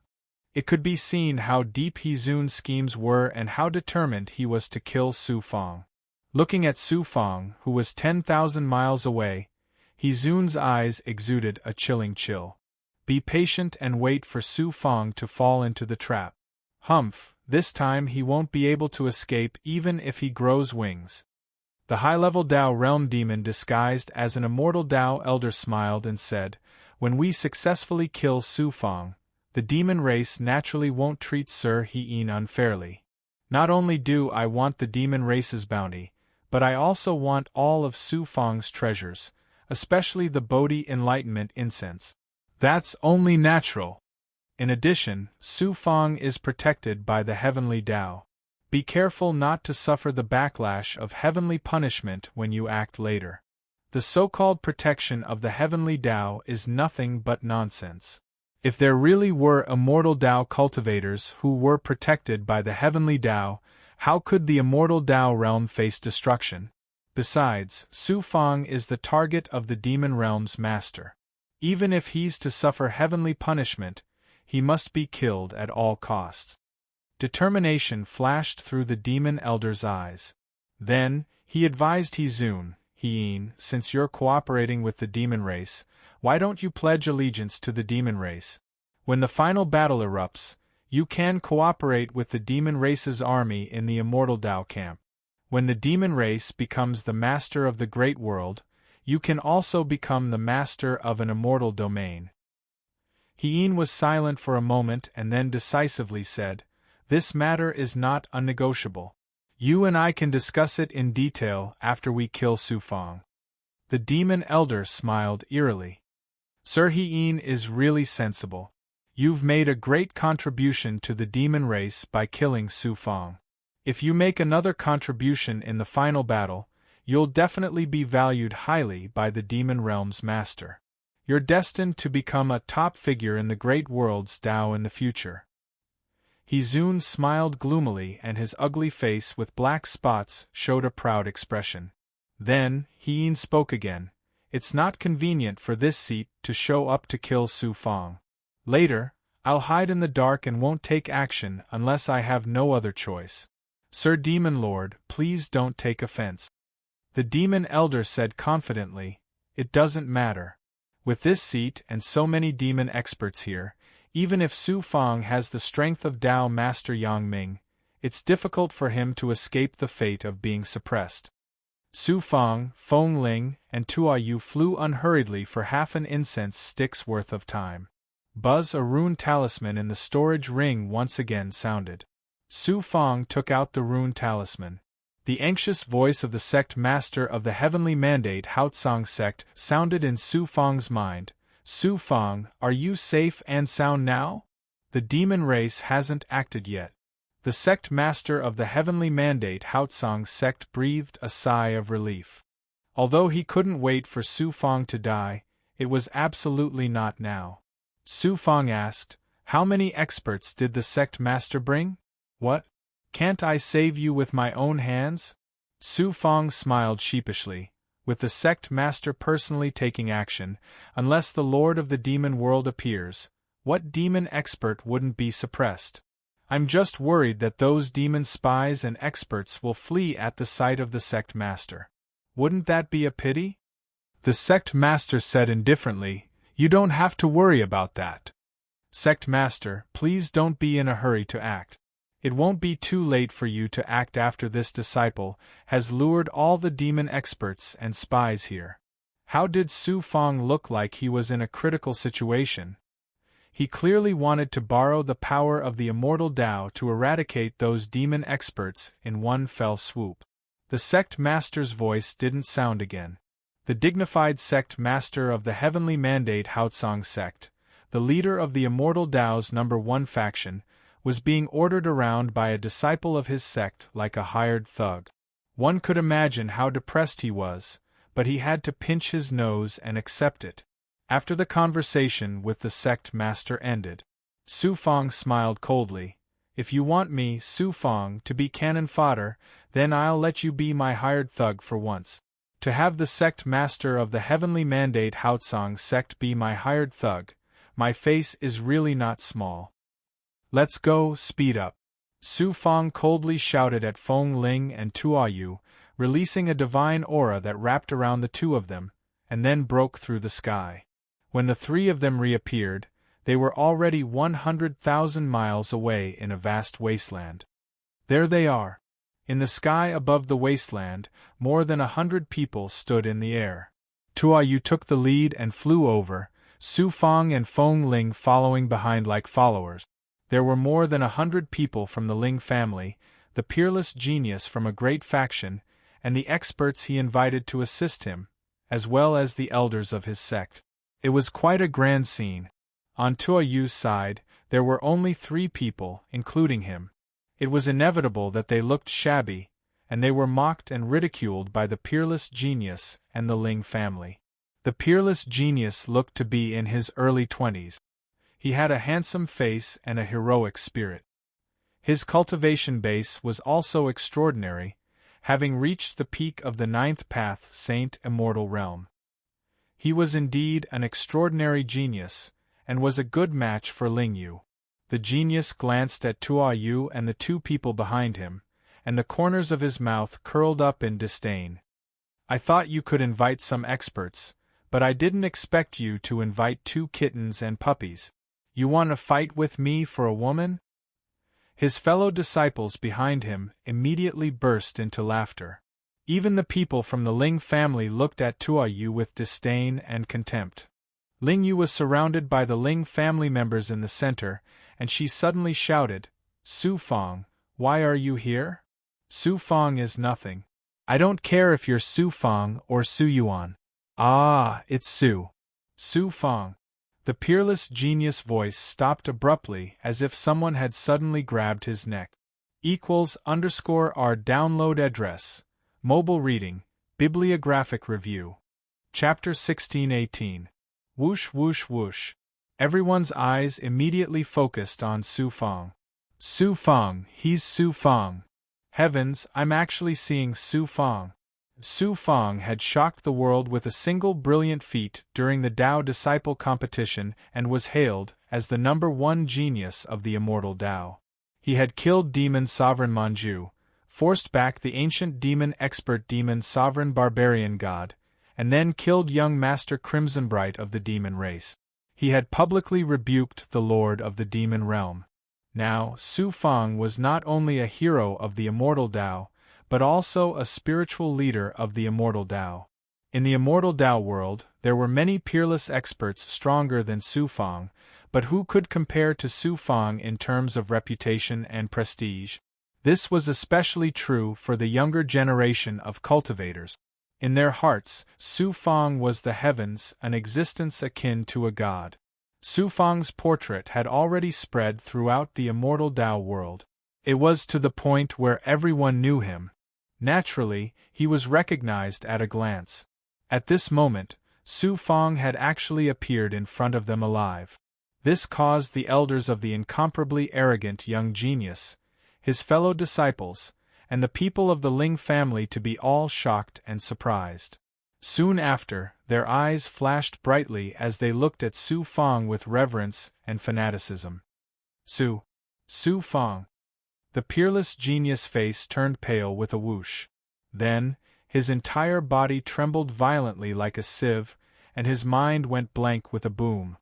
It could be seen how deep He Zun's schemes were and how determined he was to kill Su Fang. Looking at Su Fang, who was 10,000 miles away, He Zun's eyes exuded a chilling chill. Be patient and wait for Su Fong to fall into the trap. Humph, this time he won't be able to escape even if he grows wings. The high-level Tao Realm demon disguised as an immortal Tao elder smiled and said, "When we successfully kill Su Fong, the demon race naturally won't treat Sir Hien unfairly. Not only do I want the demon race's bounty, but I also want all of Su Fong's treasures, especially the Bodhi Enlightenment incense. That's only natural. In addition, Su Fong is protected by the heavenly Tao. Be careful not to suffer the backlash of heavenly punishment when you act later. The so-called protection of the heavenly Tao is nothing but nonsense. If there really were immortal Tao cultivators who were protected by the heavenly Tao, how could the immortal Tao realm face destruction? Besides, Su Fong is the target of the demon realm's master. Even if he's to suffer heavenly punishment, he must be killed at all costs." Determination flashed through the demon elder's eyes. Then, he advised Hien, since you're cooperating with the demon race, why don't you pledge allegiance to the demon race? When the final battle erupts, you can cooperate with the demon race's army in the immortal Tao camp. When the demon race becomes the master of the great world, you can also become the master of an immortal domain. Hien was silent for a moment and then decisively said, "This matter is not unnegotiable. You and I can discuss it in detail after we kill Su Fong." The demon elder smiled eerily. "Sir Hien is really sensible. You've made a great contribution to the demon race by killing Su Fong. If you make another contribution in the final battle, you'll definitely be valued highly by the demon realm's master. You're destined to become a top figure in the great world's Tao in the future." Hien smiled gloomily and his ugly face with black spots showed a proud expression. Then, Hien spoke again, "It's not convenient for this seat to show up to kill Su Fong. Later, I'll hide in the dark and won't take action unless I have no other choice. Sir Demon Lord, please don't take offense." The demon elder said confidently, "It doesn't matter. With this seat and so many demon experts here, even if Su Fong has the strength of Tao Master Yang Ming, it's difficult for him to escape the fate of being suppressed." Su Fong, Feng Ling, and Tua Yu flew unhurriedly for half an incense stick's worth of time. Buzz, a rune talisman in the storage ring, once again sounded. Su Fong took out the rune talisman. The anxious voice of the sect master of the heavenly mandate Haotsong sect sounded in Su Fong's mind. "Su Fong, are you safe and sound now? The demon race hasn't acted yet." The sect master of the heavenly mandate Haotsong sect breathed a sigh of relief. Although he couldn't wait for Su Fong to die, it was absolutely not now. Su Fong asked, "How many experts did the sect master bring?" "What? Can't I save you with my own hands?" Su Fong smiled sheepishly. "With the sect master personally taking action, unless the Lord of the Demon World appears, what demon expert wouldn't be suppressed? I'm just worried that those demon spies and experts will flee at the sight of the sect master. Wouldn't that be a pity?" The sect master said indifferently, "You don't have to worry about that. Sect master, please don't be in a hurry to act. It won't be too late for you to act after this disciple has lured all the demon experts and spies here." How did Su Fong look like he was in a critical situation? He clearly wanted to borrow the power of the immortal Tao to eradicate those demon experts in one fell swoop. The sect master's voice didn't sound again. The dignified sect master of the heavenly mandate Haotsong sect, the leader of the immortal Tao's #1 faction, was being ordered around by a disciple of his sect like a hired thug. One could imagine how depressed he was, but he had to pinch his nose and accept it. After the conversation with the sect master ended, Su Fong smiled coldly. "If you want me, Su Fong, to be cannon fodder, then I'll let you be my hired thug for once. To have the sect master of the heavenly mandate Haotsong sect be my hired thug, my face is really not small. Let's go, speed up." Su Fong coldly shouted at Feng Ling and Tua Yu, releasing a divine aura that wrapped around the two of them, and then broke through the sky. When the three of them reappeared, They were already 100,000 miles away in a vast wasteland. There they are. In the sky above the wasteland, more than 100 people stood in the air. Tua Yu took the lead and flew over, Su Fang and Feng Ling following behind like followers. There were more than 100 people from the Ling family, the peerless genius from a great faction, and the experts he invited to assist him, as well as the elders of his sect. It was quite a grand scene. On Tua Yu's side, there were only 3 people, including him. It was inevitable that they looked shabby, and they were mocked and ridiculed by the peerless genius and the Ling family. The peerless genius looked to be in his early 20s. He had a handsome face and a heroic spirit. His cultivation base was also extraordinary, having reached the peak of the 9th path Saint Immortal Realm. He was indeed an extraordinary genius, and was a good match for Ling Yu. The genius glanced at Tua Yu and the 2 people behind him, and the corners of his mouth curled up in disdain. I thought you could invite some experts, but I didn't expect you to invite 2 kittens and puppies. You want to fight with me for a woman? His fellow disciples behind him immediately burst into laughter. Even the people from the Ling family looked at Tua Yu with disdain and contempt. Ling Yu was surrounded by the Ling family members in the center, and she suddenly shouted, "Su Fang, why are you here?" "Su Fang is nothing. I don't care if you're Su Fang or Su Yuan. Ah, it's Su Fang." The peerless genius voice stopped abruptly as if someone had suddenly grabbed his neck. =_our download address. Mobile reading, Bibliographic Review. Chapter 1618. Whoosh whoosh whoosh. Everyone's eyes immediately focused on Su Fang. Su Fang, he's Su Fang. Heavens, I'm actually seeing Su Fang. Su Fang had shocked the world with a single brilliant feat during the Tao Disciple competition and was hailed as the #1 genius of the immortal Tao. He had killed Demon Sovereign Manju, forced back the ancient demon expert Demon Sovereign Barbarian God, and then killed young Master Crimson Bright of the demon race. He had publicly rebuked the Lord of the Demon Realm. Now, Su Fang was not only a hero of the immortal Tao, but also a spiritual leader of the immortal Tao. In the immortal Tao world, there were many peerless experts stronger than Su Fang, but who could compare to Su Fang in terms of reputation and prestige? This was especially true for the younger generation of cultivators. In their hearts, Su Fang was the heavens, an existence akin to a god. Su Fang's portrait had already spread throughout the immortal Tao world. It was to the point where everyone knew him. Naturally, he was recognized at a glance. At this moment, Su Fang had actually appeared in front of them alive. This caused the elders of the incomparably arrogant young genius, his fellow disciples, and the people of the Ling family to be all shocked and surprised. Soon after, their eyes flashed brightly as they looked at Su Fang with reverence and fanaticism. Su Fang. The peerless genius face turned pale with a whoosh. Then, his entire body trembled violently like a sieve, and his mind went blank with a boom.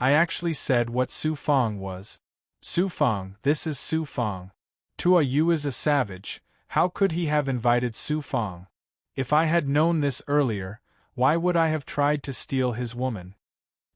I actually said what Su Fang was. Su Fang, this is Su Fang. Tua Yu is a savage. How could he have invited Su Fang? If I had known this earlier, why would I have tried to steal his woman?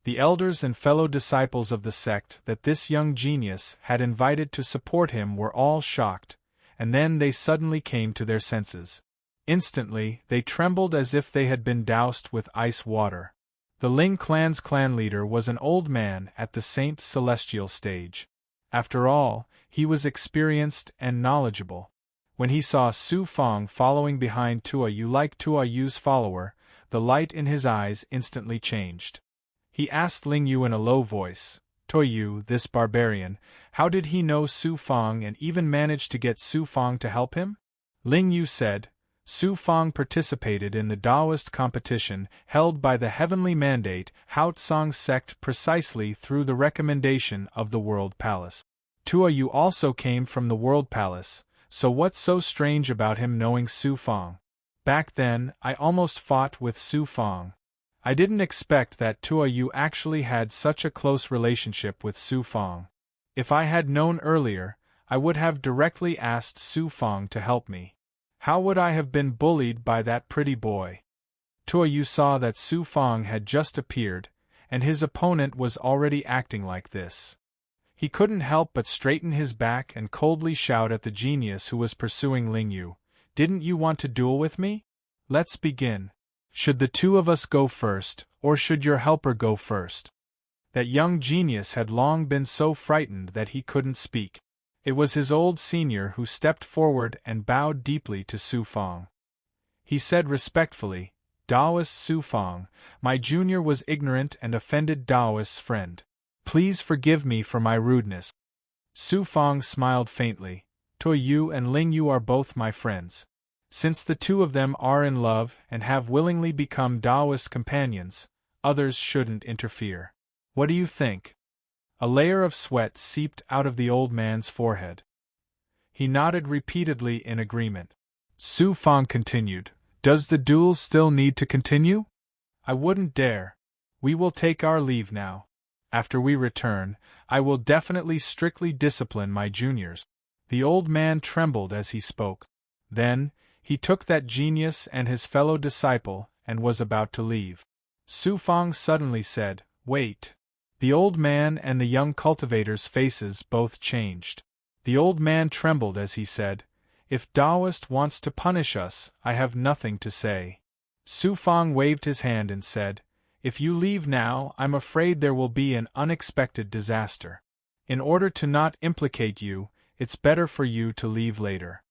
The elders and fellow disciples of the sect that this young genius had invited to support him were all shocked, and then they suddenly came to their senses. Instantly, they trembled as if they had been doused with ice water. The Ling clan's clan leader was an old man at the Saint Celestial stage. After all, he was experienced and knowledgeable. When he saw Su Fang following behind Tua Yu like Tua Yu's follower, the light in his eyes instantly changed. He asked Ling Yu in a low voice, "Tua Yu, this barbarian, how did he know Su Fang and even manage to get Su Fang to help him?" Ling Yu said, "Su Fang participated in the Taoist competition held by the Heavenly Mandate Hao Tsang sect precisely through the recommendation of the World Palace. Tua Yu also came from the World Palace, so what's so strange about him knowing Su Fang? Back then, I almost fought with Su Fang. I didn't expect that Tua Yu actually had such a close relationship with Su Fong. If I had known earlier, I would have directly asked Su Fong to help me. How would I have been bullied by that pretty boy? Tua Yu saw that Su Fong had just appeared, and his opponent was already acting like this. He couldn't help but straighten his back and coldly shout at the genius who was pursuing Ling Yu, "Didn't you want to duel with me? Let's begin. Should the two of us go first, or should your helper go first?" That young genius had long been so frightened that he couldn't speak. It was his old senior who stepped forward and bowed deeply to Su Fong. He said respectfully, "Taoist Su Fong, my junior was ignorant and offended Taoist's friend. Please forgive me for my rudeness." Su Fong smiled faintly. "Tua Yu and Ling Yu are both my friends. Since the two of them are in love and have willingly become Taoist companions, others shouldn't interfere. What do you think?" A layer of sweat seeped out of the old man's forehead. He nodded repeatedly in agreement. Su Fong continued, "Does the duel still need to continue?" "I wouldn't dare. We will take our leave now. After we return, I will definitely strictly discipline my juniors." The old man trembled as he spoke. Then, he took that genius and his fellow disciple and was about to leave. Su Fong suddenly said, "Wait." The old man and the young cultivator's faces both changed. The old man trembled as he said, "If Taoist wants to punish us, I have nothing to say." Su Fong waved his hand and said, "If you leave now, I'm afraid there will be an unexpected disaster. In order to not implicate you, it's better for you to leave later."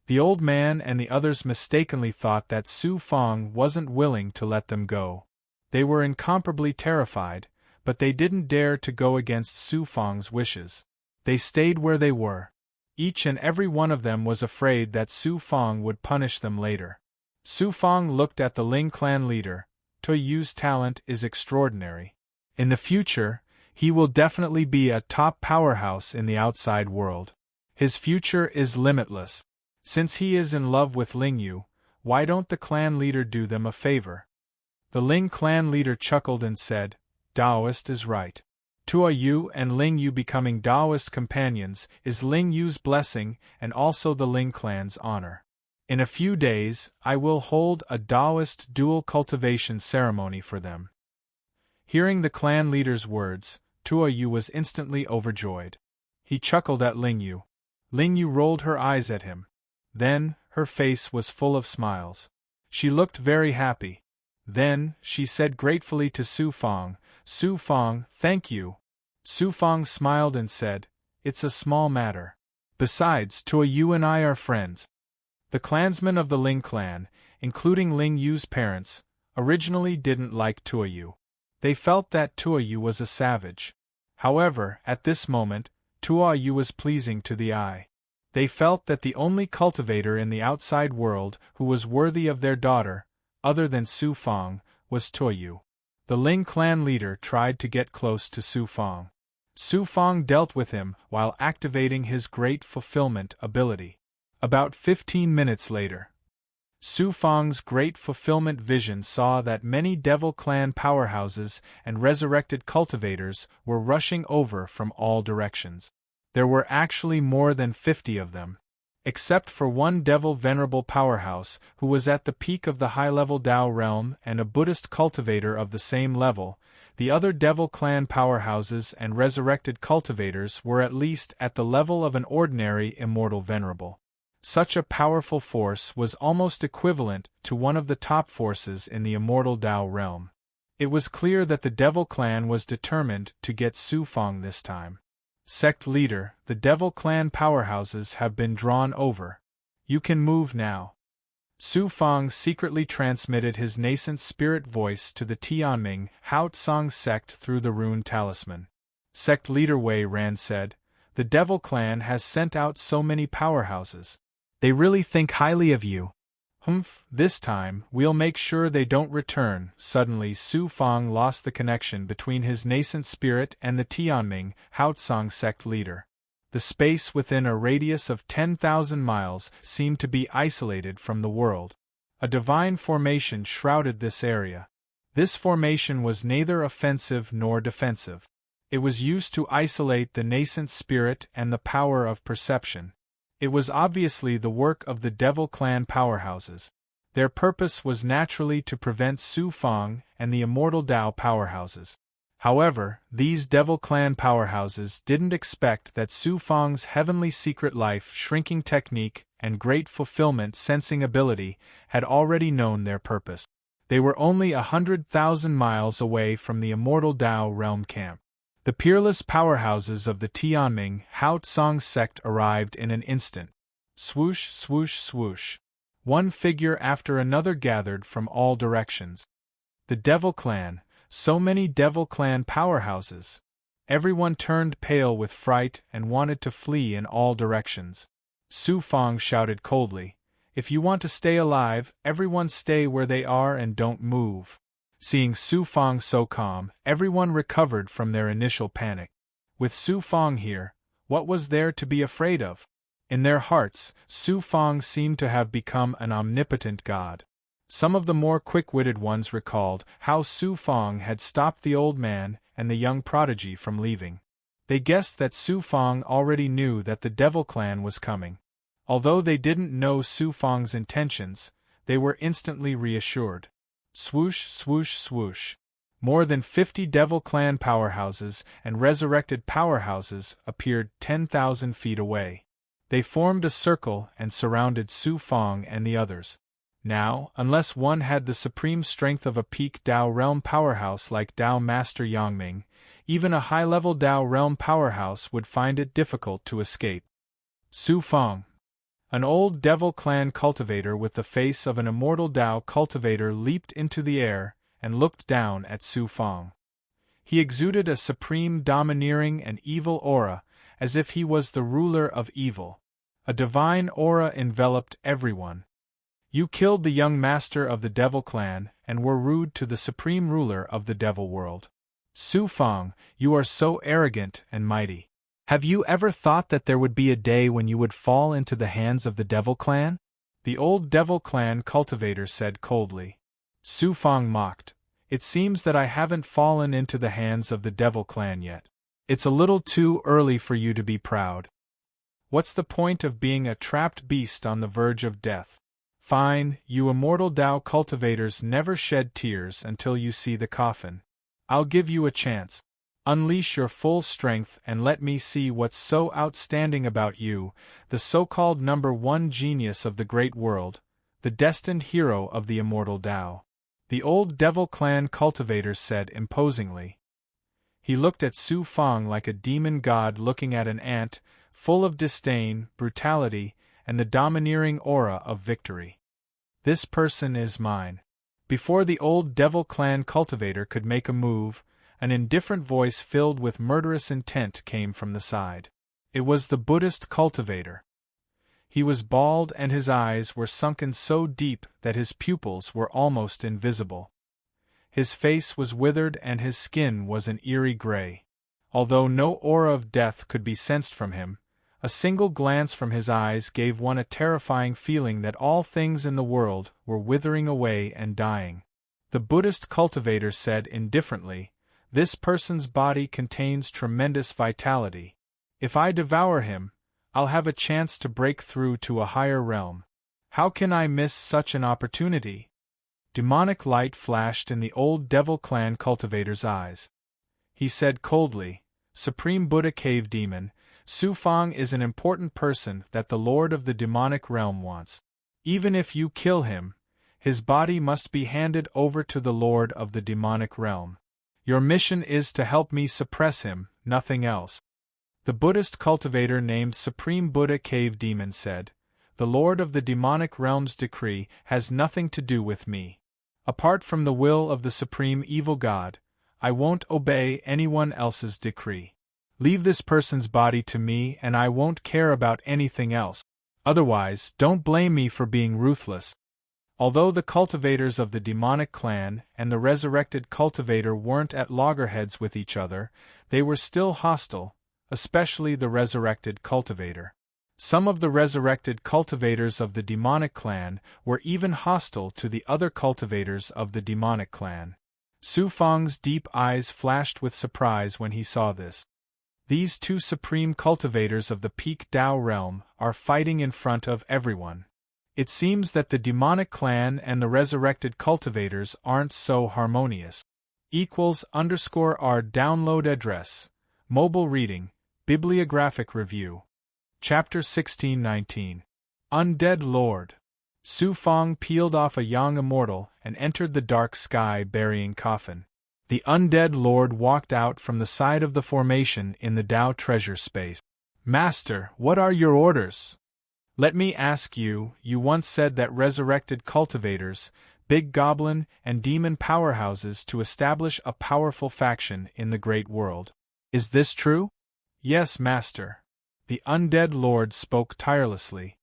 The old man and the others mistakenly thought that Su Fong wasn't willing to let them go. They were incomparably terrified, but they didn't dare to go against Su Fong's wishes. They stayed where they were. Each and every one of them was afraid that Su Fong would punish them later. Su Fong looked at the Ling clan leader. "Tua Yu's talent is extraordinary. In the future, he will definitely be a top powerhouse in the outside world. His future is limitless. Since he is in love with Ling Yu, why don't the clan leader do them a favor?" The Ling clan leader chuckled and said, "Taoist is right. Tua Yu and Ling Yu becoming Taoist companions is Ling Yu's blessing and also the Ling clan's honor. In a few days, I will hold a Taoist dual cultivation ceremony for them." Hearing the clan leader's words, Tua Yu was instantly overjoyed. He chuckled at Ling Yu. Ling Yu rolled her eyes at him. Then, her face was full of smiles. She looked very happy. Then, she said gratefully to Su Fong, "Su Fong, thank you." Su Fong smiled and said, "It's a small matter. Besides, Tua Yu and I are friends." The clansmen of the Ling clan, including Ling Yu's parents, originally didn't like Tua Yu. They felt that Tua Yu was a savage. However, at this moment, Tua Yu was pleasing to the eye. They felt that the only cultivator in the outside world who was worthy of their daughter, other than Su Fong, was Tua Yu. The Ling clan leader tried to get close to Su Fong. Su Fong dealt with him while activating his great fulfillment ability. About 15 minutes later, Su Fong's great fulfillment vision saw that many Devil Clan powerhouses and resurrected cultivators were rushing over from all directions. There were actually more than 50 of them. Except for one Devil Venerable powerhouse who was at the peak of the high-level Tao realm and a Buddhist cultivator of the same level, the other Devil Clan powerhouses and resurrected cultivators were at least at the level of an ordinary Immortal Venerable. Such a powerful force was almost equivalent to one of the top forces in the Immortal Tao realm. It was clear that the Devil Clan was determined to get Su Fong this time. Sect leader, the Devil Clan powerhouses have been drawn over. You can move now. Su Fong secretly transmitted his nascent spirit voice to the Tianming Hao Tsang sect through the rune talisman. Sect leader Wei Ran said, "The Devil Clan has sent out so many powerhouses. They really think highly of you. Humph, this time, we'll make sure they don't return." Suddenly Su Fong lost the connection between his nascent spirit and the Tianming Hao Tsang sect leader. The space within a radius of 10,000 miles seemed to be isolated from the world. A divine formation shrouded this area. This formation was neither offensive nor defensive. It was used to isolate the nascent spirit and the power of perception. It was obviously the work of the Devil Clan powerhouses. Their purpose was naturally to prevent Su Fang and the Immortal Tao powerhouses. However, these Devil Clan powerhouses didn't expect that Su Fang's heavenly secret life shrinking technique and great fulfillment sensing ability had already known their purpose. They were only 100,000 miles away from the Immortal Tao realm camp. The peerless powerhouses of the Tianming Hao Tsang sect arrived in an instant. Swoosh, swoosh, swoosh. One figure after another gathered from all directions. The Devil Clan, so many Devil Clan powerhouses. Everyone turned pale with fright and wanted to flee in all directions. Su Fang shouted coldly, "If you want to stay alive, everyone stay where they are and don't move." Seeing Su Fang so calm, everyone recovered from their initial panic. With Su Fang here, what was there to be afraid of? In their hearts, Su Fang seemed to have become an omnipotent god. Some of the more quick-witted ones recalled how Su Fang had stopped the old man and the young prodigy from leaving. They guessed that Su Fang already knew that the Devil Clan was coming. Although they didn't know Su Fang's intentions, they were instantly reassured. Swoosh, swoosh, swoosh. More than 50 Devil Clan powerhouses and resurrected powerhouses appeared 10,000 feet away. They formed a circle and surrounded Su Fang and the others. Now, unless one had the supreme strength of a peak Tao realm powerhouse like Tao Master Yangming, even a high-level Tao realm powerhouse would find it difficult to escape. Su Fang. An old Devil Clan cultivator with the face of an immortal Tao cultivator leaped into the air and looked down at Su Fang. He exuded a supreme domineering and evil aura, as if he was the ruler of evil. A divine aura enveloped everyone. "You killed the young master of the Devil Clan and were rude to the supreme ruler of the Devil World. Su Fang, you are so arrogant and mighty. Have you ever thought that there would be a day when you would fall into the hands of the Devil Clan?" The old Devil Clan cultivator said coldly. Su Fang mocked, "It seems that I haven't fallen into the hands of the Devil Clan yet. It's a little too early for you to be proud. What's the point of being a trapped beast on the verge of death? Fine, you immortal Tao cultivators never shed tears until you see the coffin. I'll give you a chance. Unleash your full strength and let me see what's so outstanding about you, the so-called #1 genius of the great world, the destined hero of the immortal Tao." The old Devil Clan cultivator said imposingly. He looked at Su Fang like a demon god looking at an ant, full of disdain, brutality, and the domineering aura of victory. "This person is mine." Before the old Devil Clan cultivator could make a move, an indifferent voice filled with murderous intent came from the side. It was the Buddhist cultivator. He was bald and his eyes were sunken so deep that his pupils were almost invisible. His face was withered and his skin was an eerie gray. Although no aura of death could be sensed from him, a single glance from his eyes gave one a terrifying feeling that all things in the world were withering away and dying. The Buddhist cultivator said indifferently, "This person's body contains tremendous vitality. If I devour him, I'll have a chance to break through to a higher realm. How can I miss such an opportunity?" Demonic light flashed in the old Devil Clan cultivator's eyes. He said coldly, "Supreme Buddha Cave Demon, Su Fang is an important person that the Lord of the demonic realm wants. Even if you kill him, his body must be handed over to the Lord of the demonic realm. Your mission is to help me suppress him, nothing else." The Buddhist cultivator named Supreme Buddha Cave Demon said, "The Lord of the demonic realm's decree has nothing to do with me. Apart from the will of the supreme evil god, I won't obey anyone else's decree. Leave this person's body to me and I won't care about anything else. Otherwise, don't blame me for being ruthless." Although the cultivators of the demonic clan and the resurrected cultivator weren't at loggerheads with each other, they were still hostile, especially the resurrected cultivator. Some of the resurrected cultivators of the demonic clan were even hostile to the other cultivators of the demonic clan. Su Fang's deep eyes flashed with surprise when he saw this. These two supreme cultivators of the peak Tao realm are fighting in front of everyone. It seems that the demonic clan and the resurrected cultivators aren't so harmonious. =_our download address. Mobile reading, bibliographic review. Chapter 1619. Undead Lord. Su Fang peeled off a young immortal and entered the dark sky-burying coffin. The undead lord walked out from the side of the formation in the Tao treasure space. Master, what are your orders? Let me ask you, you once said that resurrected cultivators, big goblin and demon powerhouses to establish a powerful faction in the great world. Is this true? Yes, Master. The undead lord spoke tirelessly.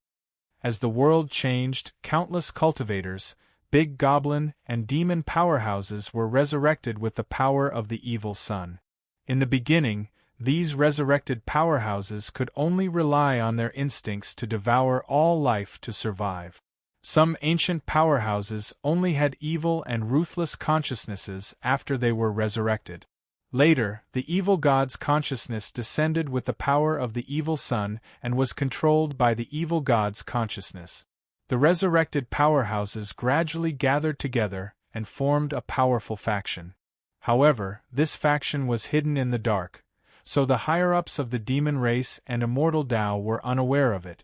As the world changed, countless cultivators, big goblin and demon powerhouses were resurrected with the power of the evil sun. In the beginning, these resurrected powerhouses could only rely on their instincts to devour all life to survive. Some ancient powerhouses only had evil and ruthless consciousnesses after they were resurrected. Later, the evil god's consciousness descended with the power of the evil sun and was controlled by the evil god's consciousness. The resurrected powerhouses gradually gathered together and formed a powerful faction. However, this faction was hidden in the dark, so the higher-ups of the demon race and immortal Tao were unaware of it.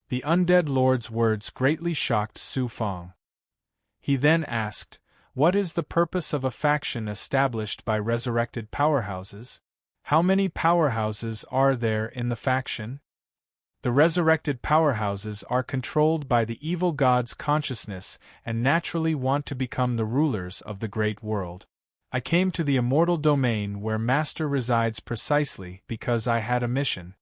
The undead lord's words greatly shocked Su Fang. He then asked, "What is the purpose of a faction established by resurrected powerhouses? How many powerhouses are there in the faction?" The resurrected powerhouses are controlled by the evil god's consciousness and naturally want to become the rulers of the great world. I came to the immortal domain where Master resides precisely because I had a mission.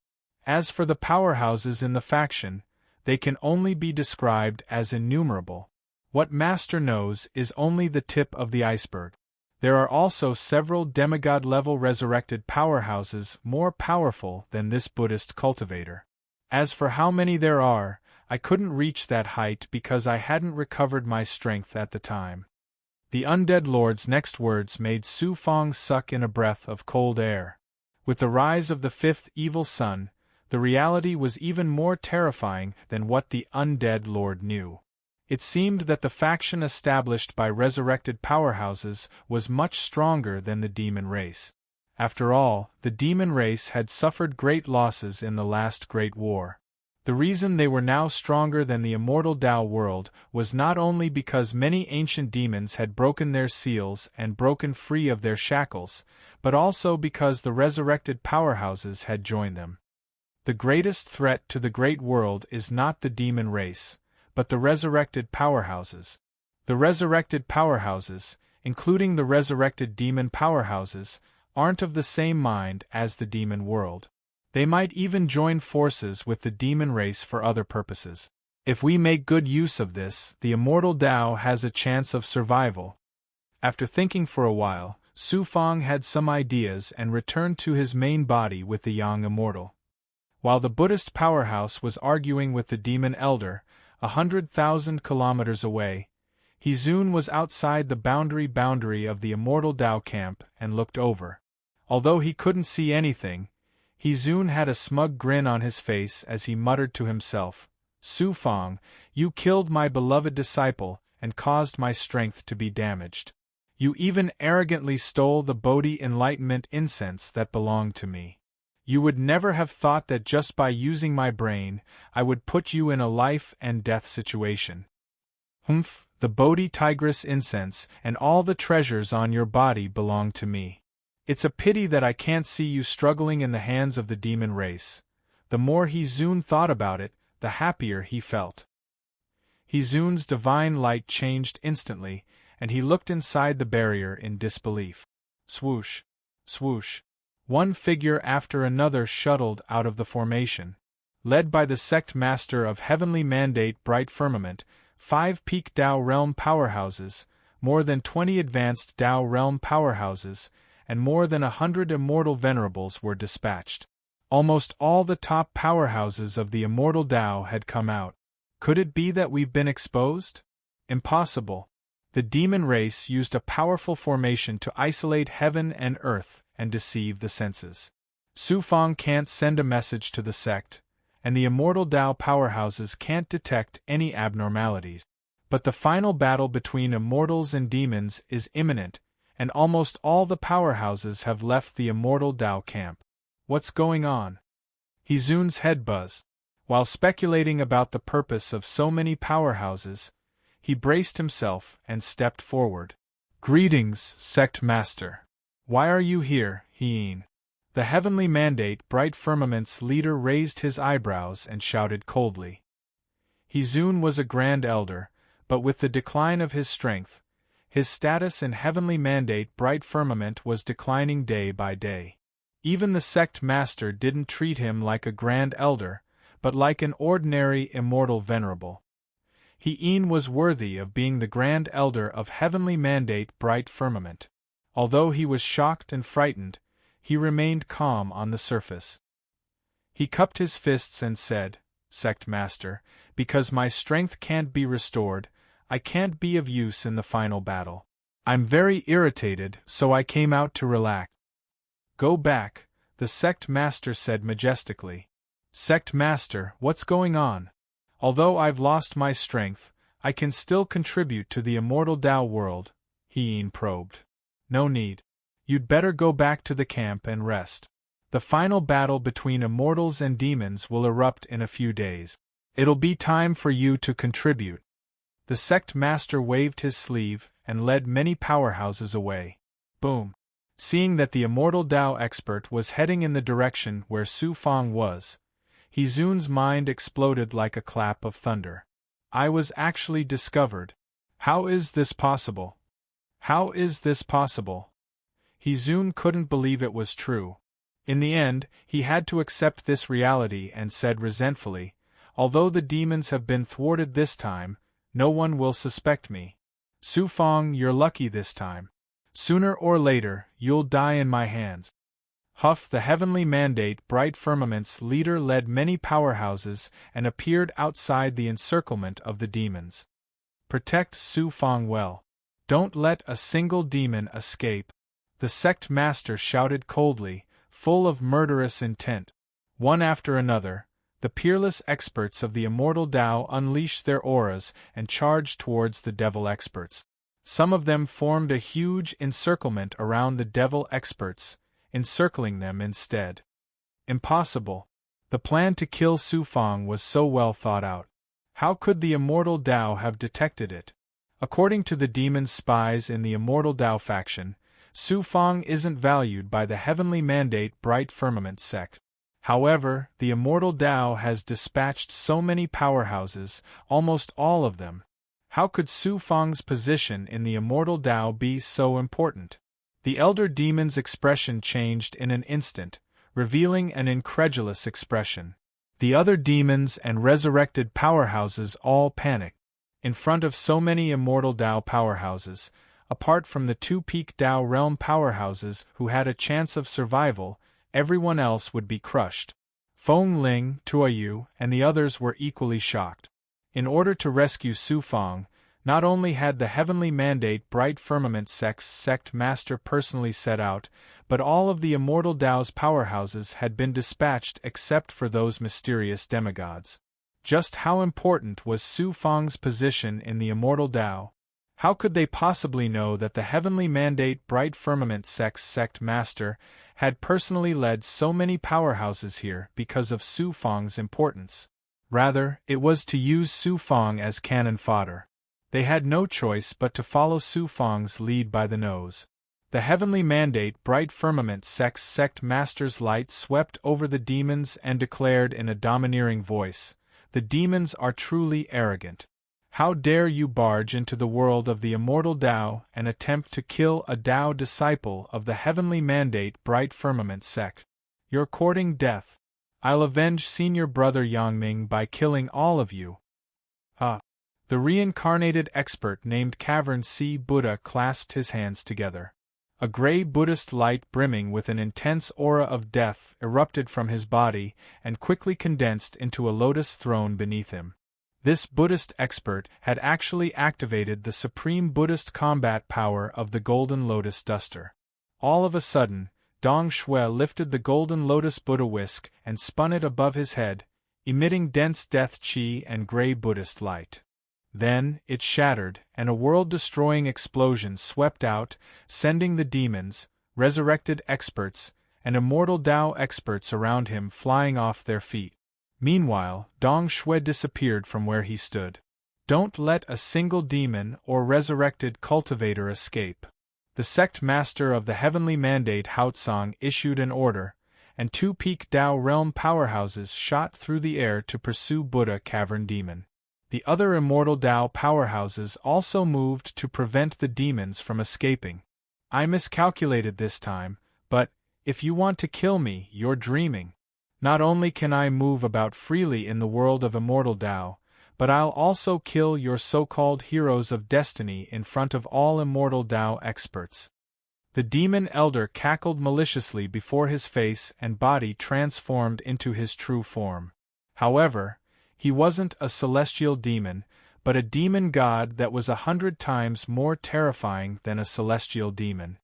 As for the powerhouses in the faction, they can only be described as innumerable. What Master knows is only the tip of the iceberg. There are also several demigod-level resurrected powerhouses more powerful than this Buddhist cultivator. As for how many there are, I couldn't reach that height because I hadn't recovered my strength at the time. The undead lord's next words made Su Fang suck in a breath of cold air. With the rise of the fifth evil sun, the reality was even more terrifying than what the undead lord knew. It seemed that the faction established by resurrected powerhouses was much stronger than the demon race. After all, the demon race had suffered great losses in the last great war. The reason they were now stronger than the immortal Tao world was not only because many ancient demons had broken their seals and broken free of their shackles, but also because the resurrected powerhouses had joined them. The greatest threat to the great world is not the demon race, but the resurrected powerhouses. The resurrected powerhouses, including the resurrected demon powerhouses, aren't of the same mind as the demon world. They might even join forces with the demon race for other purposes. If we make good use of this, the immortal Tao has a chance of survival. After thinking for a while, Su Fang had some ideas and returned to his main body with the young immortal. While the Buddhist powerhouse was arguing with the demon elder, 100,000 kilometers away, Hizun was outside the boundary of the immortal Tao camp and looked over. Although he couldn't see anything, Hizun had a smug grin on his face as he muttered to himself, "Su Fang, you killed my beloved disciple and caused my strength to be damaged. You even arrogantly stole the Bodhi enlightenment incense that belonged to me. You would never have thought that just by using my brain, I would put you in a life and death situation. Humph, the Bodhi Tigress incense and all the treasures on your body belong to me. It's a pity that I can't see you struggling in the hands of the demon race." The more Hizun thought about it, the happier he felt. Hizun's divine light changed instantly, and he looked inside the barrier in disbelief. Swoosh, swoosh. One figure after another shuttled out of the formation. Led by the sect master of Heavenly Mandate Bright Firmament, 5 peak Tao realm powerhouses, more than 20 advanced Tao realm powerhouses, and more than 100 immortal venerables were dispatched. Almost all the top powerhouses of the immortal Tao had come out. Could it be that we've been exposed? Impossible. The demon race used a powerful formation to isolate heaven and earth and deceive the senses. Su Fang can't send a message to the sect, and the immortal Tao powerhouses can't detect any abnormalities. But the final battle between immortals and demons is imminent, and almost all the powerhouses have left the immortal Tao camp. What's going on? Hizun's head buzzed. While speculating about the purpose of so many powerhouses, he braced himself and stepped forward. Greetings, Sect Master. Why are you here, Hien? The heavenly mandate Bright Firmament's leader raised his eyebrows and shouted coldly. Hizun was a grand elder, but with the decline of his strength, his status in heavenly mandate Bright Firmament was declining day by day. Even the sect master didn't treat him like a grand elder, but like an ordinary immortal venerable. Hien was worthy of being the grand elder of heavenly mandate Bright Firmament. Although he was shocked and frightened, he remained calm on the surface. He cupped his fists and said, Sect Master, because my strength can't be restored, I can't be of use in the final battle. I'm very irritated, so I came out to relax. Go back, the Sect Master said majestically. Sect Master, what's going on? Although I've lost my strength, I can still contribute to the immortal Tao world, Hien probed. No need. You'd better go back to the camp and rest. The final battle between immortals and demons will erupt in a few days. It'll be time for you to contribute. The sect master waved his sleeve and led many powerhouses away. Boom. Seeing that the immortal Tao expert was heading in the direction where Su Fang was, Hizun's mind exploded like a clap of thunder. I was actually discovered. How is this possible? How is this possible? Hizun couldn't believe it was true. In the end, he had to accept this reality and said resentfully, although the demons have been thwarted this time, no one will suspect me. Su Fang, you're lucky this time. Sooner or later, you'll die in my hands. Huff, the heavenly mandate Bright Firmament's leader, led many powerhouses and appeared outside the encirclement of the demons. Protect Su Fang well. Don't let a single demon escape. The sect master shouted coldly, full of murderous intent. One after another, the peerless experts of the immortal Tao unleashed their auras and charged towards the devil experts. Some of them formed a huge encirclement around the devil experts, encircling them instead. Impossible. The plan to kill Su Fang was so well thought out. How could the immortal Tao have detected it? According to the demon's spies in the immortal Tao faction, Su Fang isn't valued by the heavenly mandate Bright Firmament sect. However, the immortal Tao has dispatched so many powerhouses, almost all of them. How could Su Fang's position in the immortal Tao be so important? The elder demon's expression changed in an instant, revealing an incredulous expression. The other demons and resurrected powerhouses all panicked. In front of so many immortal Tao powerhouses, apart from the two peak Tao realm powerhouses who had a chance of survival, everyone else would be crushed. Feng Ling, Tuoyu, and the others were equally shocked. In order to rescue Su Fang, not only had the heavenly mandate Bright Firmament sect's sect master personally set out, but all of the immortal Tao's powerhouses had been dispatched except for those mysterious demigods. Just how important was Su Fang's position in the immortal Tao? How could they possibly know that the heavenly mandate Bright Firmament sect's sect master had personally led so many powerhouses here because of Su Fang's importance? Rather, it was to use Su Fang as cannon fodder. They had no choice but to follow Su Fang's lead by the nose. The heavenly mandate Bright Firmament sect's sect master's light swept over the demons and declared in a domineering voice, "The demons are truly arrogant. How dare you barge into the world of the immortal Tao and attempt to kill a Tao disciple of the heavenly mandate Bright Firmament sect? You're courting death. I'll avenge senior brother Yangming by killing all of you." The reincarnated expert named Cavern Sea Buddha clasped his hands together. A gray Buddhist light brimming with an intense aura of death erupted from his body and quickly condensed into a lotus throne beneath him. This Buddhist expert had actually activated the supreme Buddhist combat power of the Golden Lotus Duster. All of a sudden, Dong Shui lifted the Golden Lotus Buddha whisk and spun it above his head, emitting dense death chi and gray Buddhist light. Then, it shattered, and a world-destroying explosion swept out, sending the demons, resurrected experts, and immortal Tao experts around him flying off their feet. Meanwhile, Dong Shui disappeared from where he stood. Don't let a single demon or resurrected cultivator escape. The sect master of the heavenly mandate Haotsong issued an order, and 2 peak Tao realm powerhouses shot through the air to pursue Buddha Cavern Demon. The other immortal Tao powerhouses also moved to prevent the demons from escaping. I miscalculated this time, but, if you want to kill me, you're dreaming. Not only can I move about freely in the world of immortal Tao, but I'll also kill your so-called heroes of destiny in front of all immortal Tao experts. The demon elder cackled maliciously before his face and body transformed into his true form. However, he wasn't a celestial demon, but a demon god that was 100 times more terrifying than a celestial demon.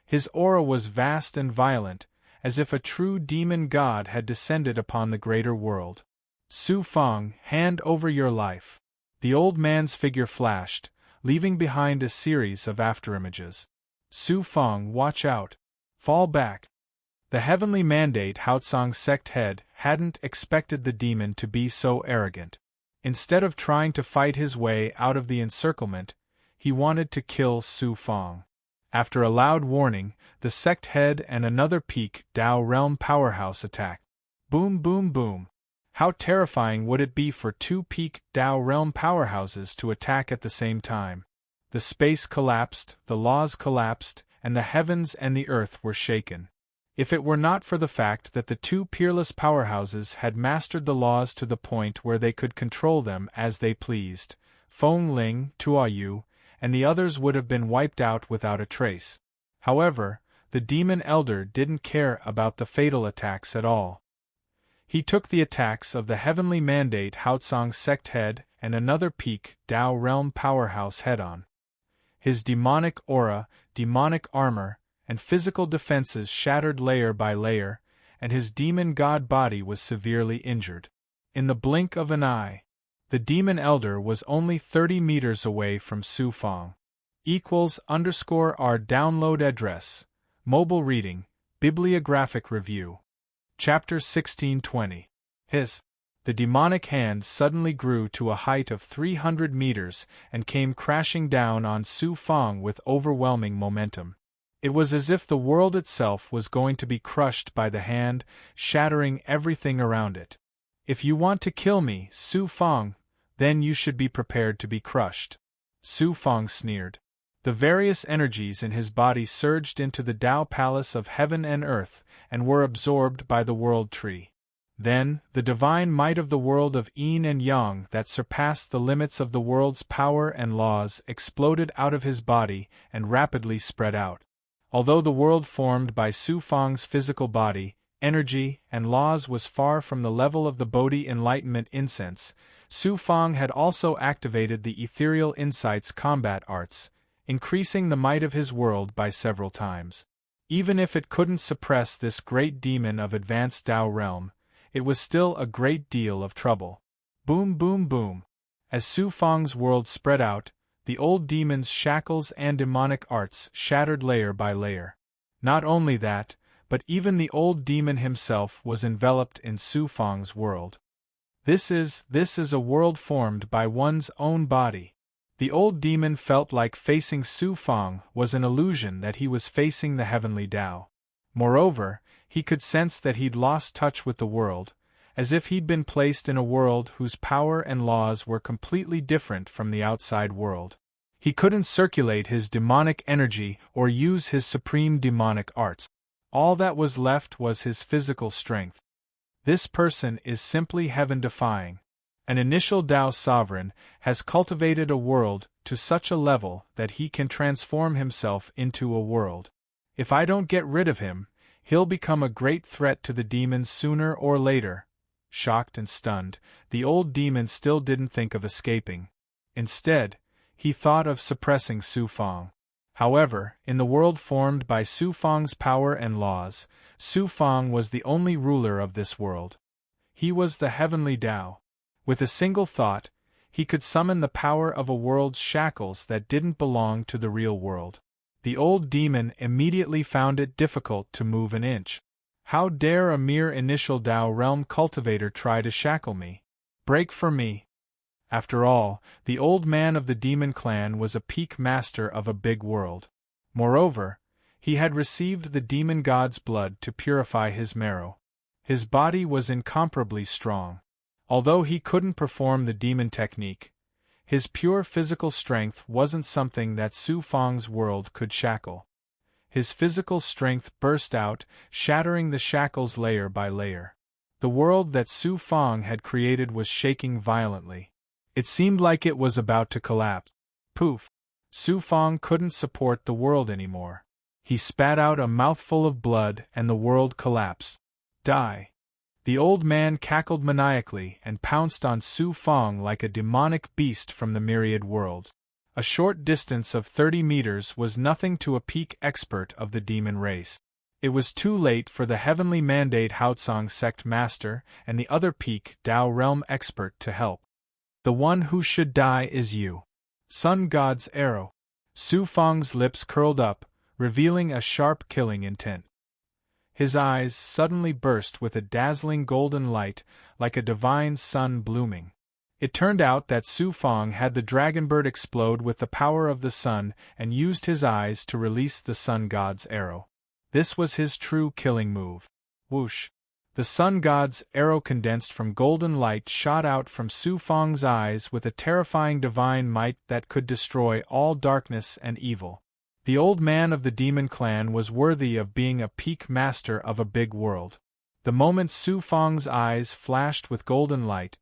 His aura was vast and violent, as if a true demon god had descended upon the greater world. Su Feng, hand over your life. The old man's figure flashed, leaving behind a series of afterimages. Su Feng, watch out. Fall back. The heavenly mandate Haotsong sect head hadn't expected the demon to be so arrogant. Instead of trying to fight his way out of the encirclement, he wanted to kill Su Feng. After a loud warning, the sect head and another peak Tao realm powerhouse attacked. Boom boom boom. How terrifying would it be for 2 peak Tao realm powerhouses to attack at the same time? The space collapsed, the laws collapsed, and the heavens and the earth were shaken. If it were not for the fact that the 2 peerless powerhouses had mastered the laws to the point where they could control them as they pleased, Feng Ling, Tuoyu, and the others would have been wiped out without a trace. However, the demon elder didn't care about the fatal attacks at all. He took the attacks of the heavenly mandate Haotsong sect head and another peak Tao realm powerhouse head-on. His demonic aura, demonic armor, and physical defenses shattered layer by layer, and his demon god body was severely injured. In the blink of an eye, the demon elder was only 30 meters away from Su Feng. =_our download address, mobile reading, bibliographic review. Chapter 1620. The demonic hand suddenly grew to a height of 300 meters and came crashing down on Su Feng with overwhelming momentum. It was as if the world itself was going to be crushed by the hand, shattering everything around it. If you want to kill me, Su Feng, then you should be prepared to be crushed. Su Feng sneered. The various energies in his body surged into the Tao Palace of Heaven and Earth and were absorbed by the World Tree. Then, the divine might of the world of Yin and Yang that surpassed the limits of the world's power and laws exploded out of his body and rapidly spread out. Although the world formed by Su Feng's physical body, energy, and laws was far from the level of the Bodhi Enlightenment incense, Su Feng had also activated the ethereal insight's combat arts, increasing the might of his world by several times. Even if it couldn't suppress this great demon of advanced Tao realm, it was still a great deal of trouble. Boom boom boom. As Su Feng's world spread out, the old demon's shackles and demonic arts shattered layer by layer. Not only that, but even the old demon himself was enveloped in Su Feng's world. This is a world formed by one's own body. The old demon felt like facing Su Feng was an illusion that he was facing the heavenly Tao. Moreover, he could sense that he'd lost touch with the world, as if he'd been placed in a world whose power and laws were completely different from the outside world. He couldn't circulate his demonic energy or use his supreme demonic arts. All that was left was his physical strength. This person is simply heaven-defying. An initial Tao sovereign has cultivated a world to such a level that he can transform himself into a world. If I don't get rid of him, he'll become a great threat to the demons sooner or later. Shocked and stunned, the old demon still didn't think of escaping. Instead, he thought of suppressing Su Fang. However, in the world formed by Su Fang's power and laws, Su Fang was the only ruler of this world. He was the heavenly Tao. With a single thought, he could summon the power of a world's shackles that didn't belong to the real world. The old demon immediately found it difficult to move an inch. How dare a mere initial Tao realm cultivator try to shackle me? Break for me! After all, the old man of the demon clan was a peak master of a big world. Moreover, he had received the demon god's blood to purify his marrow. His body was incomparably strong. Although he couldn't perform the demon technique, his pure physical strength wasn't something that Su Fang's world could shackle. His physical strength burst out, shattering the shackles layer by layer. The world that Su Fang had created was shaking violently. It seemed like it was about to collapse. Poof! Su Fang couldn't support the world anymore. He spat out a mouthful of blood and the world collapsed. Die! The old man cackled maniacally and pounced on Su Fang like a demonic beast from the myriad worlds. A short distance of 30 meters was nothing to a peak expert of the demon race. It was too late for the heavenly mandate Haotsong sect master and the other peak Tao realm expert to help. The one who should die is you. Sun God's arrow. Su Fang's lips curled up, revealing a sharp killing intent. His eyes suddenly burst with a dazzling golden light, like a divine sun blooming. It turned out that Su Fang had the dragonbird explode with the power of the sun and used his eyes to release the sun god's arrow. This was his true killing move. Whoosh! The sun god's arrow condensed from golden light shot out from Su Fang's eyes with a terrifying divine might that could destroy all darkness and evil. The old man of the demon clan was worthy of being a peak master of a big world. The moment Su Fang's eyes flashed with golden light,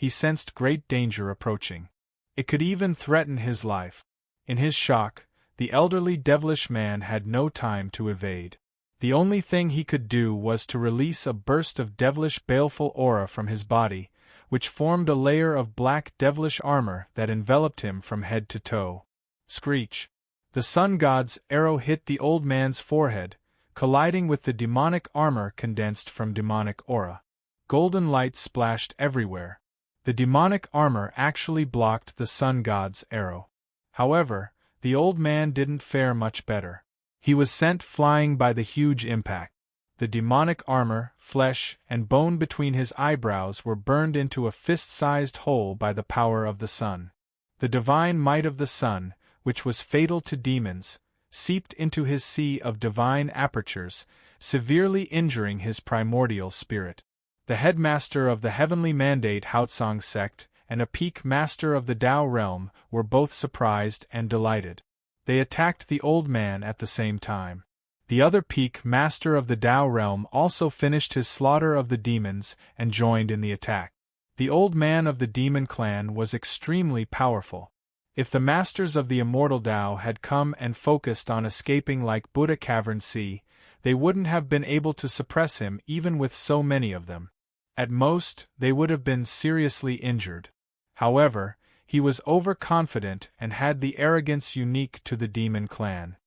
he sensed great danger approaching. It could even threaten his life. In his shock, the elderly devilish man had no time to evade. The only thing he could do was to release a burst of devilish baleful aura from his body, which formed a layer of black devilish armor that enveloped him from head to toe. Screech! The sun god's arrow hit the old man's forehead, colliding with the demonic armor condensed from demonic aura. Golden light splashed everywhere. The demonic armor actually blocked the sun god's arrow. However, the old man didn't fare much better. He was sent flying by the huge impact. The demonic armor, flesh, and bone between his eyebrows were burned into a fist-sized hole by the power of the sun. The divine might of the sun, which was fatal to demons, seeped into his sea of divine apertures, severely injuring his primordial spirit. The headmaster of the heavenly mandate Haotsong sect and a peak master of the Tao realm were both surprised and delighted. They attacked the old man at the same time. The other peak master of the Tao realm also finished his slaughter of the demons and joined in the attack. The old man of the demon clan was extremely powerful. If the masters of the immortal Tao had come and focused on escaping like Buddha Cavern Sea, they wouldn't have been able to suppress him even with so many of them. At most, they would have been seriously injured. However, he was overconfident and had the arrogance unique to the demon clan.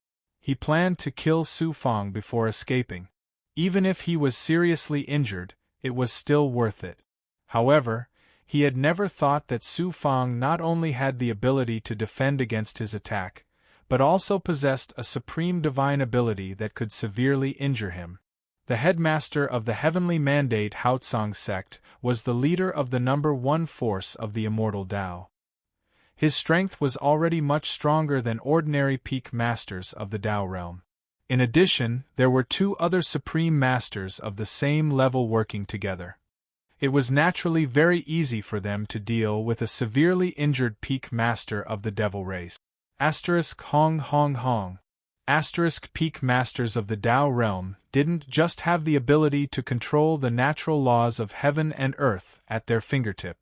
He planned to kill Su Fang before escaping. Even if he was seriously injured, it was still worth it. However, he had never thought that Su Fang not only had the ability to defend against his attack, but also possessed a supreme divine ability that could severely injure him. The headmaster of the heavenly mandate Haotsong sect was the leader of the number one force of the immortal Tao. His strength was already much stronger than ordinary peak masters of the Tao realm. In addition, there were two other supreme masters of the same level working together. It was naturally very easy for them to deal with a severely injured peak master of the devil race. Hong Hong Hong. Peak masters of the Tao realm didn't just have the ability to control the natural laws of heaven and earth at their fingertip.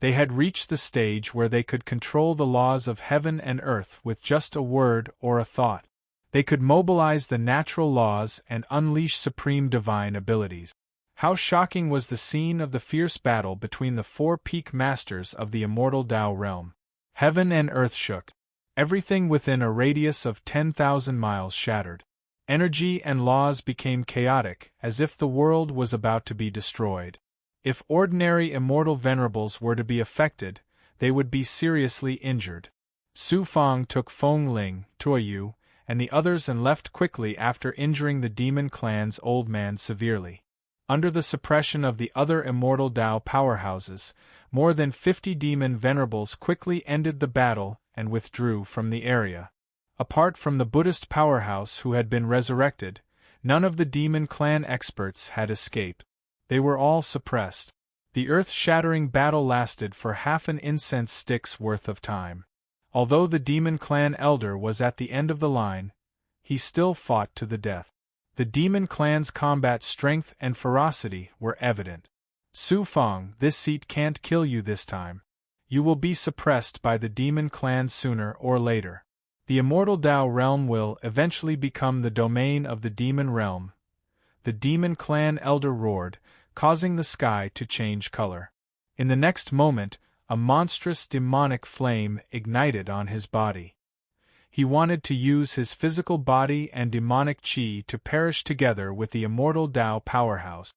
They had reached the stage where they could control the laws of heaven and earth with just a word or a thought. They could mobilize the natural laws and unleash supreme divine abilities. How shocking was the scene of the fierce battle between the four peak masters of the immortal Tao realm. Heaven and earth shook. Everything within a radius of 10,000 miles shattered. Energy and laws became chaotic, as if the world was about to be destroyed. If ordinary immortal venerables were to be affected, they would be seriously injured. Su Fang took Feng Ling, Tuoyu, and the others and left quickly after injuring the demon clan's old man severely. Under the suppression of the other immortal Tao powerhouses, more than 50 demon venerables quickly ended the battle and withdrew from the area. Apart from the Buddhist powerhouse who had been resurrected, none of the demon clan experts had escaped. They were all suppressed. The earth-shattering battle lasted for half an incense stick's worth of time. Although the demon clan elder was at the end of the line, he still fought to the death. The demon clan's combat strength and ferocity were evident. Su Fang, this seat can't kill you this time. You will be suppressed by the demon clan sooner or later. The immortal Tao realm will eventually become the domain of the demon realm. The demon clan elder roared, causing the sky to change color. In the next moment, a monstrous demonic flame ignited on his body. He wanted to use his physical body and demonic chi to perish together with the immortal Tao powerhouse.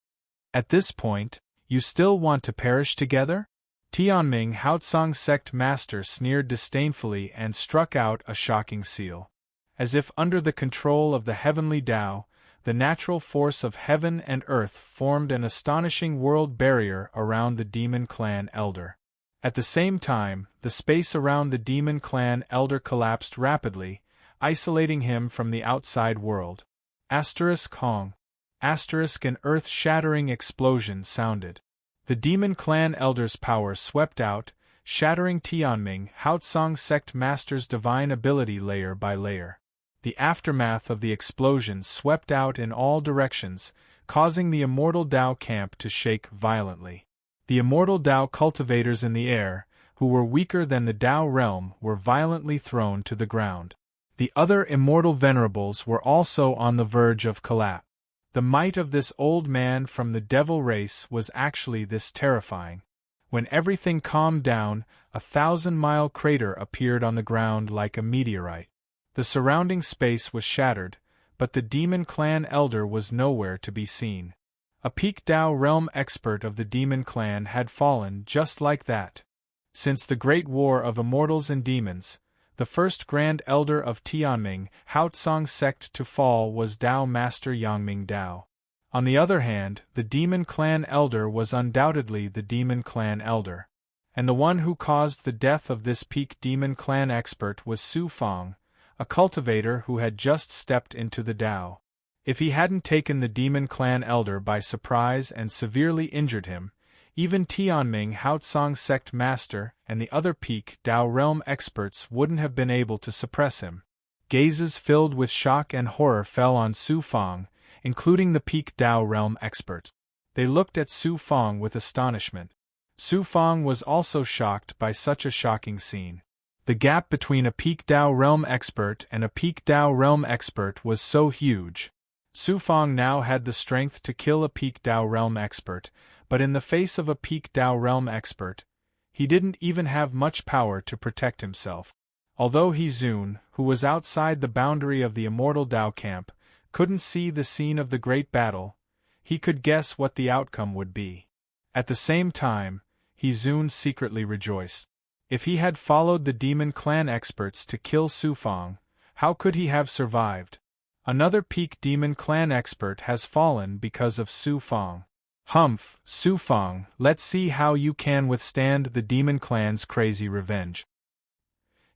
At this point, you still want to perish together? Tianming Haotsong sect master sneered disdainfully and struck out a shocking seal. As if under the control of the heavenly Tao, the natural force of heaven and earth formed an astonishing world barrier around the demon clan elder. At the same time, the space around the demon clan elder collapsed rapidly, isolating him from the outside world. Hong. An earth-shattering explosion sounded. The demon clan elder's power swept out, shattering Tianming Haotsong sect master's divine ability layer by layer. The aftermath of the explosion swept out in all directions, causing the immortal Tao camp to shake violently. The immortal Tao cultivators in the air, who were weaker than the Tao realm, were violently thrown to the ground. The other immortal venerables were also on the verge of collapse. The might of this old man from the devil race was actually this terrifying. When everything calmed down, a 1,000-mile crater appeared on the ground like a meteorite. The surrounding space was shattered, but the demon clan elder was nowhere to be seen. A peak Tao realm expert of the demon clan had fallen just like that. Since the Great War of Immortals and Demons, the first Grand Elder of Tianming Haotsong sect to fall was Tao Master Yangming Tao. On the other hand, the demon clan elder was undoubtedly the demon clan elder. And the one who caused the death of this peak demon clan expert was Su Fang, a cultivator who had just stepped into the Tao. If he hadn't taken the demon clan elder by surprise and severely injured him, even Tianming Haotsong sect master and the other peak Tao realm experts wouldn't have been able to suppress him. Gazes filled with shock and horror fell on Su Fang, including the peak Tao realm experts. They looked at Su Fang with astonishment. Su Fang was also shocked by such a shocking scene. The gap between a peak Tao realm expert and a peak Tao realm expert was so huge. Su Fang now had the strength to kill a peak Tao realm expert, but in the face of a peak Tao realm expert, he didn't even have much power to protect himself. Although He Zun, who was outside the boundary of the immortal Tao camp, couldn't see the scene of the great battle, he could guess what the outcome would be. At the same time, He Zun secretly rejoiced. If he had followed the demon clan experts to kill Su Fang, how could he have survived? Another peak demon clan expert has fallen because of Su Fang. Humph, Su Fang, let's see how you can withstand the demon clan's crazy revenge.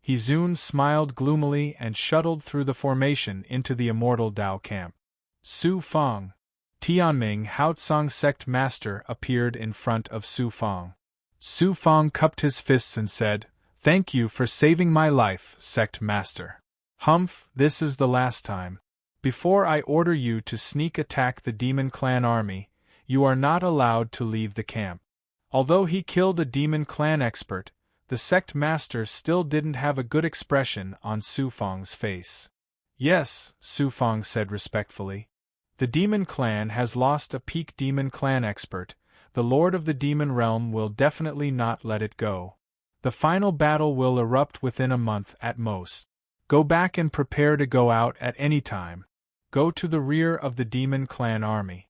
He Zun smiled gloomily and shuttled through the formation into the immortal Tao camp. Su Fang. Tianming Haotsong sect master appeared in front of Su Fang. Su Fang cupped his fists and said, "Thank you for saving my life, sect master. Humph, this is the last time. Before I order you to sneak attack the demon clan army, you are not allowed to leave the camp." Although he killed a demon clan expert, the sect master still didn't have a good expression on Su Fang's face. "Yes," Su Fang said respectfully. The demon clan has lost a peak demon clan expert. The lord of the demon realm will definitely not let it go. The final battle will erupt within a month at most. Go back and prepare to go out at any time. Go to the rear of the demon clan army.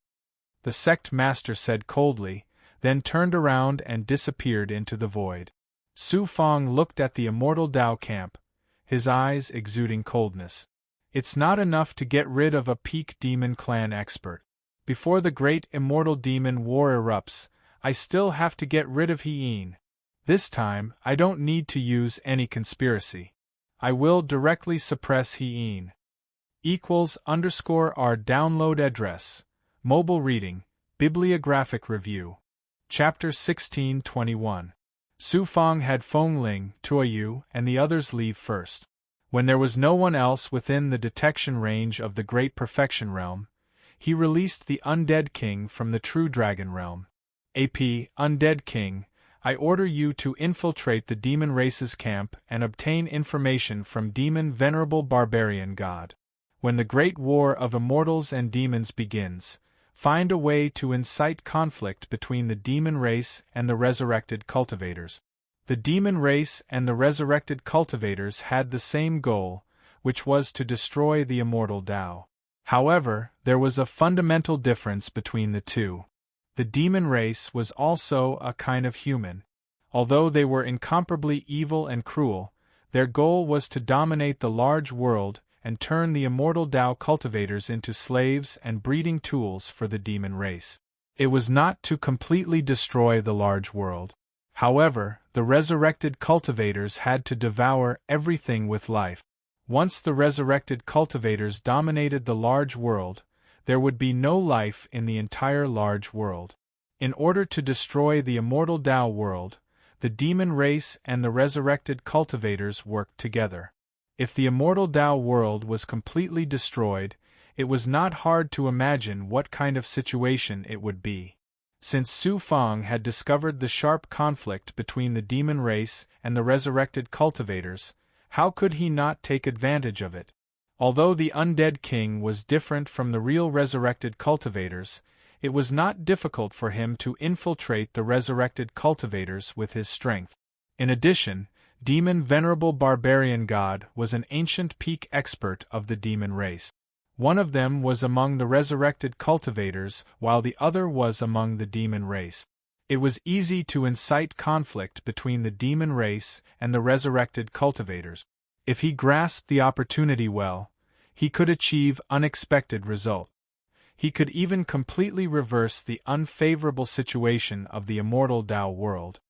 The sect master said coldly, then turned around and disappeared into the void. Su Fong looked at the immortal Dao camp, his eyes exuding coldness. It's not enough to get rid of a peak demon clan expert. Before the great immortal demon war erupts, I still have to get rid of Hien. This time, I don't need to use any conspiracy. I will directly suppress Hien. =_our download address. Mobile reading, bibliographic review. Chapter 1621. Su Fong had Feng Ling, Tuoyu, and the others leave first. When there was no one else within the detection range of the Great Perfection Realm, he released the Undead King from the True Dragon Realm. AP, Undead King, I order you to infiltrate the demon race's camp and obtain information from Demon Venerable Barbarian God. When the great war of immortals and demons begins, find a way to incite conflict between the demon race and the resurrected cultivators. The demon race and the resurrected cultivators had the same goal, which was to destroy the immortal Tao. However, there was a fundamental difference between the two. The demon race was also a kind of human. Although they were incomparably evil and cruel, their goal was to dominate the large world and turn the immortal Tao cultivators into slaves and breeding tools for the demon race. It was not to completely destroy the large world. However, the resurrected cultivators had to devour everything with life. Once the resurrected cultivators dominated the large world, there would be no life in the entire large world. In order to destroy the immortal Tao world, the demon race and the resurrected cultivators worked together. If the immortal Tao world was completely destroyed, it was not hard to imagine what kind of situation it would be. Since Su Fong had discovered the sharp conflict between the demon race and the resurrected cultivators, how could he not take advantage of it? Although the Undead King was different from the real resurrected cultivators, it was not difficult for him to infiltrate the resurrected cultivators with his strength. In addition, Demon Venerable Barbarian God was an ancient peak expert of the demon race. One of them was among the resurrected cultivators, while the other was among the demon race. It was easy to incite conflict between the demon race and the resurrected cultivators. If he grasped the opportunity well, he could achieve unexpected results. He could even completely reverse the unfavorable situation of the immortal Tao world.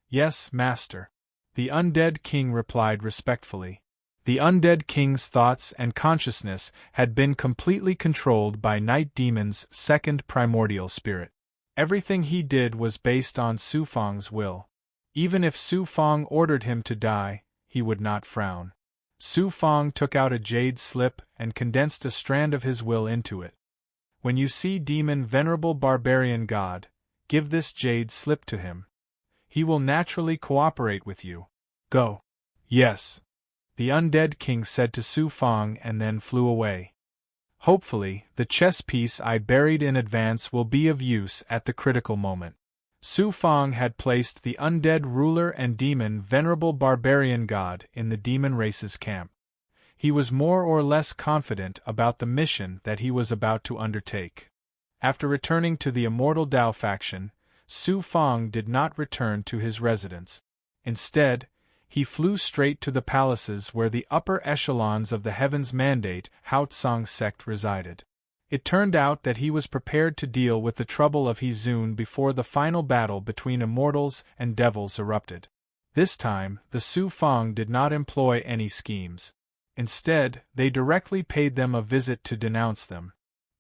Yes, Master. The Undead King replied respectfully. The Undead King's thoughts and consciousness had been completely controlled by Night Demon's second primordial spirit. Everything he did was based on Su Fong's will. Even if Su Fong ordered him to die, he would not frown. Su Fong took out a jade slip and condensed a strand of his will into it. When you see Demon Venerable Barbarian God, give this jade slip to him. He will naturally cooperate with you. Go. Yes. The Undead King said to Su Fong and then flew away. Hopefully, the chess piece I buried in advance will be of use at the critical moment. Su Fong had placed the undead ruler and demon Venerable Barbarian God in the demon race's camp. He was more or less confident about the mission that he was about to undertake. After returning to the Immortal Tao faction, Su Fong did not return to his residence. Instead, he flew straight to the palaces where the upper echelons of the Heaven's Mandate Haotsong sect resided. It turned out that he was prepared to deal with the trouble of Hizun before the final battle between immortals and devils erupted. This time, the Su Fong did not employ any schemes. Instead, they directly paid them a visit to denounce them.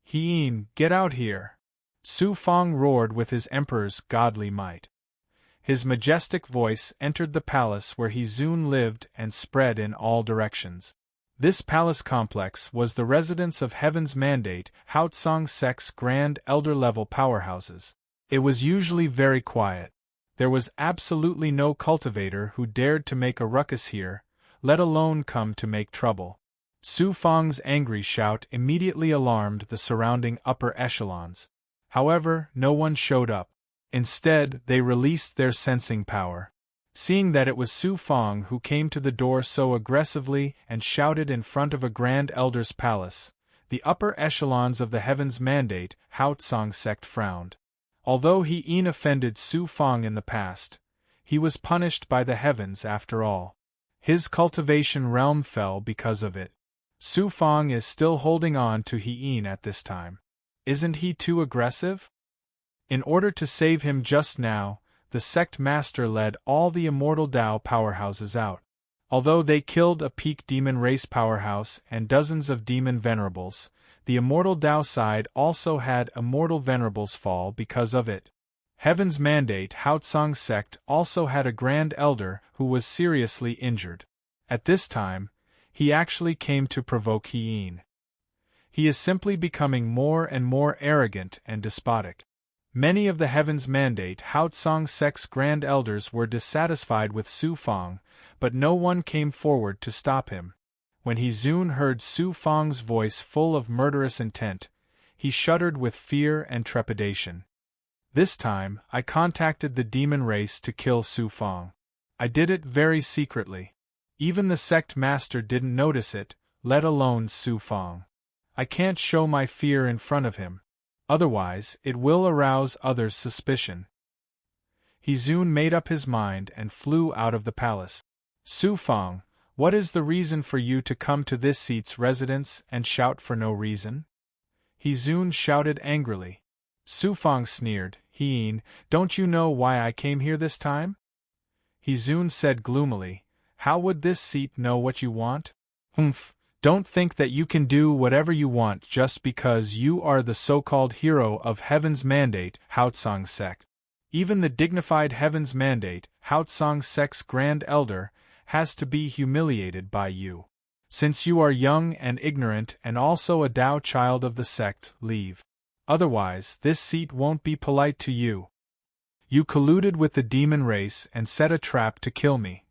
Hien, get out here! Su Fong roared with his emperor's godly might. His majestic voice entered the palace where Hizun lived and spread in all directions. This palace complex was the residence of Heaven's Mandate Haotsong sect's grand elder-level powerhouses. It was usually very quiet. There was absolutely no cultivator who dared to make a ruckus here, let alone come to make trouble. Su Fang's angry shout immediately alarmed the surrounding upper echelons. However, no one showed up. Instead, they released their sensing power. Seeing that it was Su Fang who came to the door so aggressively and shouted in front of a Grand Elder's palace, the upper echelons of the Heaven's Mandate, Haotsong sect frowned. Although he offended Su Fang in the past, he was punished by the heavens after all. His cultivation realm fell because of it. Su Fang is still holding on to Heian at this time. Isn't he too aggressive? In order to save him just now, the sect master led all the immortal Dao powerhouses out. Although they killed a peak demon race powerhouse and dozens of demon venerables, the immortal Dao side also had immortal venerables fall because of it. Heaven's Mandate Haotsong sect also had a Grand Elder who was seriously injured. At this time, he actually came to provoke Heian. He is simply becoming more and more arrogant and despotic. Many of the Heaven's Mandate Haotsong sect's Grand Elders were dissatisfied with Su Fang, but no one came forward to stop him. When Heizun heard Su Fang's voice full of murderous intent, he shuddered with fear and trepidation. This time, I contacted the demon race to kill Su Fang. I did it very secretly. Even the sect master didn't notice it, let alone Su Fang. I can't show my fear in front of him. Otherwise, it will arouse others' suspicion. Heizun made up his mind and flew out of the palace. Su Fang, what is the reason for you to come to this seat's residence and shout for no reason? Heizun shouted angrily. Su Fang sneered, Heian, don't you know why I came here this time? Heizun said gloomily, how would this seat know what you want? Humph, don't think that you can do whatever you want just because you are the so-called hero of Heaven's Mandate, Haotsong sect. Even the dignified Heaven's Mandate, Haotsong sect's Grand Elder, has to be humiliated by you. Since you are young and ignorant and also a Dao child of the sect, leave. Otherwise, this seat won't be polite to you. You colluded with the demon race and set a trap to kill me.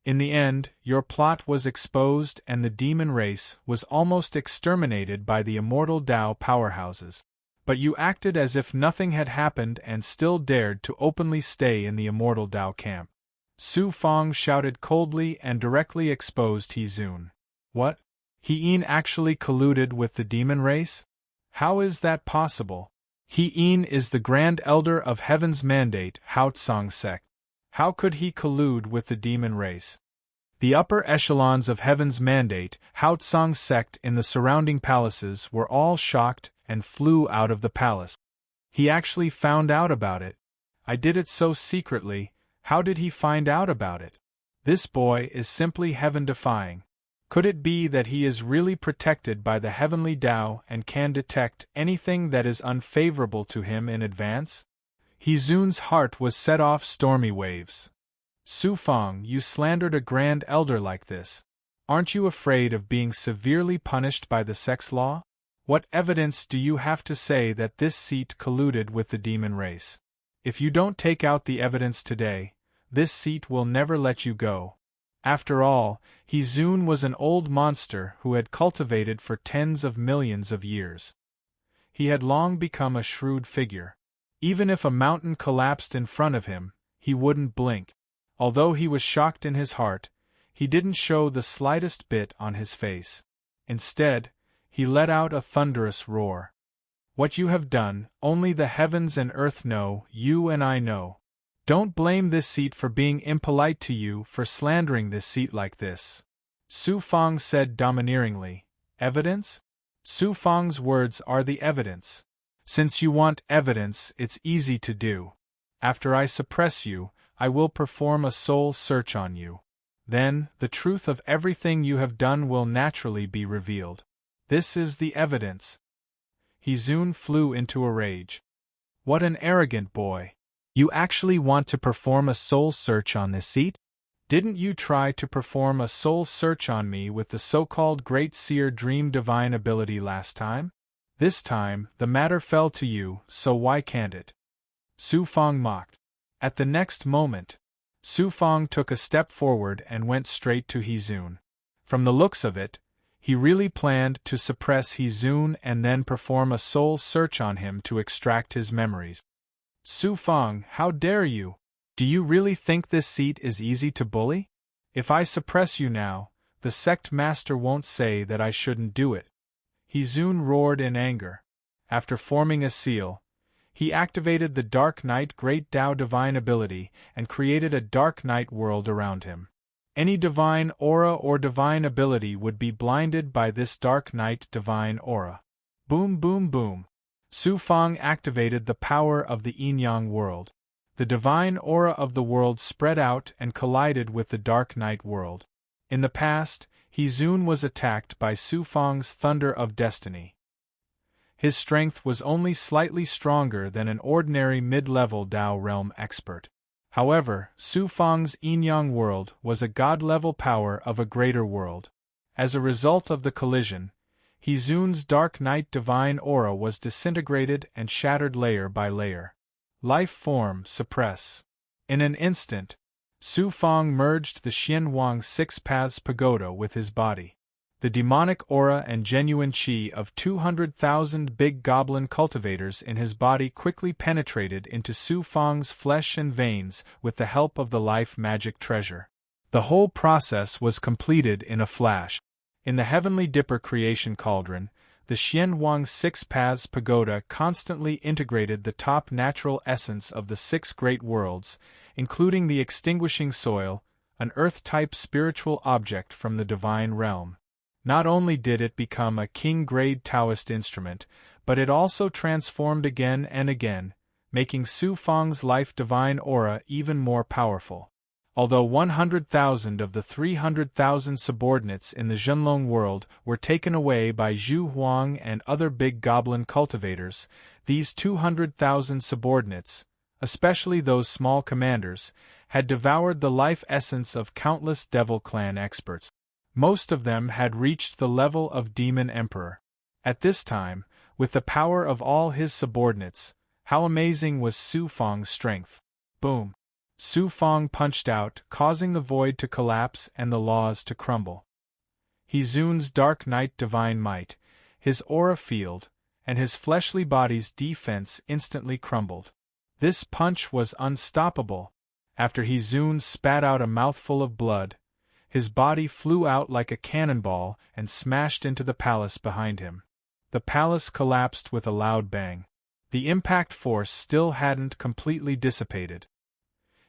In the end, your plot was exposed and the demon race was almost exterminated by the immortal Dao powerhouses. But you acted as if nothing had happened and still dared to openly stay in the immortal Dao camp. Su Fang shouted coldly and directly exposed Heizun. What? Heian actually colluded with the demon race? How is that possible? Heian is the Grand Elder of Heaven's Mandate, Haotsong sect. How could he collude with the demon race? The upper echelons of Heaven's Mandate, Haotsong sect in the surrounding palaces were all shocked and flew out of the palace. He actually found out about it. I did it so secretly, how did he find out about it? This boy is simply heaven-defying. Could it be that he is really protected by the heavenly Dao and can detect anything that is unfavorable to him in advance? Heizun's heart was set off stormy waves. Su Fang, you slandered a Grand Elder like this. Aren't you afraid of being severely punished by the sex law? What evidence do you have to say that this seat colluded with the demon race? If you don't take out the evidence today, this seat will never let you go. After all, Heizun was an old monster who had cultivated for tens of millions of years. He had long become a shrewd figure. Even if a mountain collapsed in front of him, he wouldn't blink. Although he was shocked in his heart, he didn't show the slightest bit on his face. Instead, he let out a thunderous roar. What you have done, only the heavens and earth know, you and I know. Don't blame this seat for being impolite to you for slandering this seat like this. Su Fang said domineeringly. Evidence? Su Fang's words are the evidence. Since you want evidence, it's easy to do. After I suppress you, I will perform a soul search on you. Then, the truth of everything you have done will naturally be revealed. This is the evidence. Heizun flew into a rage. What an arrogant boy. You actually want to perform a soul search on this seat? Didn't you try to perform a soul search on me with the so-called Great Seer Dream Divine ability last time? This time, the matter fell to you, so why can't it? Su Fang mocked. At the next moment, Su Fang took a step forward and went straight to Heizun. From the looks of it, He really planned to suppress He-Zun and then perform a soul search on him to extract his memories. Su Fang, how dare you? Do you really think this seat is easy to bully? If I suppress you now, the sect master won't say that I shouldn't do it. He-Zun roared in anger. After forming a seal, he activated the Dark Night Great Tao divine ability and created a Dark Night world around him. Any divine aura or divine ability would be blinded by this Dark Night divine aura. Boom boom boom. Su Fang activated the power of the yin-yang world. The divine aura of the world spread out and collided with the Dark Night world. In the past, He-Zun was attacked by Su Fang's Thunder of Destiny. His strength was only slightly stronger than an ordinary mid-level Tao realm expert. However, Su Fang's yin-yang world was a god-level power of a greater world. As a result of the collision, He-Zun's Dark Night divine aura was disintegrated and shattered layer by layer. Life form suppress. In an instant, Su Fang merged the Xian Wang Six Paths Pagoda with his body. The demonic aura and genuine qi of 200,000 big goblin cultivators in his body quickly penetrated into Su Fang's flesh and veins with the help of the life magic treasure. The whole process was completed in a flash. In the Heavenly Dipper creation cauldron, the Xian Wang Six Paths Pagoda constantly integrated the top natural essence of the six great worlds, including the extinguishing soil, an earth-type spiritual object from the divine realm. Not only did it become a king-grade Taoist instrument, but it also transformed again and again, making Su Fang's life divine aura even more powerful. Although 100,000 of the 300,000 subordinates in the Zhenlong world were taken away by Zhu Huang and other big goblin cultivators, these 200,000 subordinates, especially those small commanders, had devoured the life essence of countless Devil Clan experts. Most of them had reached the level of Demon Emperor. At this time, with the power of all his subordinates, how amazing was Su Fang's strength. Boom! Su Fang punched out, causing the void to collapse and the laws to crumble. He-Zun's Dark Night divine might, his aura field, and his fleshly body's defense instantly crumbled. This punch was unstoppable. After He-Zun spat out a mouthful of blood, his body flew out like a cannonball and smashed into the palace behind him. The palace collapsed with a loud bang. The impact force still hadn't completely dissipated.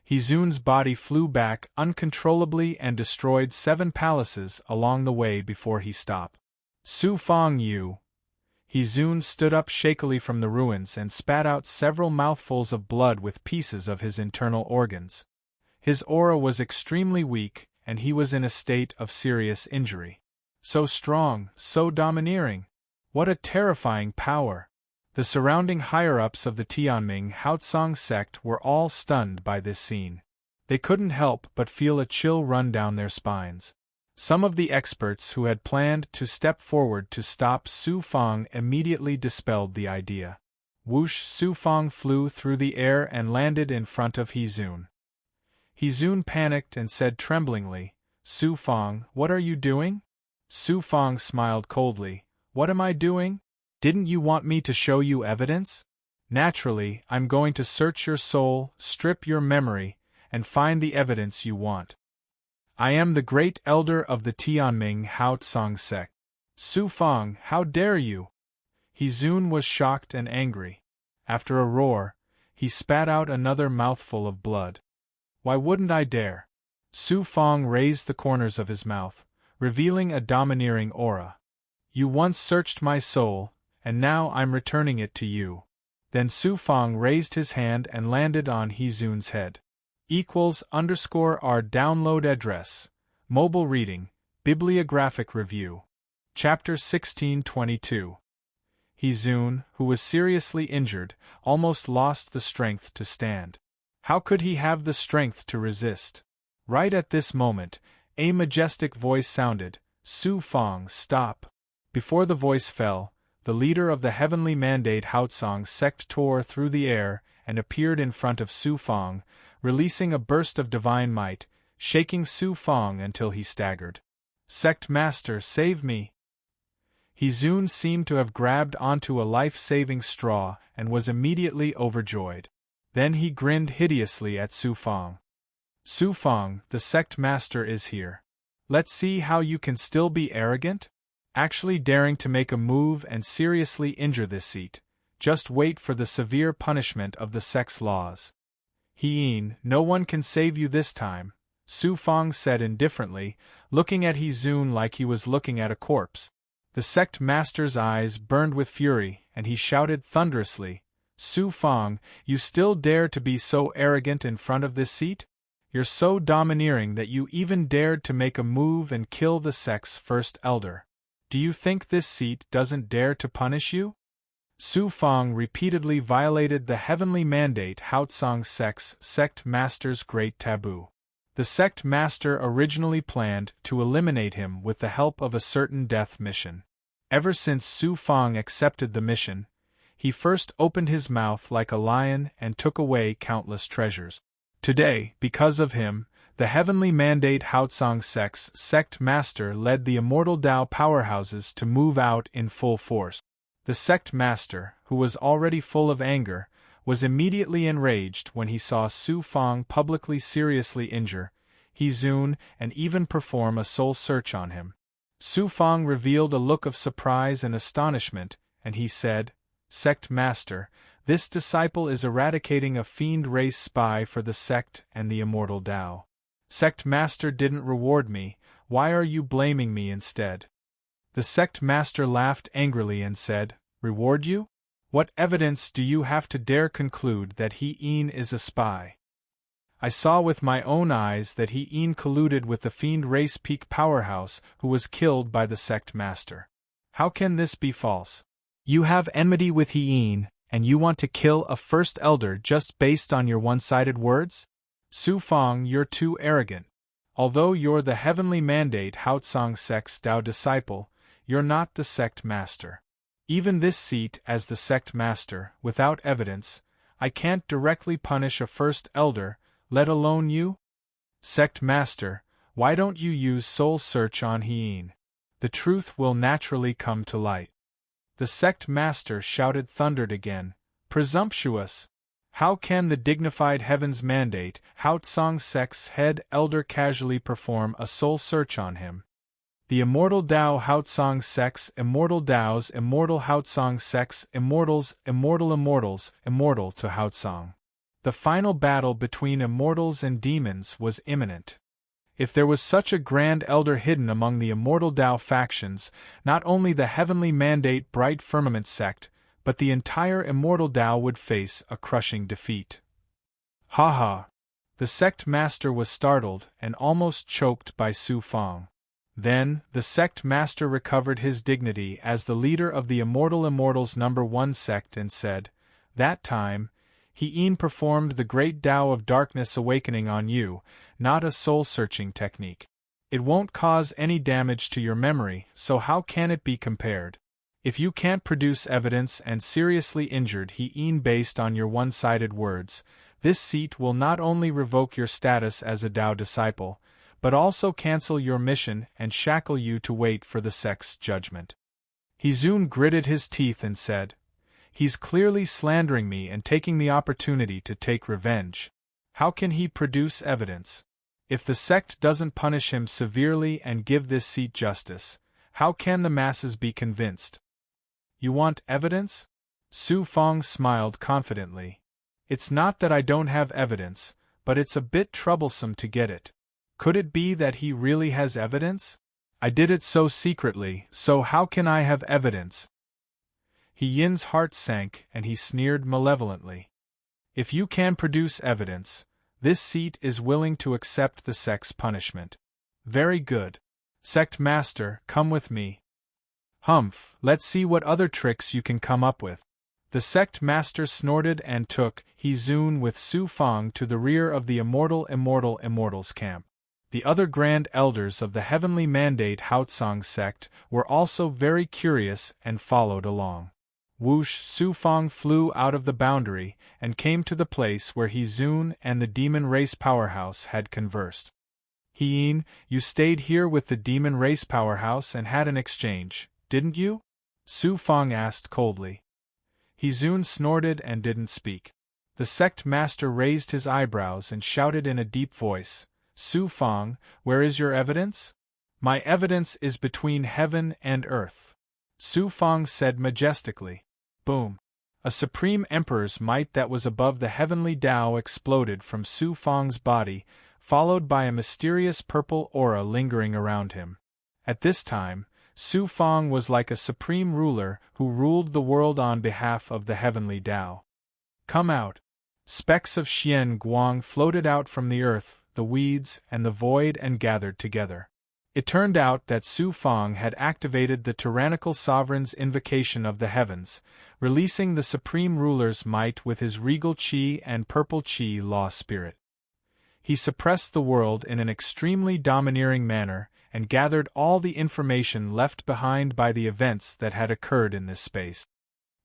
He-Zun's body flew back uncontrollably and destroyed 7 palaces along the way before he stopped. Su Fang you! He-Zun stood up shakily from the ruins and spat out several mouthfuls of blood with pieces of his internal organs. His aura was extremely weak, and he was in a state of serious injury. So strong, so domineering! What a terrifying power! The surrounding higher-ups of the Tianming Haotsong sect were all stunned by this scene. They couldn't help but feel a chill run down their spines. Some of the experts who had planned to step forward to stop Su Fang immediately dispelled the idea. Whoosh! Su Fang flew through the air and landed in front of He-Zun. He-Zun panicked and said tremblingly, "Su Fang, what are you doing?" Su Fang smiled coldly. "What am I doing? Didn't you want me to show you evidence? Naturally, I'm going to search your soul, strip your memory, and find the evidence you want. I am the great elder of the Tianming Haotsong sect. Su Fang, how dare you?" He-Zun was shocked and angry. After a roar, he spat out another mouthful of blood. "Why wouldn't I dare?" Su Fang raised the corners of his mouth, revealing a domineering aura. "You once searched my soul, and now I'm returning it to you." Then Su Fang raised his hand and landed on He-Zun's head. =R download address. Mobile reading, bibliographic review. Chapter 1622. He-Zun, who was seriously injured, almost lost the strength to stand. How could he have the strength to resist? Right at this moment, a majestic voice sounded, "Su Fang, stop." Before the voice fell, the leader of the heavenly mandate Haotsong sect tore through the air and appeared in front of Su Fang, releasing a burst of divine might, shaking Su Fang until he staggered. "Sect Master, save me!" He-Zun seemed to have grabbed onto a life-saving straw and was immediately overjoyed. Then he grinned hideously at Su Fang. Su Fang, the sect master is here. Let's see how you can still be arrogant? Actually daring to make a move and seriously injure this seat. Just wait for the severe punishment of the sect's laws. He-In, no one can save you this time, Su Fang said indifferently, looking at He-Zun like he was looking at a corpse. The sect master's eyes burned with fury, and he shouted thunderously, Su Fang, you still dare to be so arrogant in front of this seat? You're so domineering that you even dared to make a move and kill the sect's first elder. Do you think this seat doesn't dare to punish you? Su Fang repeatedly violated the heavenly mandate Haotsong sect's sect master's great taboo. The sect master originally planned to eliminate him with the help of a certain death mission. Ever since Su Fang accepted the mission, he first opened his mouth like a lion and took away countless treasures. Today, because of him, the heavenly mandate Haotsong sect's sect master led the immortal Tao powerhouses to move out in full force. The sect master, who was already full of anger, was immediately enraged when he saw Su Fang publicly seriously injure He-Zun and even perform a soul search on him. Su Fang revealed a look of surprise and astonishment, and he said, Sect Master, this disciple is eradicating a fiend race spy for the sect and the immortal Tao. Sect Master didn't reward me, why are you blaming me instead? The sect master laughed angrily and said, Reward you? What evidence do you have to dare conclude that He-In is a spy? I saw with my own eyes that He-In colluded with the fiend race peak powerhouse who was killed by the sect master. How can this be false? You have enmity with He-In, and you want to kill a first elder just based on your one-sided words? Su Fang, you're too arrogant. Although you're the heavenly mandate Haotsong sect's Tao disciple, you're not the sect master. Even this seat as the sect master, without evidence, I can't directly punish a first elder, let alone you? Sect master, why don't you use soul search on He-In? The truth will naturally come to light. The sect master thundered again, Presumptuous! How can the dignified heaven's mandate, Haotsong sect's head elder casually perform a soul search on him? The immortal Tao Haotsong sect's immortal Taos immortal Haotsong sect's immortals immortal to Haotsong. The final battle between immortals and demons was imminent. If there was such a grand elder hidden among the immortal Tao factions, not only the heavenly mandate Bright Firmament sect, but the entire immortal Tao would face a crushing defeat. Ha ha! The sect master was startled and almost choked by Su Fang. Then, the sect master recovered his dignity as the leader of the Immortal Immortals No. 1 sect and said, That time, He-In performed the great Tao of darkness awakening on you, not a soul-searching technique. It won't cause any damage to your memory, so how can it be compared? If you can't produce evidence and seriously injured He-In based on your one-sided words, this seat will not only revoke your status as a Tao disciple, but also cancel your mission and shackle you to wait for the sect's judgment. He-Zun gritted his teeth and said, He's clearly slandering me and taking the opportunity to take revenge. How can he produce evidence? If the sect doesn't punish him severely and give this seat justice, how can the masses be convinced? You want evidence? Su Fang smiled confidently. It's not that I don't have evidence, but it's a bit troublesome to get it. Could it be that he really has evidence? I did it so secretly, so how can I have evidence? He-Yin's heart sank and he sneered malevolently. If you can produce evidence, this seat is willing to accept the sect's punishment. Very good. Sect Master, come with me. Humph, let's see what other tricks you can come up with. The sect master snorted and took He-Zun with Su Fang to the rear of the Immortals camp. The other grand elders of the heavenly mandate Haotsong sect were also very curious and followed along. Whoosh! Su Fang flew out of the boundary and came to the place where He-Zun and the demon race powerhouse had conversed. He-In, you stayed here with the demon race powerhouse and had an exchange, didn't you? Su Fang asked coldly. Hizun snorted and didn't speak. The sect master raised his eyebrows and shouted in a deep voice, Su Fang, where is your evidence? My evidence is between heaven and earth. Su Fang said majestically. Boom! A supreme emperor's might that was above the heavenly Tao exploded from Su Fang's body, followed by a mysterious purple aura lingering around him. At this time, Su Fang was like a supreme ruler who ruled the world on behalf of the heavenly Tao. Come out! Specks of Xian Guang floated out from the earth, the weeds, and the void and gathered together. It turned out that Su Fang had activated the tyrannical sovereign's invocation of the heavens, releasing the supreme ruler's might with his regal qi and purple qi law spirit. He suppressed the world in an extremely domineering manner and gathered all the information left behind by the events that had occurred in this space.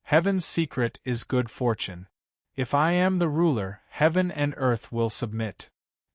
Heaven's secret is good fortune. If I am the ruler, heaven and earth will submit.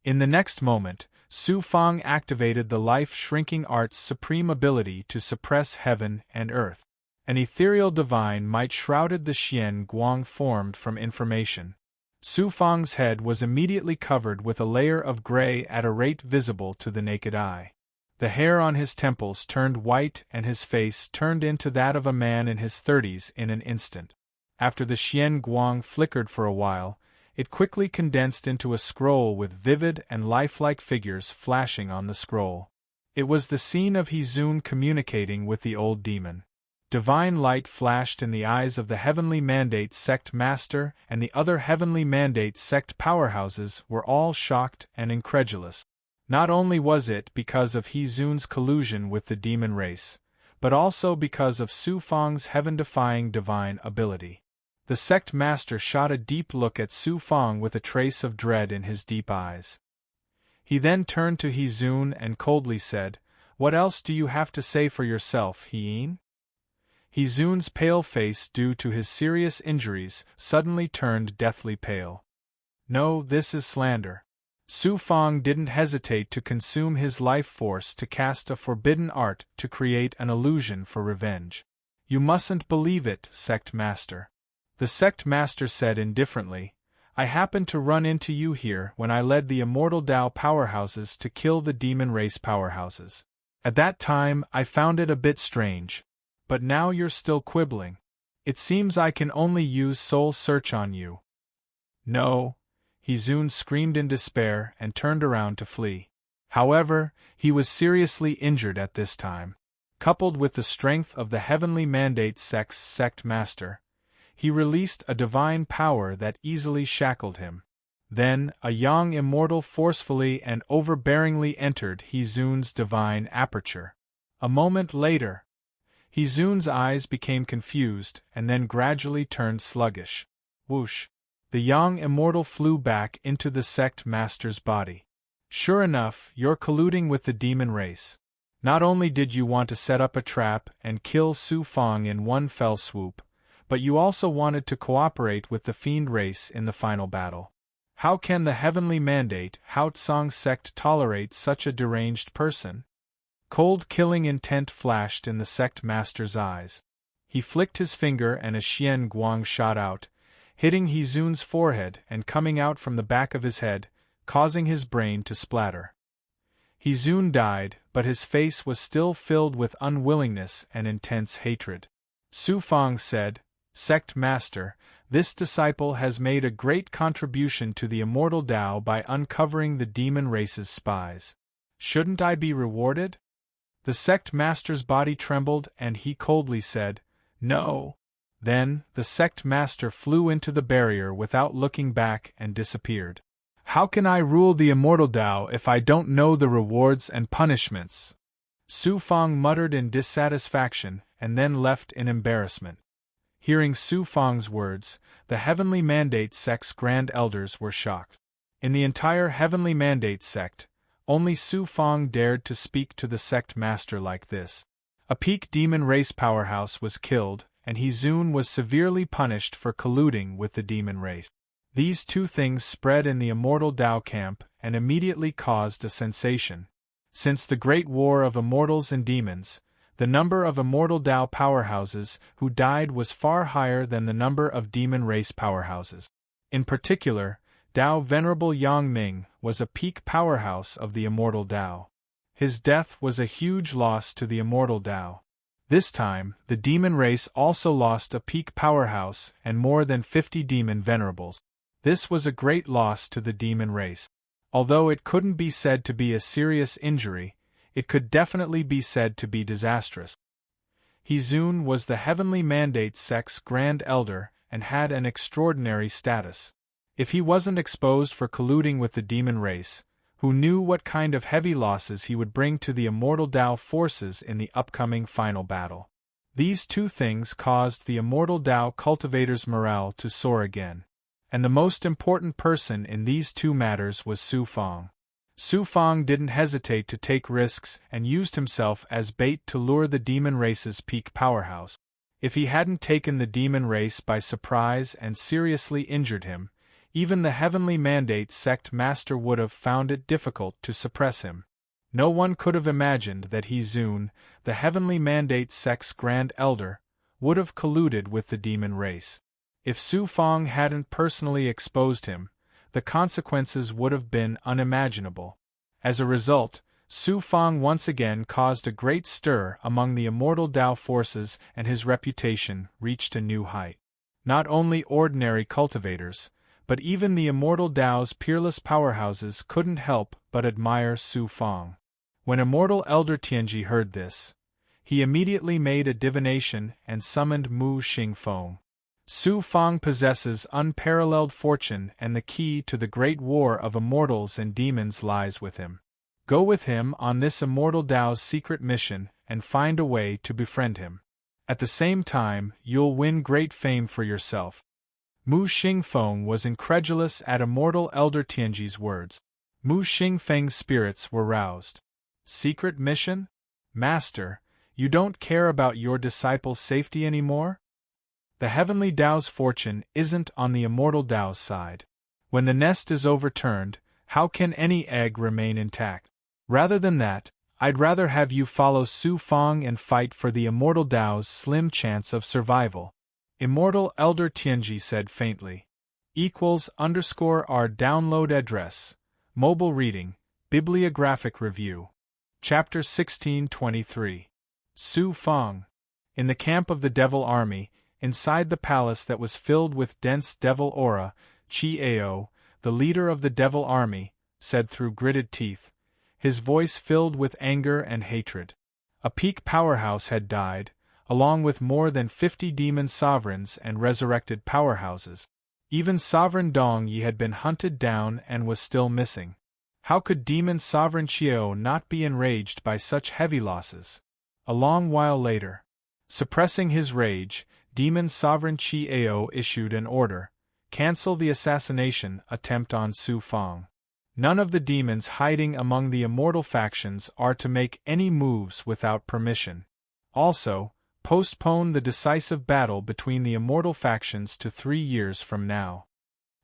In the next moment, Su Fang activated the life-shrinking art's supreme ability to suppress heaven and earth. An ethereal divine might shrouded the Xian Guang formed from information. Su Fang's head was immediately covered with a layer of gray at a rate visible to the naked eye. The hair on his temples turned white and his face turned into that of a man in his 30s in an instant. After the Xian Guang flickered for a while, it quickly condensed into a scroll with vivid and lifelike figures flashing on the scroll. It was the scene of Hizun communicating with the old demon. Divine light flashed in the eyes of the Heavenly Mandate sect master, and the other Heavenly Mandate sect powerhouses were all shocked and incredulous. Not only was it because of Hizun's collusion with the demon race, but also because of Su Fang's heaven-defying divine ability. The sect master shot a deep look at Su Fang with a trace of dread in his deep eyes. He then turned to Hizun and coldly said, What else do you have to say for yourself, Hien? Hizun's pale face, due to his serious injuries, suddenly turned deathly pale. No, this is slander. Su Fang didn't hesitate to consume his life force to cast a forbidden art to create an illusion for revenge. You mustn't believe it, sect master. The sect master said indifferently, I happened to run into you here when I led the immortal Tao powerhouses to kill the demon race powerhouses. At that time I found it a bit strange. But now you're still quibbling. It seems I can only use soul search on you. No, Hizun screamed in despair and turned around to flee. However, he was seriously injured at this time. Coupled with the strength of the Heavenly Mandate sect master, he released a divine power that easily shackled him. Then, a young immortal forcefully and overbearingly entered Hizun's divine aperture. A moment later, Hizun's eyes became confused and then gradually turned sluggish. Whoosh! The young immortal flew back into the sect master's body. Sure enough, you're colluding with the demon race. Not only did you want to set up a trap and kill Su Fang in one fell swoop, but you also wanted to cooperate with the fiend race in the final battle. How can the Heavenly Mandate Hao Tsang sect tolerate such a deranged person? Cold killing intent flashed in the sect master's eyes. He flicked his finger and a Xian Guang shot out, hitting Hizun's forehead and coming out from the back of his head, causing his brain to splatter. Hizun died, but his face was still filled with unwillingness and intense hatred. Su Fang said, Sect Master, this disciple has made a great contribution to the immortal Tao by uncovering the demon race's spies. Shouldn't I be rewarded? The sect master's body trembled and he coldly said, No. Then, the sect master flew into the barrier without looking back and disappeared. How can I rule the immortal Tao if I don't know the rewards and punishments? Su Fang muttered in dissatisfaction and then left in embarrassment. Hearing Su Fang's words, the Heavenly Mandate sect's Grand Elders were shocked. In the entire Heavenly Mandate sect, only Su Fang dared to speak to the sect master like this. A peak demon race powerhouse was killed, and Hizun was severely punished for colluding with the demon race. These two things spread in the immortal Tao camp and immediately caused a sensation. Since the Great War of Immortals and Demons, The number of immortal Tao powerhouses who died was far higher than the number of demon race powerhouses. In particular, Tao Venerable Yang Ming was a peak powerhouse of the immortal Tao. His death was a huge loss to the immortal Tao. This time, the demon race also lost a peak powerhouse and more than 50 demon venerables. This was a great loss to the demon race. Although it couldn't be said to be a serious injury, it could definitely be said to be disastrous. He-Zun was the Heavenly Mandate Sect's Grand Elder and had an extraordinary status. If he wasn't exposed for colluding with the demon race, who knew what kind of heavy losses he would bring to the immortal Tao forces in the upcoming final battle? These two things caused the immortal Tao cultivators' morale to soar again. And the most important person in these two matters was Su Fang. Su Fang didn't hesitate to take risks and used himself as bait to lure the demon race's peak powerhouse. If he hadn't taken the demon race by surprise and seriously injured him, even the Heavenly Mandate Sect Master would have found it difficult to suppress him. No one could have imagined that He-Zun, the Heavenly Mandate Sect's Grand Elder, would have colluded with the demon race. If Su Fang hadn't personally exposed him, the consequences would have been unimaginable. As a result, Su Fang once again caused a great stir among the immortal Tao forces and his reputation reached a new height. Not only ordinary cultivators, but even the immortal Tao's peerless powerhouses couldn't help but admire Su Fang. When immortal Elder Tianji heard this, he immediately made a divination and summoned Mu Xingfeng. Su Fang possesses unparalleled fortune and the key to the great war of immortals and demons lies with him. Go with him on this immortal Tao's secret mission and find a way to befriend him. At the same time, you'll win great fame for yourself. Mu Xingfeng was incredulous at immortal Elder Tianji's words. Mu Xingfeng's spirits were roused. Secret mission? Master, you don't care about your disciples' safety anymore? The heavenly Tao's fortune isn't on the immortal Tao's side. When the nest is overturned, how can any egg remain intact? Rather than that, I'd rather have you follow Su Fang and fight for the immortal Tao's slim chance of survival. Immortal Elder Tianji said faintly. =_ our download address. Mobile reading, bibliographic review. Chapter 1623. Su Fang. In the camp of the Devil Army, inside the palace that was filled with dense devil aura, Chi-Ao, the leader of the Devil Army, said through gritted teeth, his voice filled with anger and hatred. A peak powerhouse had died, along with more than 50 demon sovereigns and resurrected powerhouses. Even Sovereign Dong Yi had been hunted down and was still missing. How could demon sovereign Chiao not be enraged by such heavy losses? A long while later, suppressing his rage, demon sovereign Chi-Ao issued an order: cancel the assassination attempt on Su Fang. None of the demons hiding among the immortal factions are to make any moves without permission. Also, postpone the decisive battle between the immortal factions to 3 years from now.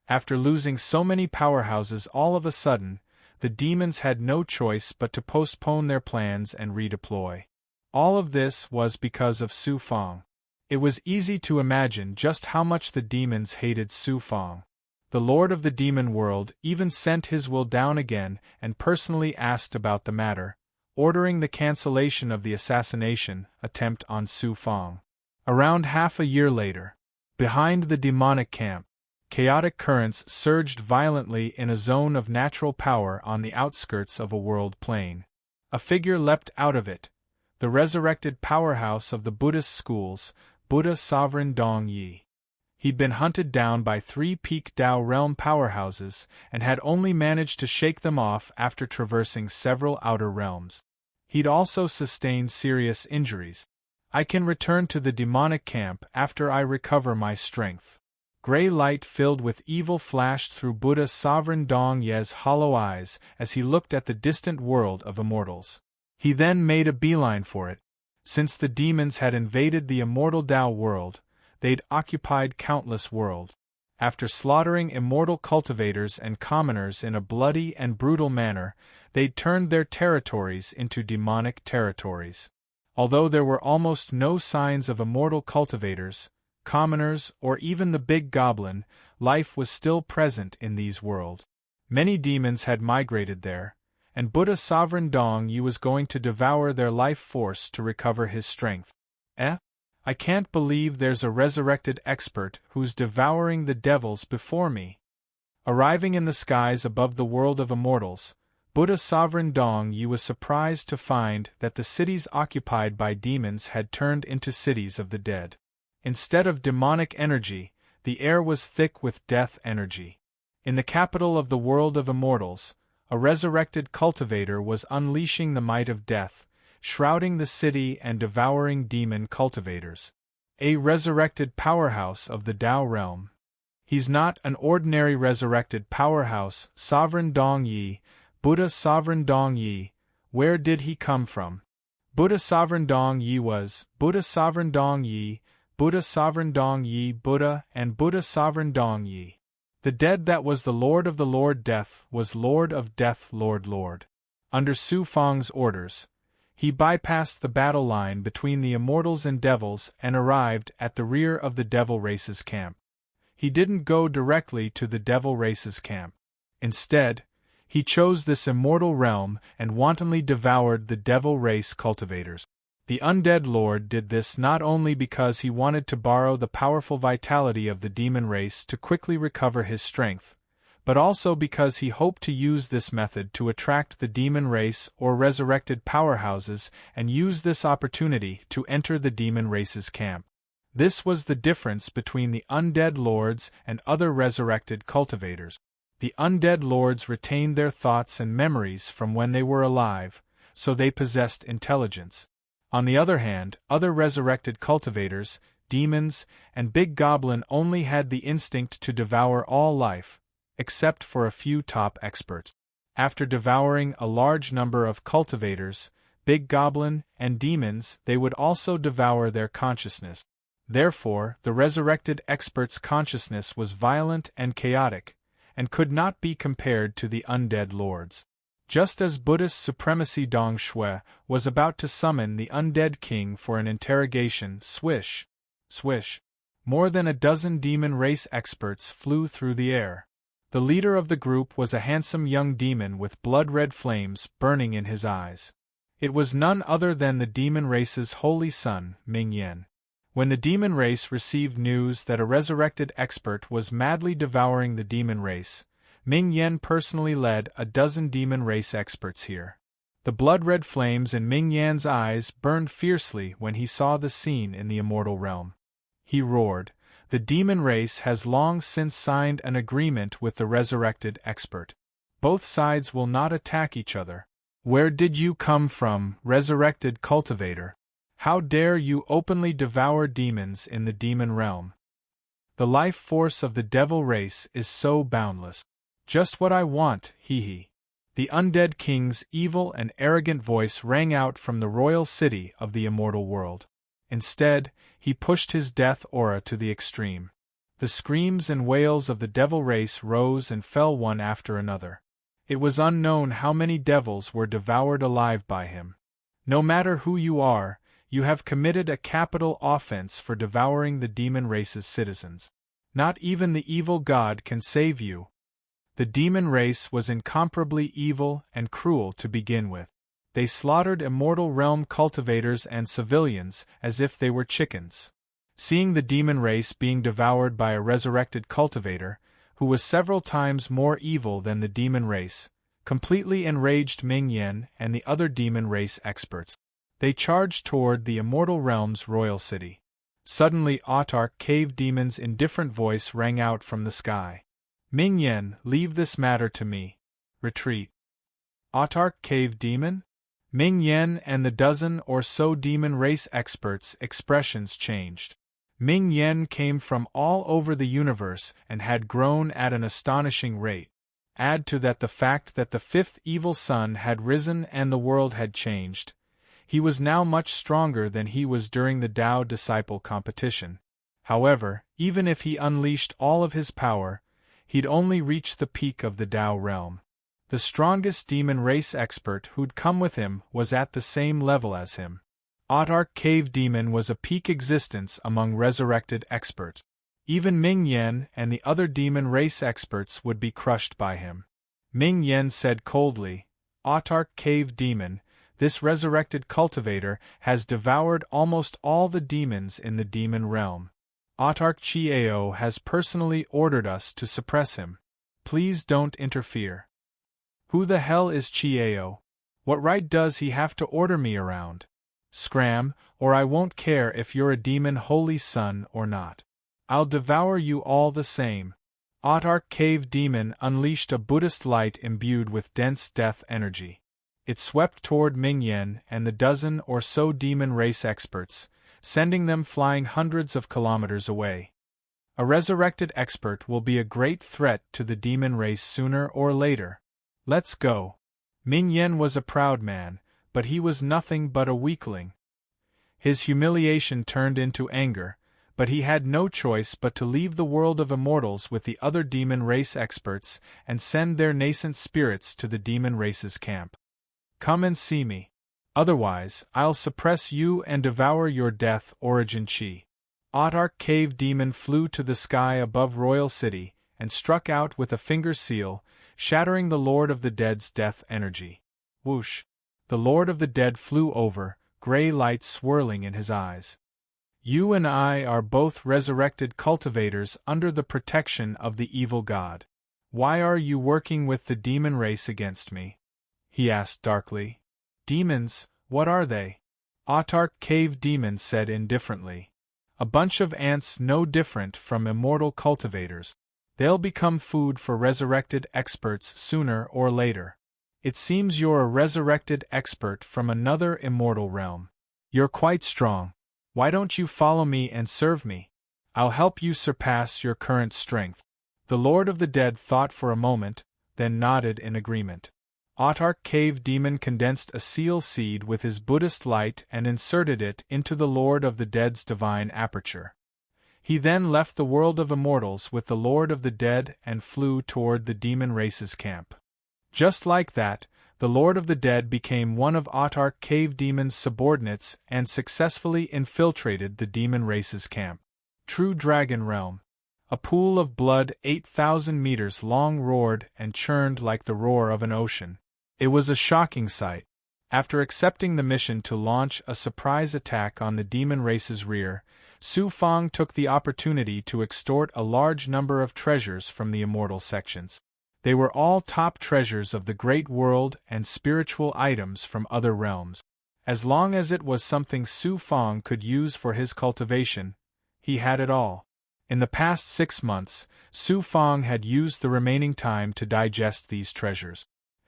After losing so many powerhouses all of a sudden, the demons had no choice but to postpone their plans and redeploy. All of this was because of Su Fang. It was easy to imagine just how much the demons hated Su Fang. The Lord of the Demon World even sent his will down again and personally asked about the matter, ordering the cancellation of the assassination attempt on Su Fang. Around half a year later, behind the demonic camp, chaotic currents surged violently in a zone of natural power on the outskirts of a world plane. A figure leapt out of it, the resurrected powerhouse of the Buddhist schools, Buddha Sovereign Dong Yi. He'd been hunted down by 3 peak Tao realm powerhouses and had only managed to shake them off after traversing several outer realms. He'd also sustained serious injuries. I can return to the demonic camp after I recover my strength. Gray light filled with evil flashed through Buddha Sovereign Dong Ye's hollow eyes as he looked at the distant world of immortals. He then made a beeline for it. Since the demons had invaded the immortal Tao world, they'd occupied countless worlds. After slaughtering immortal cultivators and commoners in a bloody and brutal manner, they'd turned their territories into demonic territories. Although there were almost no signs of immortal cultivators, commoners, or even the big goblin, life was still present in these worlds. Many demons had migrated there, and Buddha Sovereign Dong Yi was going to devour their life force to recover his strength. I can't believe there's a resurrected expert who's devouring the devils before me. Arriving in the skies above the world of immortals, Buddha Sovereign Dong Yi was surprised to find that the cities occupied by demons had turned into cities of the dead. Instead of demonic energy, the air was thick with death energy. In the capital of the world of immortals, a resurrected cultivator was unleashing the might of death, shrouding the city and devouring demon cultivators. A resurrected powerhouse of the Tao realm. He's not an ordinary resurrected powerhouse, Sovereign Dong Yi, Buddha Sovereign Dong Yi. Where did he come from? Buddha Sovereign Dong Yi was Buddha Sovereign Dong Yi, Buddha Sovereign Dong Yi, Buddha and Buddha Sovereign Dong Yi. The dead that was the Lord of the Lord Death was Lord of Death Lord. Under Su Fang's orders, he bypassed the battle line between the immortals and devils and arrived at the rear of the devil race's camp. He didn't go directly to the devil race's camp. Instead, he chose this immortal realm and wantonly devoured the devil race cultivators. The undead lord did this not only because he wanted to borrow the powerful vitality of the demon race to quickly recover his strength, but also because he hoped to use this method to attract the demon race or resurrected powerhouses and use this opportunity to enter the demon race's camp. This was the difference between the undead lords and other resurrected cultivators. The undead lords retained their thoughts and memories from when they were alive, so they possessed intelligence. On the other hand, other resurrected cultivators, demons, and Big Goblin only had the instinct to devour all life, except for a few top experts. After devouring a large number of cultivators, Big Goblin, and demons, they would also devour their consciousness. Therefore, the resurrected expert's consciousness was violent and chaotic, and could not be compared to the undead lords. Just as Buddhist supremacy Dong Shui was about to summon the undead king for an interrogation, swish, swish, more than a dozen demon race experts flew through the air. The leader of the group was a handsome young demon with blood-red flames burning in his eyes. It was none other than the demon race's holy son, Ming Yen. When the demon race received news that a resurrected expert was madly devouring the demon race, Ming Yen personally led a dozen demon race experts here. The blood-red flames in Ming Yan's eyes burned fiercely when he saw the scene in the immortal realm. He roared, "The demon race has long since signed an agreement with the resurrected expert. Both sides will not attack each other. Where did you come from, resurrected cultivator? How dare you openly devour demons in the demon realm? The life force of the devil race is so boundless. Just what I want, hee. The undead king's evil and arrogant voice rang out from the royal city of the immortal world. Instead, he pushed his death aura to the extreme. The screams and wails of the devil race rose and fell one after another. It was unknown how many devils were devoured alive by him. No matter who you are, you have committed a capital offense for devouring the demon race's citizens. Not even the evil god can save you. The demon race was incomparably evil and cruel to begin with. They slaughtered immortal realm cultivators and civilians as if they were chickens. Seeing the demon race being devoured by a resurrected cultivator, who was several times more evil than the demon race, completely enraged Ming Yen and the other demon race experts. They charged toward the immortal realm's royal city. Suddenly, autarch cave demons' indifferent voice rang out from the sky. Ming Yen, leave this matter to me. Retreat. Autarch cave demon? Ming Yen and the dozen or so demon race experts' expressions changed. Ming Yen came from all over the universe and had grown at an astonishing rate. Add to that the fact that the fifth evil sun had risen and the world had changed. He was now much stronger than he was during the Tao disciple competition. However, even if he unleashed all of his power, he'd only reach the peak of the Tao realm. The strongest demon race expert who'd come with him was at the same level as him. Autarch Cave Demon was a peak existence among resurrected experts. Even Ming Yen and the other demon race experts would be crushed by him. Ming Yen said coldly, "Autarch Cave Demon, this resurrected cultivator has devoured almost all the demons in the demon realm. Autarch Chiao has personally ordered us to suppress him. Please don't interfere." "Who the hell is Chiao? What right does he have to order me around? Scram, or I won't care if you're a demon holy son or not. I'll devour you all the same." Autarch Cave Demon unleashed a Buddhist light imbued with dense death energy. It swept toward Ming Yen and the dozen or so demon race experts, sending them flying hundreds of kilometers away. A resurrected expert will be a great threat to the demon race sooner or later. Let's go. Ming Yen was a proud man, but he was nothing but a weakling. His humiliation turned into anger, but he had no choice but to leave the world of immortals with the other demon race experts and send their nascent spirits to the demon race's camp. "Come and see me. Otherwise, I'll suppress you and devour your death origin chi." Autarch Cave Demon flew to the sky above Royal City and struck out with a finger seal, shattering the Lord of the Dead's death energy. Whoosh! The Lord of the Dead flew over, gray light swirling in his eyes. "You and I are both resurrected cultivators under the protection of the evil god. Why are you working with the demon race against me?" he asked darkly. "Demons, what are they?" Autarch Cave Demon said indifferently. "A bunch of ants no different from immortal cultivators. They'll become food for resurrected experts sooner or later. It seems you're a resurrected expert from another immortal realm. You're quite strong. Why don't you follow me and serve me? I'll help you surpass your current strength." The Lord of the Dead thought for a moment, then nodded in agreement. Autarch Cave Demon condensed a seal seed with his Buddhist light and inserted it into the Lord of the Dead's divine aperture. He then left the world of immortals with the Lord of the Dead and flew toward the demon race's camp. Just like that, the Lord of the Dead became one of Autarch Cave Demon's subordinates and successfully infiltrated the demon race's camp. True Dragon Realm. A pool of blood 8,000 meters long roared and churned like the roar of an ocean. It was a shocking sight. After accepting the mission to launch a surprise attack on the demon race's rear, Su Fang took the opportunity to extort a large number of treasures from the immortal sections. They were all top treasures of the great world and spiritual items from other realms. As long as it was something Su Fang could use for his cultivation, he had it all. In the past 6 months, Su Fang had used the remaining time to digest these treasures.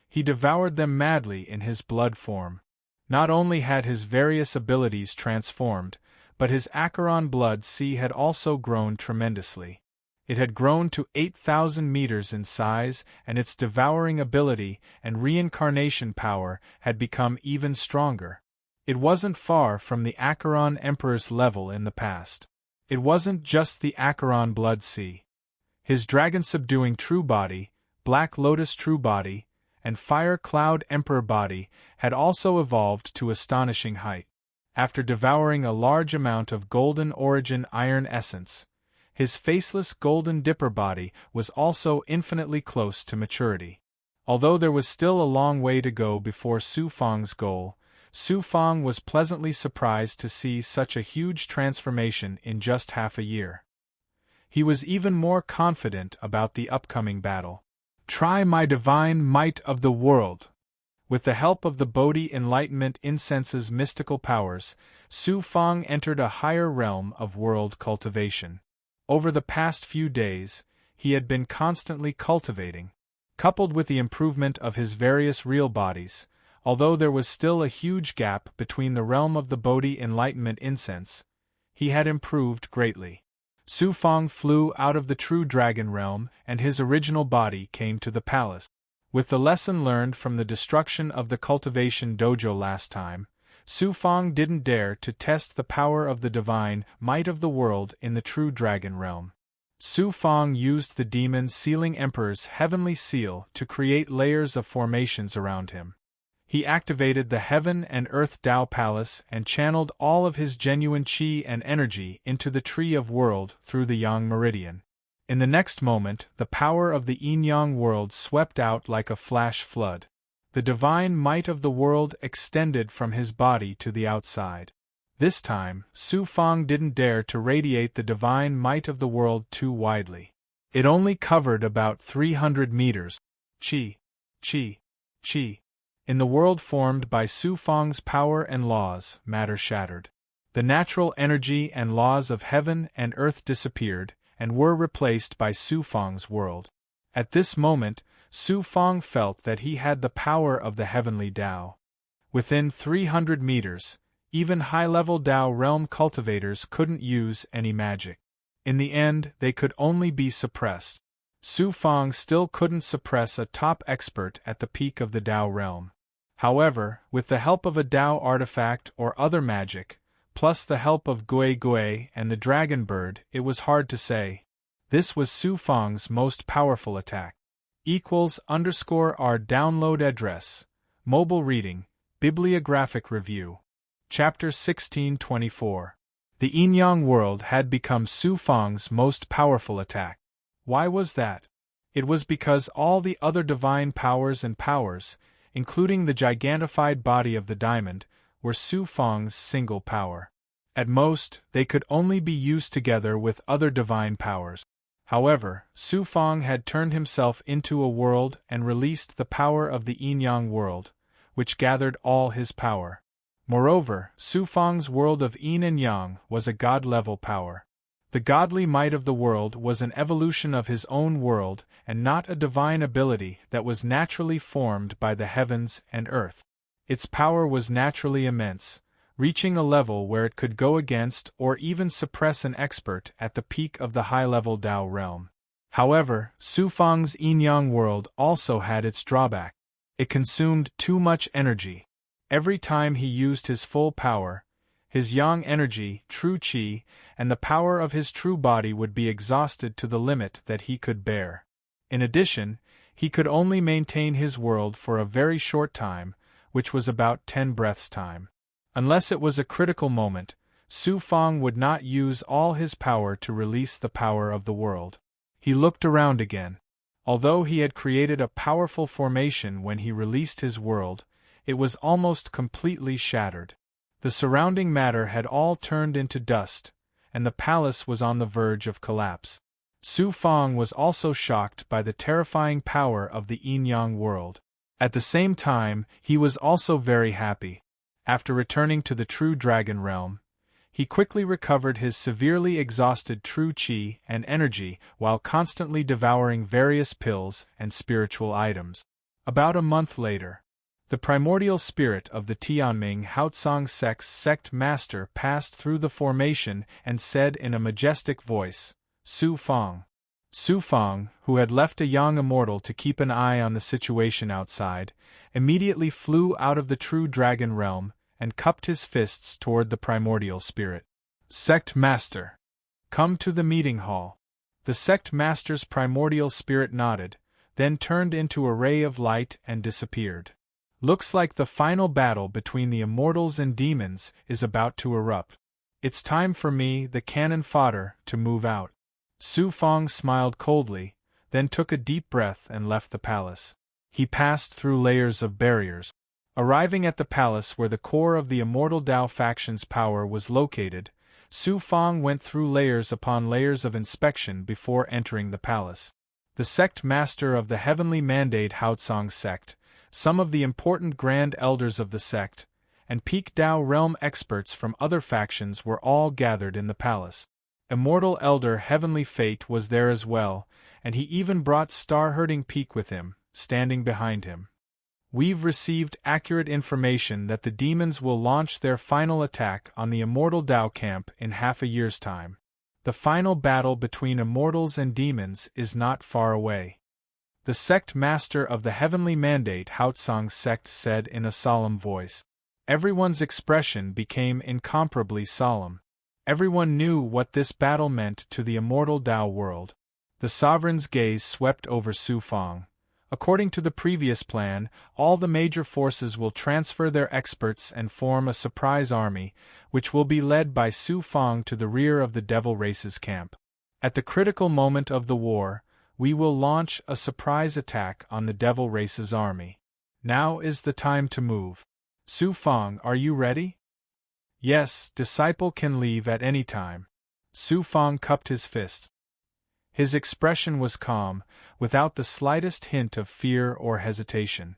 He devoured them madly in his blood form. Not only had his various abilities transformed, but his Acheron blood sea had also grown tremendously. It had grown to 8,000 meters in size, and its devouring ability and reincarnation power had become even stronger. It wasn't far from the Acheron Emperor's level in the past. It wasn't just the Acheron blood sea. His dragon-subduing true body, Black Lotus true body, and Fire Cloud Emperor body had also evolved to astonishing height. After devouring a large amount of golden origin iron essence, his faceless golden dipper body was also infinitely close to maturity. Although there was still a long way to go before Su Fang's goal, Su Fang was pleasantly surprised to see such a huge transformation in just half a year. He was even more confident about the upcoming battle. "Try my divine might of the world." With the help of the Bodhi Enlightenment Incense's mystical powers, Su Fang entered a higher realm of world cultivation. Over the past few days, he had been constantly cultivating. Coupled with the improvement of his various real bodies, although there was still a huge gap between the realm of the Bodhi Enlightenment Incense, he had improved greatly. Su Fang flew out of the true dragon realm and his original body came to the palace. With the lesson learned from the destruction of the cultivation dojo last time, Su Fang didn't dare to test the power of the divine might of the world in the true dragon realm. Su Fang used the demon sealing emperor's heavenly seal to create layers of formations around him. He activated the Heaven and Earth Tao Palace and channeled all of his genuine qi and energy into the Tree of World through the Yang Meridian. In the next moment, the power of the yin-yang world swept out like a flash flood. The divine might of the world extended from his body to the outside. This time, Su Fang didn't dare to radiate the divine might of the world too widely. It only covered about 300 meters. Qi, qi, qi. In the world formed by Su Fang's power and laws, matter shattered. The natural energy and laws of heaven and earth disappeared, and were replaced by Su Fang's world. At this moment, Su Fang felt that he had the power of the heavenly Tao. Within 300 meters, even high-level Tao realm cultivators couldn't use any magic. In the end, they could only be suppressed. Su Fang still couldn't suppress a top expert at the peak of the Tao realm. However, with the help of a Tao artifact or other magic, plus the help of Gui Gui and the Dragon Bird, it was hard to say. This was Su Fang's most powerful attack. =R download address. Mobile reading, bibliographic review. Chapter 1624. The yin-yang world had become Su Fang's most powerful attack. Why was that? It was because all the other divine powers and powers, including the gigantified body of the diamond, were Su Fang's single power. At most, they could only be used together with other divine powers. However, Su Fang had turned himself into a world and released the power of the yin-yang world, which gathered all his power. Moreover, Su Fang's world of yin and yang was a god-level power. The godly might of the world was an evolution of his own world and not a divine ability that was naturally formed by the heavens and earth. Its power was naturally immense, reaching a level where it could go against or even suppress an expert at the peak of the high-level Tao realm. However, Su Fang's yin-yang world also had its drawback. It consumed too much energy. Every time he used his full power, his yang energy, true qi, and the power of his true body would be exhausted to the limit that he could bear. In addition, he could only maintain his world for a very short time, which was about 10 breaths' time. Unless it was a critical moment, Su Fang would not use all his power to release the power of the world. He looked around again. Although he had created a powerful formation when he released his world, it was almost completely shattered. The surrounding matter had all turned into dust, and the palace was on the verge of collapse. Su Fang was also shocked by the terrifying power of the yin-yang world. At the same time, he was also very happy. After returning to the true dragon realm, he quickly recovered his severely exhausted true qi and energy while constantly devouring various pills and spiritual items. About a month later, the primordial spirit of the Tianming Haotsong sect master passed through the formation and said in a majestic voice, "Su Fang." Su Fang, who had left a young immortal to keep an eye on the situation outside, immediately flew out of the true dragon realm and cupped his fists toward the primordial spirit. "Sect Master, come to the meeting hall." The sect master's primordial spirit nodded, then turned into a ray of light and disappeared. "Looks like the final battle between the immortals and demons is about to erupt. It's time for me, the cannon fodder, to move out." Su Fang smiled coldly, then took a deep breath and left the palace. He passed through layers of barriers. Arriving at the palace where the core of the immortal Tao faction's power was located, Su Fang went through layers upon layers of inspection before entering the palace. The sect master of the heavenly mandate Haotsong sect, some of the important grand elders of the sect, and peak Tao realm experts from other factions were all gathered in the palace. Immortal Elder Heavenly Fate was there as well, and he even brought Star-Herding Peak with him, standing behind him. "We've received accurate information that the demons will launch their final attack on the immortal Tao camp in half a year's time. The final battle between immortals and demons is not far away." The sect master of the heavenly mandate Haotsong sect said in a solemn voice. Everyone's expression became incomparably solemn. Everyone knew what this battle meant to the immortal Tao world. The sovereign's gaze swept over Su Fang, According to the previous plan, all the major forces will transfer their experts and form a surprise army, which will be led by Su Fong to the rear of the Devil Race's camp. At the critical moment of the war, we will launch a surprise attack on the Devil Race's army. Now is the time to move. Su Fong, are you ready? Yes, disciple can leave at any time. Su Fong cupped his fists. His expression was calm, without the slightest hint of fear or hesitation.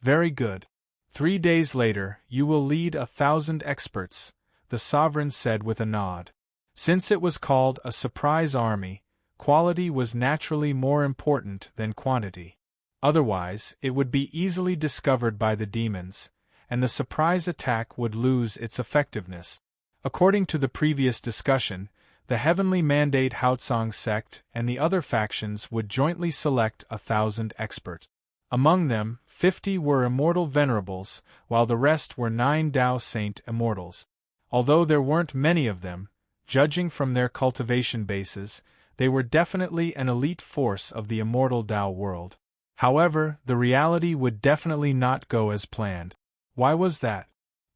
Very good. 3 days later, you will lead 1,000 experts, the sovereign said with a nod. Since it was called a surprise army, quality was naturally more important than quantity. Otherwise, it would be easily discovered by the demons, and the surprise attack would lose its effectiveness. According to the previous discussion, the Heavenly Mandate Haotsong sect and the other factions would jointly select 1,000 experts. Among them, 50 were immortal venerables, while the rest were 9 Dao Saint immortals. Although there weren't many of them, judging from their cultivation bases, they were definitely an elite force of the immortal Dao world. However, the reality would definitely not go as planned. Why was that?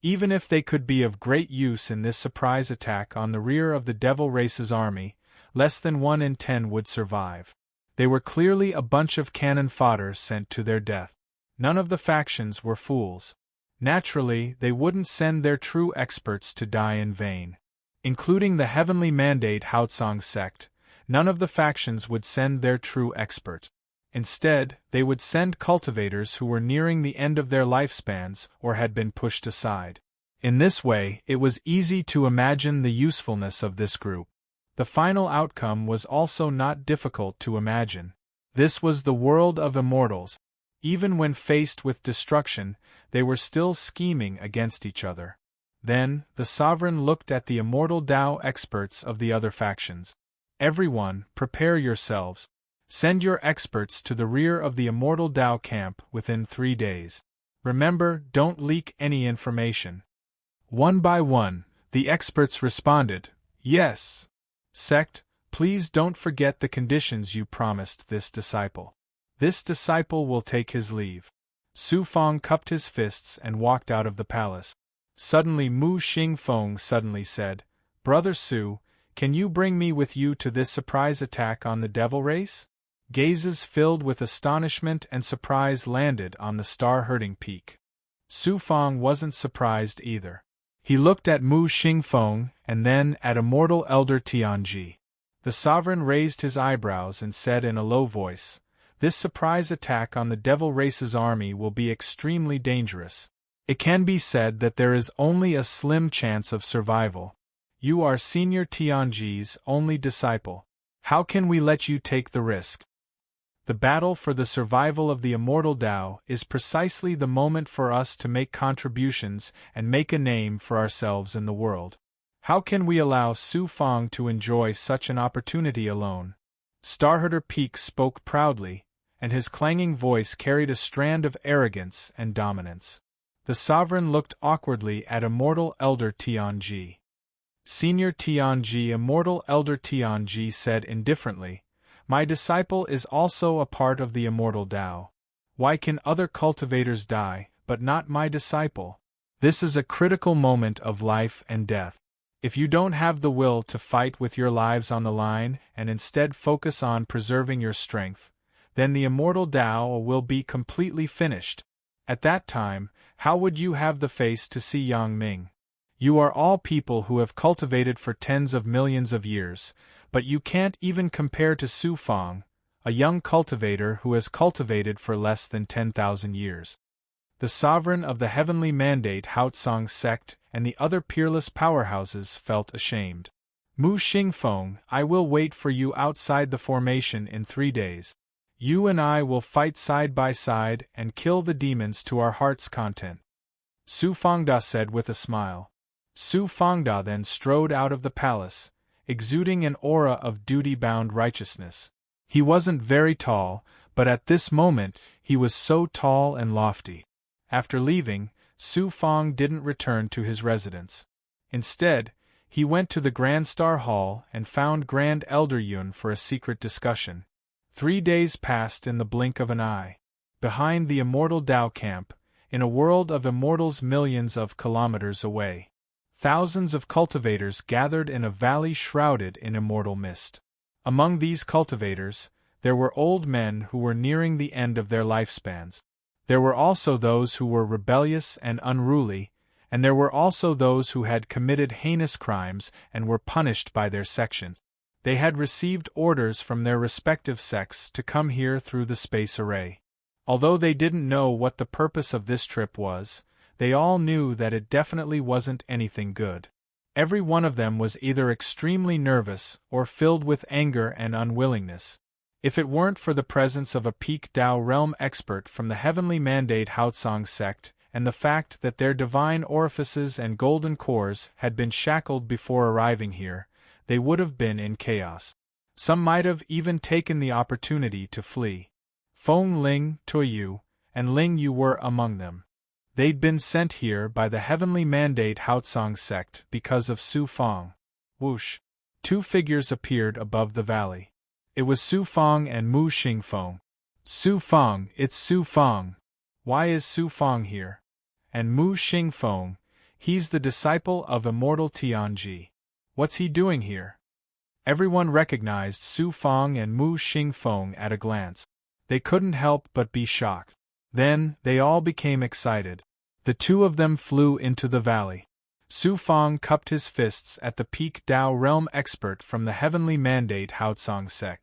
Even if they could be of great use in this surprise attack on the rear of the Devil Race's army, less than 1 in 10 would survive. They were clearly a bunch of cannon fodder sent to their death. None of the factions were fools. Naturally, they wouldn't send their true experts to die in vain. Including the Heavenly Mandate Haotsong sect, none of the factions would send their true experts. Instead, they would send cultivators who were nearing the end of their lifespans or had been pushed aside. In this way, it was easy to imagine the usefulness of this group. The final outcome was also not difficult to imagine. This was the world of immortals. Even when faced with destruction, they were still scheming against each other. Then, the sovereign looked at the immortal Dao experts of the other factions. Everyone, prepare yourselves. Send your experts to the rear of the immortal Dao camp within 3 days. Remember, don't leak any information. One by one, the experts responded, Yes. Sect, please don't forget the conditions you promised this disciple. This disciple will take his leave. Su Fong cupped his fists and walked out of the palace. Suddenly Mu Xingfeng suddenly said, Brother Su, can you bring me with you to this surprise attack on the Devil Race? Gazes filled with astonishment and surprise landed on the star-herding peak. Su Fong wasn't surprised either. He looked at Mu Xingfeng and then at immortal Elder Tianji. The sovereign raised his eyebrows and said in a low voice, This surprise attack on the Devil Race's army will be extremely dangerous. It can be said that there is only a slim chance of survival. You are Senior Tianji's only disciple. How can we let you take the risk? The battle for the survival of the immortal Dao is precisely the moment for us to make contributions and make a name for ourselves in the world. How can we allow Su Fong to enjoy such an opportunity alone? Starherder Peak spoke proudly, and his clanging voice carried a strand of arrogance and dominance. The sovereign looked awkwardly at immortal Elder Tianji. Senior Tianji, immortal Elder Tianji said indifferently, My disciple is also a part of the immortal Dao. Why can other cultivators die, but not my disciple? This is a critical moment of life and death. If you don't have the will to fight with your lives on the line and instead focus on preserving your strength, then the immortal Dao will be completely finished. At that time, how would you have the face to see Yang Ming? You are all people who have cultivated for tens of millions of years, but you can't even compare to Su Fong, a young cultivator who has cultivated for less than 10,000 years. The sovereign of the Heavenly Mandate Haotsong sect and the other peerless powerhouses felt ashamed. Mu Xingfeng, I will wait for you outside the formation in 3 days. You and I will fight side by side and kill the demons to our heart's content. Su Fangda said with a smile. Su Fangda then strode out of the palace, exuding an aura of duty-bound righteousness. He wasn't very tall, but at this moment he was so tall and lofty. After leaving, Su Fong didn't return to his residence. Instead, he went to the Grand Star Hall and found Grand Elder Yun for a secret discussion. 3 days passed in the blink of an eye. behind the immortal Tao camp, in a world of immortals millions of kilometers away. Thousands of cultivators gathered in a valley shrouded in immortal mist. Among these cultivators, there were old men who were nearing the end of their lifespans. There were also those who were rebellious and unruly, and there were also those who had committed heinous crimes and were punished by their section. They had received orders from their respective sects to come here through the space array. Although they didn't know what the purpose of this trip was, they all knew that it definitely wasn't anything good. Every one of them was either extremely nervous or filled with anger and unwillingness. If it weren't for the presence of a peak Tao realm expert from the heavenly mandate Haotsong sect, and the fact that their divine orifices and golden cores had been shackled before arriving here, they would have been in chaos. Some might have even taken the opportunity to flee. Feng Ling, Tuoyu, and Ling Yu were among them. They'd been sent here by the heavenly mandate Haotsong sect because of Su Feng. Whoosh! Two figures appeared above the valley. It was Su Feng and Mu Xingfeng. Su Feng, it's Su Feng. Why is Su Feng here? And Mu Xingfeng, he's the disciple of immortal Tianji. What's he doing here? Everyone recognized Su Feng and Mu Xingfeng at a glance. They couldn't help but be shocked. Then, they all became excited. The two of them flew into the valley. Su Feng cupped his fists at the peak Tao realm expert from the heavenly mandate Haotsong sect.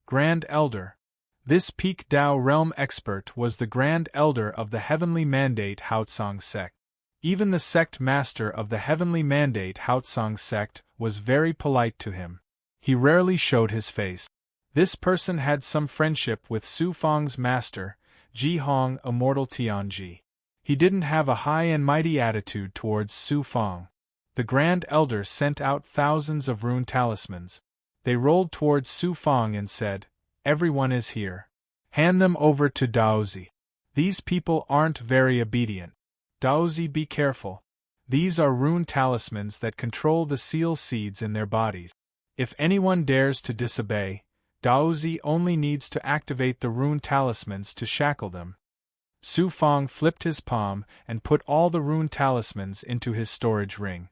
Grand Elder. This peak Tao realm expert was the Grand Elder of the heavenly mandate Haotsong sect. Even the sect master of the heavenly mandate Haotsong sect was very polite to him. He rarely showed his face. This person had some friendship with Su Feng's master, Ji Hong, immortal Tianji. He didn't have a high and mighty attitude towards Su Feng. The Grand Elder sent out thousands of rune talismans. They rolled towards Su Feng and said, "Everyone is here. Hand them over to Daozi. These people aren't very obedient. Daozi, be careful. These are rune talismans that control the seal seeds in their bodies. If anyone dares to disobey, Daozi only needs to activate the rune talismans to shackle them." Su Feng flipped his palm and put all the rune talismans into his storage ring.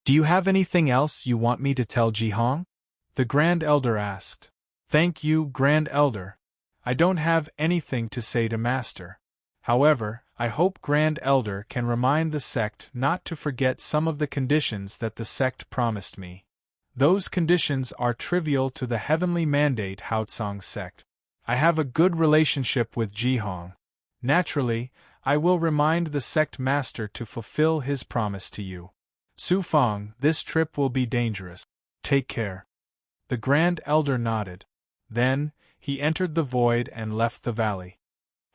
"Do you have anything else you want me to tell Ji Hong?" the Grand Elder asked. "Thank you, Grand Elder. I don't have anything to say to Master. However, I hope Grand Elder can remind the sect not to forget some of the conditions that the sect promised me. Those conditions are trivial to the heavenly mandate Haotsong sect. I have a good relationship with Ji Hong. Naturally, I will remind the sect master to fulfill his promise to you. Su Feng, this trip will be dangerous. Take care." The Grand Elder nodded. Then, he entered the void and left the valley.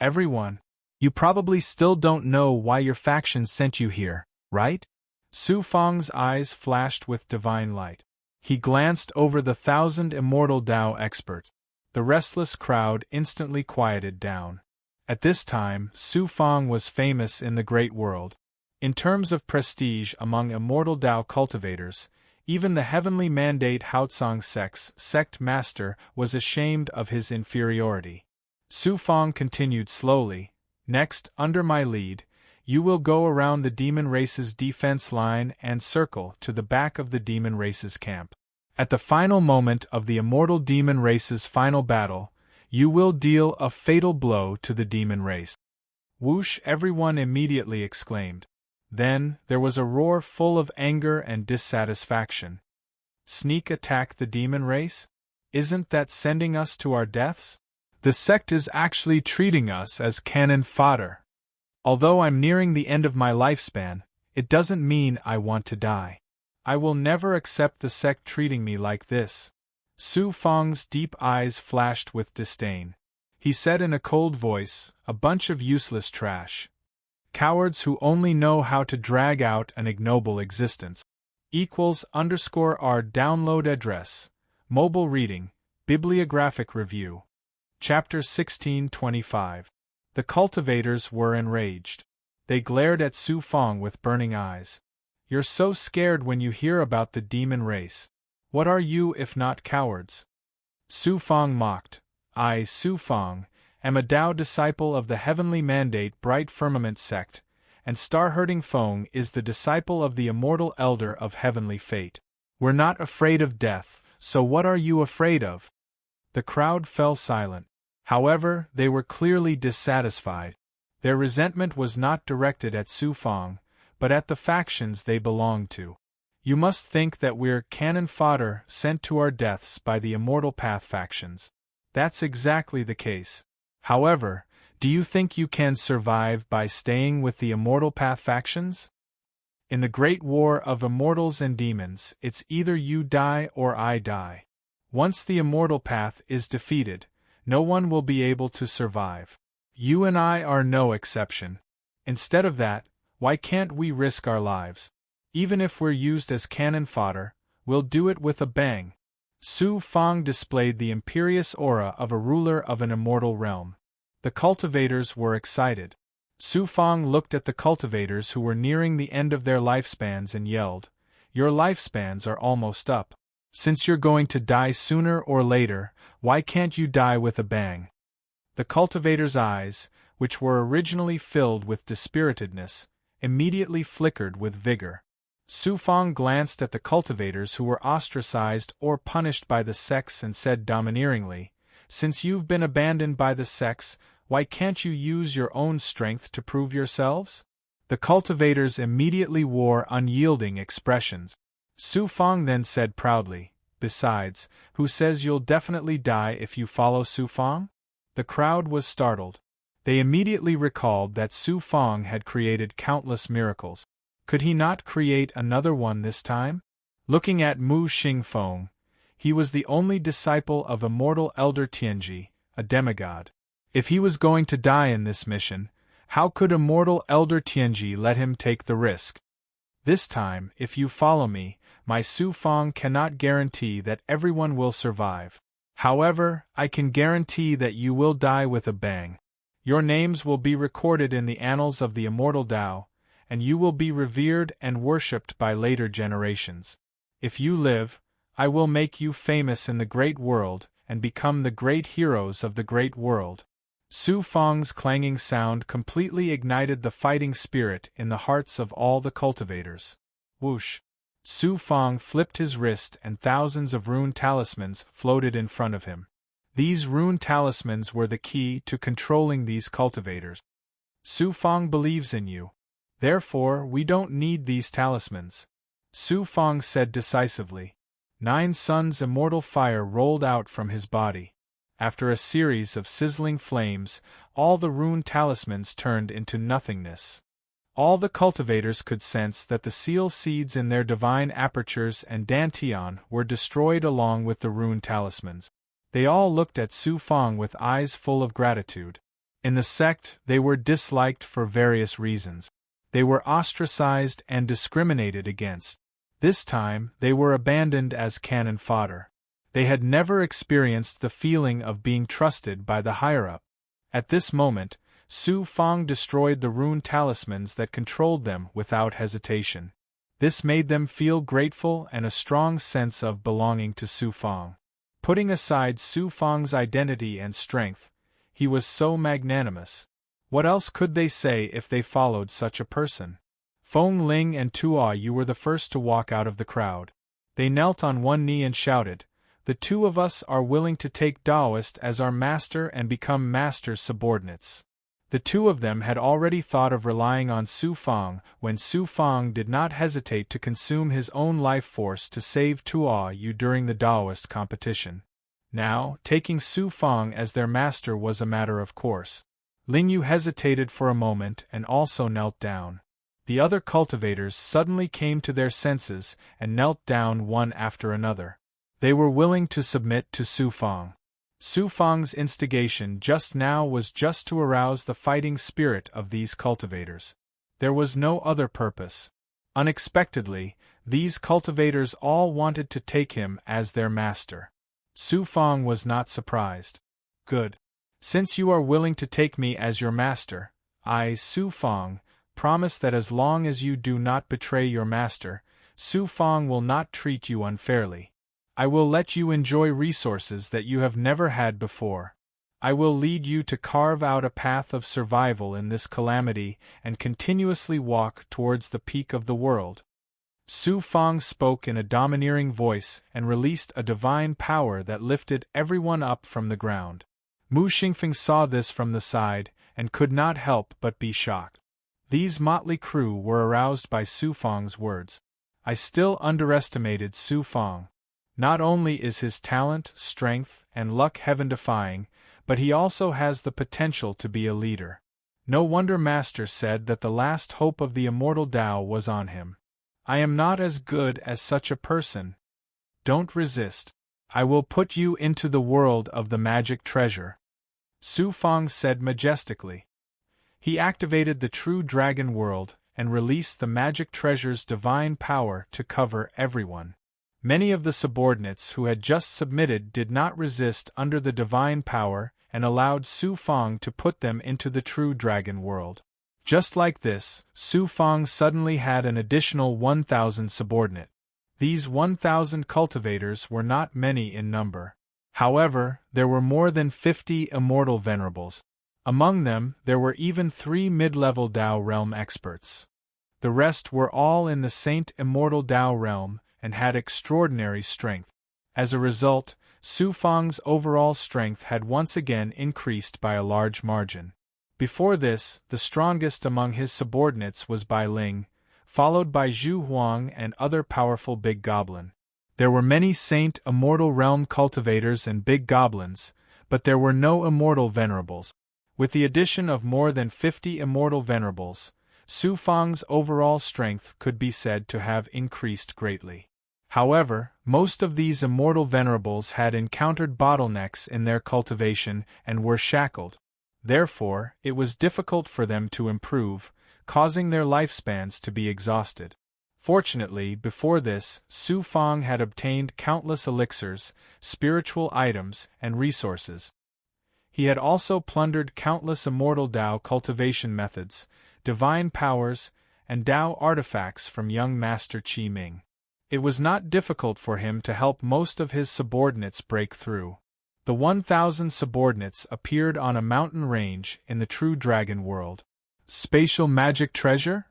"Everyone, you probably still don't know why your faction sent you here, right?" Su Feng's eyes flashed with divine light. He glanced over the 1,000 immortal Tao experts. The restless crowd instantly quieted down. At this time, Su Feng was famous in the great world. In terms of prestige among immortal Tao cultivators, even the heavenly mandate Haotsong sect's sect master was ashamed of his inferiority. Su Feng continued slowly, "Next, under my lead, you will go around the demon race's defense line and circle to the back of the demon race's camp. At the final moment of the immortal demon race's final battle, you will deal a fatal blow to the demon race." "Whoosh!" everyone immediately exclaimed. Then, there was a roar full of anger and dissatisfaction. "Sneak attack the demon race? Isn't that sending us to our deaths? The sect is actually treating us as cannon fodder. Although I'm nearing the end of my lifespan, it doesn't mean I want to die. I will never accept the sect treating me like this." Su Feng's deep eyes flashed with disdain. He said in a cold voice, "A bunch of useless trash. Cowards who only know how to drag out an ignoble existence. =R download address. Mobile reading, bibliographic review. Chapter 1625. The cultivators were enraged. They glared at Su Feng with burning eyes. "You're so scared when you hear about the demon race. What are you if not cowards?" Su Feng mocked. "I, Su Feng, am a Tao disciple of the heavenly mandate Bright Firmament sect, and star-herding Feng is the disciple of the immortal elder of heavenly fate. We're not afraid of death, so what are you afraid of? The crowd fell silent. However, they were clearly dissatisfied. Their resentment was not directed at Su Feng, but at the factions they belonged to. You must think that we're cannon fodder sent to our deaths by the Immortal Path factions. That's exactly the case. However, do you think you can survive by staying with the Immortal Path factions? In the great war of immortals and demons, it's either you die or I die. Once the Immortal Path is defeated, no one will be able to survive. You and I are no exception. Instead of that, why can't we risk our lives? Even if we're used as cannon fodder, we'll do it with a bang. Su Feng displayed the imperious aura of a ruler of an immortal realm. The cultivators were excited. Su Feng looked at the cultivators who were nearing the end of their lifespans and yelled, "Your lifespans are almost up. Since you're going to die sooner or later, why can't you die with a bang?" The cultivators' eyes, which were originally filled with dispiritedness, immediately flickered with vigor. Su Feng glanced at the cultivators who were ostracized or punished by the sects and said domineeringly, "Since you've been abandoned by the sects, why can't you use your own strength to prove yourselves?" The cultivators immediately wore unyielding expressions. Su Feng then said proudly, "Besides, who says you'll definitely die if you follow Su Feng?" The crowd was startled. They immediately recalled that Su Feng had created countless miracles. Could he not create another one this time? Looking at Mu Xingfeng, he was the only disciple of immortal Elder Tianji, a demigod. If he was going to die in this mission, how could immortal Elder Tianji let him take the risk? This time, if you follow me, my Su Feng cannot guarantee that everyone will survive. However, I can guarantee that you will die with a bang. Your names will be recorded in the annals of the immortal Tao, and you will be revered and worshipped by later generations. If you live, I will make you famous in the great world and become the great heroes of the great world. Su Feng's clanging sound completely ignited the fighting spirit in the hearts of all the cultivators. Whoosh! Su Feng flipped his wrist and thousands of rune talismans floated in front of him. These rune talismans were the key to controlling these cultivators. Su Feng believes in you. Therefore, we don't need these talismans. Su Feng said decisively. 9 suns immortal fire rolled out from his body. After a series of sizzling flames, all the rune talismans turned into nothingness. All the cultivators could sense that the seal seeds in their divine apertures and dantian were destroyed along with the rune talismans. They all looked at Su Feng with eyes full of gratitude. In the sect, they were disliked for various reasons. They were ostracized and discriminated against. This time, they were abandoned as cannon fodder. They had never experienced the feeling of being trusted by the higher-up. At this moment, Su Feng destroyed the rune talismans that controlled them without hesitation. This made them feel grateful and a strong sense of belonging to Su Feng. Putting aside Su Feng's identity and strength, he was so magnanimous. What else could they say if they followed such a person? Feng Ling and Tuo, you were the first to walk out of the crowd. They knelt on one knee and shouted, "The two of us are willing to take Taoist as our master and become master's subordinates." The two of them had already thought of relying on Su Feng when Su Feng did not hesitate to consume his own life force to save Tuo Yu during the Taoist competition. Now, taking Su Feng as their master was a matter of course. Ling Yu hesitated for a moment and also knelt down. The other cultivators suddenly came to their senses and knelt down one after another. They were willing to submit to Su Feng. Su Feng's instigation just now was just to arouse the fighting spirit of these cultivators. There was no other purpose. Unexpectedly, these cultivators all wanted to take him as their master. Su Feng was not surprised. Good. Since you are willing to take me as your master, I, Su Feng, promise that as long as you do not betray your master, Su Feng will not treat you unfairly. I will let you enjoy resources that you have never had before. I will lead you to carve out a path of survival in this calamity and continuously walk towards the peak of the world. Su Fang spoke in a domineering voice and released a divine power that lifted everyone up from the ground. Mu Xingfeng saw this from the side and could not help but be shocked. These motley crew were aroused by Su Fang's words. I still underestimated Su Fang. Not only is his talent, strength, and luck heaven-defying, but he also has the potential to be a leader. No wonder Master said that the last hope of the immortal Tao was on him. I am not as good as such a person. Don't resist. I will put you into the world of the magic treasure. Su Fang said majestically. He activated the true dragon world and released the magic treasure's divine power to cover everyone. Many of the subordinates who had just submitted did not resist under the divine power and allowed Su Fang to put them into the true dragon world. Just like this, Su Fang suddenly had an additional 1,000 subordinate. These 1,000 cultivators were not many in number. However, there were more than 50 immortal venerables. Among them, there were even 3 mid-level Tao realm experts. The rest were all in the Saint Immortal Tao realm and had extraordinary strength. As a result, Su Fang's overall strength had once again increased by a large margin. Before this, the strongest among his subordinates was Bai Ling, followed by Zhu Huang and other powerful big goblin. There were many Saint Immortal Realm cultivators and big goblins, but there were no immortal venerables. With the addition of more than 50 immortal venerables, Su Fang's overall strength could be said to have increased greatly. However, most of these immortal venerables had encountered bottlenecks in their cultivation and were shackled. Therefore, it was difficult for them to improve, causing their lifespans to be exhausted. Fortunately, before this, Su Fang had obtained countless elixirs, spiritual items, and resources. He had also plundered countless immortal Tao cultivation methods, divine powers, and Tao artifacts from young Master Qi Ming. It was not difficult for him to help most of his subordinates break through. The 1,000 subordinates appeared on a mountain range in the true dragon world. Spatial magic treasure?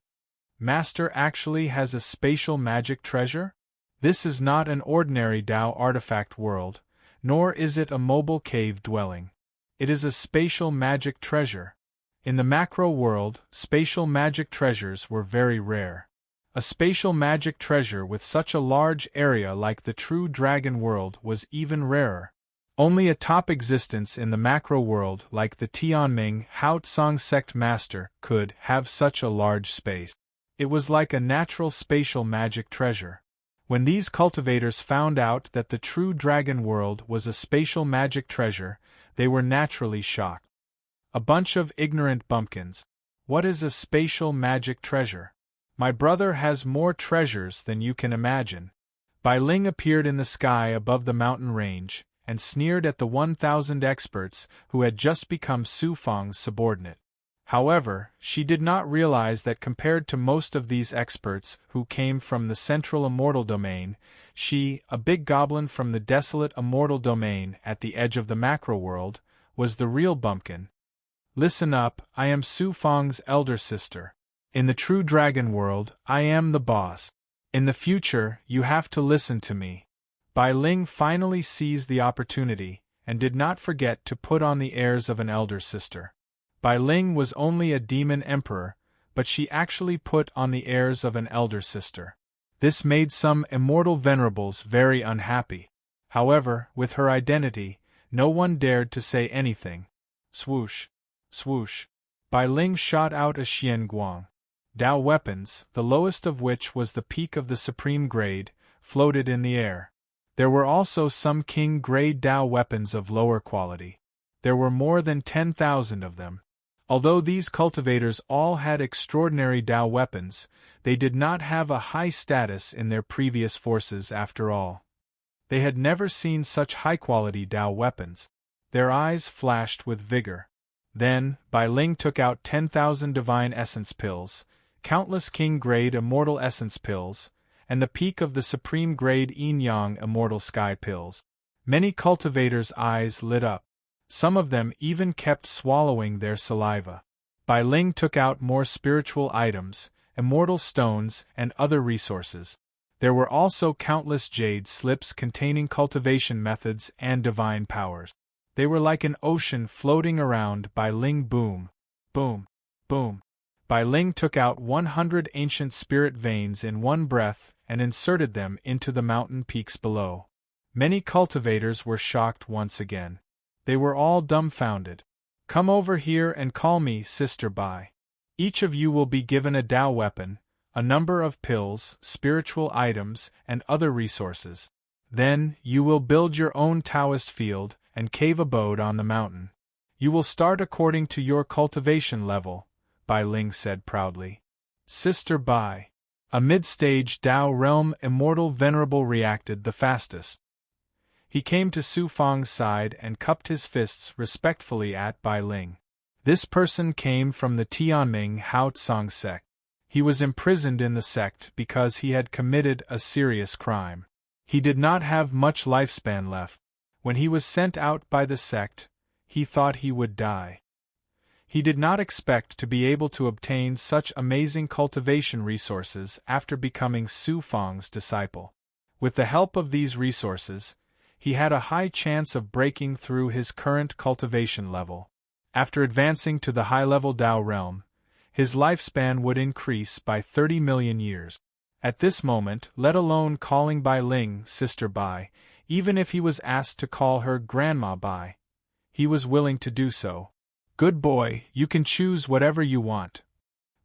Master actually has a spatial magic treasure? This is not an ordinary Tao artifact world, nor is it a mobile cave dwelling. It is a spatial magic treasure. In the macro world, spatial magic treasures were very rare. A spatial magic treasure with such a large area like the true dragon world was even rarer. Only a top existence in the macro world like the Tianming Haotsong sect master could have such a large space. It was like a natural spatial magic treasure. When these cultivators found out that the true dragon world was a spatial magic treasure, they were naturally shocked. A bunch of ignorant bumpkins. What is a spatial magic treasure? My brother has more treasures than you can imagine. Bai Ling appeared in the sky above the mountain range, and sneered at the 1,000 experts who had just become Su Fang's subordinate. However, she did not realize that compared to most of these experts who came from the central immortal domain, she, a big goblin from the desolate immortal domain at the edge of the macro world, was the real bumpkin. Listen up, I am Su Fang's elder sister. In the true dragon world, I am the boss. In the future, you have to listen to me. Bai Ling finally seized the opportunity, and did not forget to put on the airs of an elder sister. Bai Ling was only a demon emperor, but she actually put on the airs of an elder sister. This made some immortal venerables very unhappy. However, with her identity, no one dared to say anything. Swoosh! Swoosh! Bai Ling shot out a Xian Guang. Tao weapons, the lowest of which was the peak of the supreme grade, floated in the air. There were also some king-grade Tao weapons of lower quality. There were more than 10,000 of them. Although these cultivators all had extraordinary Tao weapons, they did not have a high status in their previous forces after all. They had never seen such high-quality Tao weapons. Their eyes flashed with vigor. Then, Bai Ling took out 10,000 divine essence pills, countless king-grade immortal essence pills, and the peak of the supreme-grade yin-yang immortal sky pills. Many cultivators' eyes lit up. Some of them even kept swallowing their saliva. Bai Ling took out more spiritual items, immortal stones, and other resources. There were also countless jade slips containing cultivation methods and divine powers. They were like an ocean floating around Bai Ling. Boom, boom, boom. Bai Ling took out 100 ancient spirit veins in one breath and inserted them into the mountain peaks below. Many cultivators were shocked once again. They were all dumbfounded. Come over here and call me Sister Bai. Each of you will be given a Tao weapon, a number of pills, spiritual items, and other resources. Then, you will build your own Taoist field and cave abode on the mountain. You will start according to your cultivation level, Bai Ling said proudly. Sister Bai. A mid-stage Tao realm immortal venerable reacted the fastest. He came to Su Fang's side and cupped his fists respectfully at Bai Ling. This person came from the Tianming Hao Tsang sect. He was imprisoned in the sect because he had committed a serious crime. He did not have much lifespan left. When he was sent out by the sect, he thought he would die. He did not expect to be able to obtain such amazing cultivation resources after becoming Su Fang's disciple. With the help of these resources, he had a high chance of breaking through his current cultivation level. After advancing to the high-level Tao realm, his lifespan would increase by 30 million years. At this moment, let alone calling Bai Ling Sister Bai, even if he was asked to call her Grandma Bai, he was willing to do so. Good boy, you can choose whatever you want.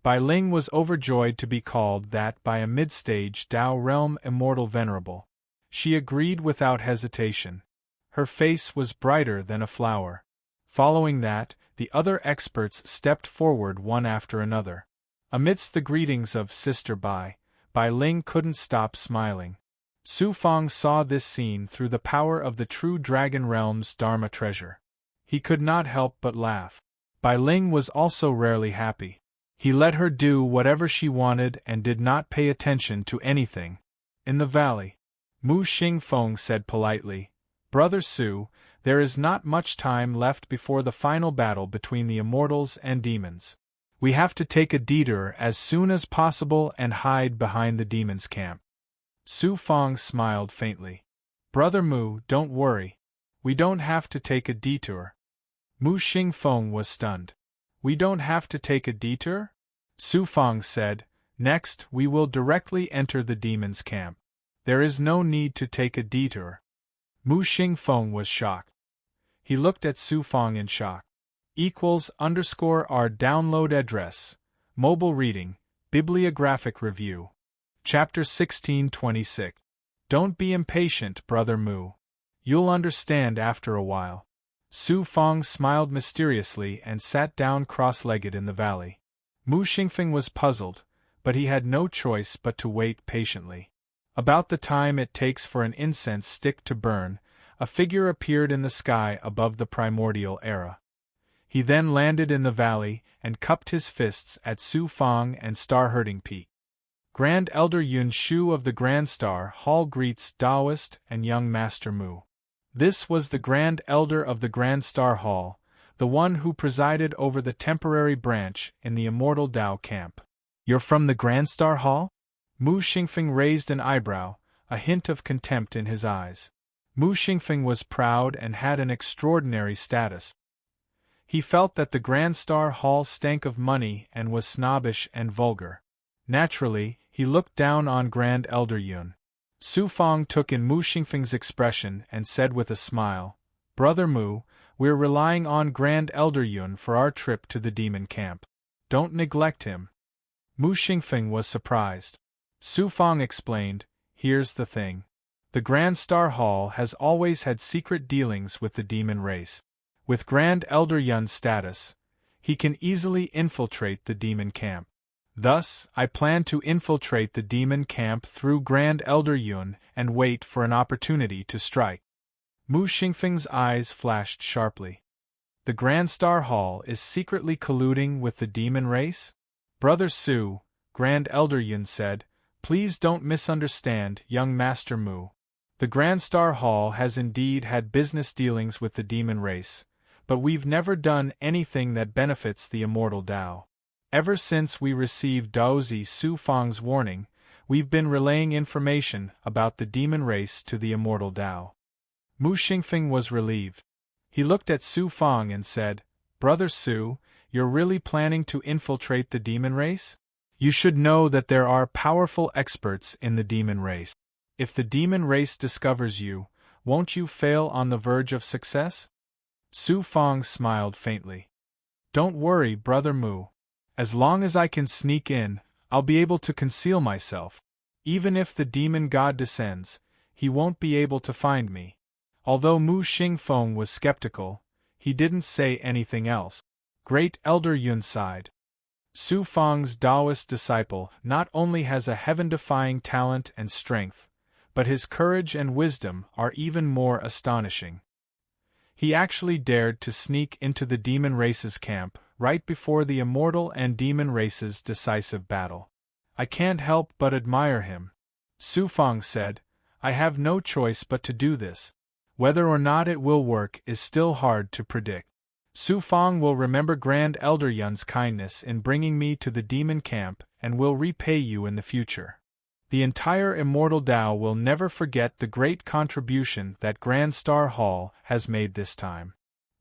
Bai Ling was overjoyed to be called that by a mid-stage Tao realm immortal venerable. She agreed without hesitation. Her face was brighter than a flower. Following that, the other experts stepped forward one after another. Amidst the greetings of Sister Bai, Bai Ling couldn't stop smiling. Su Fang saw this scene through the power of the true Dragon Realm's Dharma treasure. He could not help but laugh. Bai Ling was also rarely happy. He let her do whatever she wanted and did not pay attention to anything. In the valley, Mu Xingfeng said politely, Brother Su, there is not much time left before the final battle between the immortals and demons. We have to take a detour as soon as possible and hide behind the demons' camp. Su Fang smiled faintly. Brother Mu, don't worry. We don't have to take a detour. Mu Xingfeng was stunned. We don't have to take a detour? Su Fang said, Next, we will directly enter the demons' camp. There is no need to take a detour. Mu Xingfeng was shocked. He looked at Su Fang in shock. =our download address. Mobile reading, bibliographic review. Chapter 1626. Don't be impatient, Brother Mu. You'll understand after a while. Su Fang smiled mysteriously and sat down cross-legged in the valley. Mu Xingfeng was puzzled, but he had no choice but to wait patiently. About the time it takes for an incense stick to burn, a figure appeared in the sky above the primordial era. He then landed in the valley and cupped his fists at Su Fang and Star-Herding Peak. Grand Elder Yun Shu of the Grand Star Hall greets Taoist and young Master Mu. This was the Grand Elder of the Grand Star Hall, the one who presided over the temporary branch in the Immortal Tao camp. You're from the Grand Star Hall? Mu Xingfeng raised an eyebrow, a hint of contempt in his eyes. Mu Xingfeng was proud and had an extraordinary status. He felt that the Grand Star Hall stank of money and was snobbish and vulgar. Naturally, he looked down on Grand Elder Yun. Su Fang took in Mu Xingfeng's expression and said with a smile, Brother Mu, we're relying on Grand Elder Yun for our trip to the demon camp. Don't neglect him. Mu Xingfeng was surprised. Su Fang explained, Here's the thing. The Grand Star Hall has always had secret dealings with the demon race. With Grand Elder Yun's status, he can easily infiltrate the demon camp. Thus, I plan to infiltrate the demon camp through Grand Elder Yun and wait for an opportunity to strike. Mu Xingfeng's eyes flashed sharply. The Grand Star Hall is secretly colluding with the demon race? Brother Su, Grand Elder Yun said, Please don't misunderstand, young Master Mu. The Grand Star Hall has indeed had business dealings with the demon race, but we've never done anything that benefits the immortal Tao. Ever since we received Daozi Su Fang's warning, we've been relaying information about the demon race to the immortal Tao. Mu Xingfeng was relieved. He looked at Su Fang and said, "Brother Su, you're really planning to infiltrate the demon race? You should know that there are powerful experts in the demon race. If the demon race discovers you, won't you fail on the verge of success?" Su Fang smiled faintly. "Don't worry, Brother Mu. As long as I can sneak in, I'll be able to conceal myself. Even if the demon god descends, he won't be able to find me." Although Mu Xingfeng was skeptical, he didn't say anything else. Great Elder Yun sighed. Su Fang's Taoist disciple not only has a heaven-defying talent and strength, but his courage and wisdom are even more astonishing. He actually dared to sneak into the demon race's camp right before the immortal and demon race's decisive battle. "I can't help but admire him," Su Fang said. "I have no choice but to do this. Whether or not it will work is still hard to predict. Su Fang will remember Grand Elder Yun's kindness in bringing me to the demon camp and will repay you in the future. The entire Immortal Tao will never forget the great contribution that Grand Star Hall has made this time.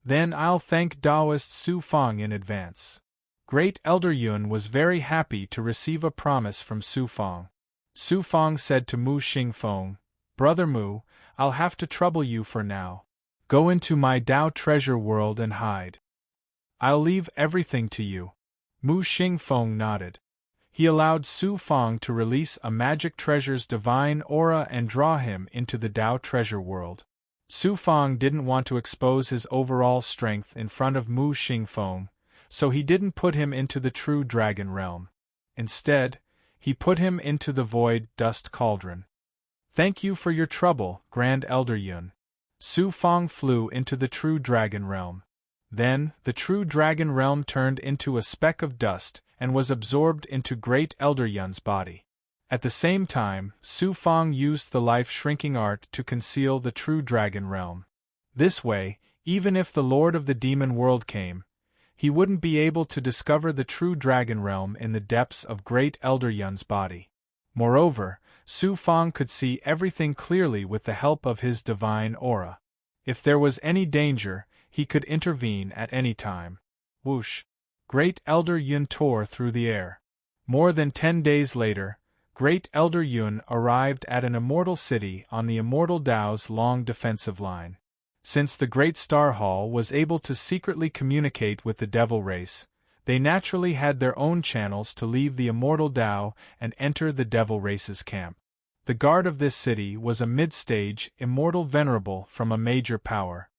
Then I'll thank Taoist Su Fang in advance." Great Elder Yun was very happy to receive a promise from Su Fang. Su Fang said to Mu Xingfeng, "Brother Mu, I'll have to trouble you for now. Go into my Tao treasure world and hide. I'll leave everything to you." Mu Xingfeng nodded. He allowed Su Fang to release a magic treasure's divine aura and draw him into the Tao treasure world. Su Fang didn't want to expose his overall strength in front of Mu Xingfeng, so he didn't put him into the true dragon realm. Instead, he put him into the void dust cauldron. "Thank you for your trouble, Grand Elder Yun." Su Fang flew into the true dragon realm. Then, the true dragon realm turned into a speck of dust and was absorbed into Great Elder Yun's body. At the same time, Su Fang used the life-shrinking art to conceal the true dragon realm. This way, even if the Lord of the Demon World came, he wouldn't be able to discover the true dragon realm in the depths of Great Elder Yun's body. Moreover, Su Fang could see everything clearly with the help of his divine aura. If there was any danger, he could intervene at any time. Whoosh! Great Elder Yun tore through the air. More than 10 days later, Great Elder Yun arrived at an immortal city on the Immortal Tao's long defensive line. Since the Great Star Hall was able to secretly communicate with the Devil Race, they naturally had their own channels to leave the Immortal Tao and enter the Devil Race's camp. The guard of this city was a mid-stage, immortal venerable from a major power.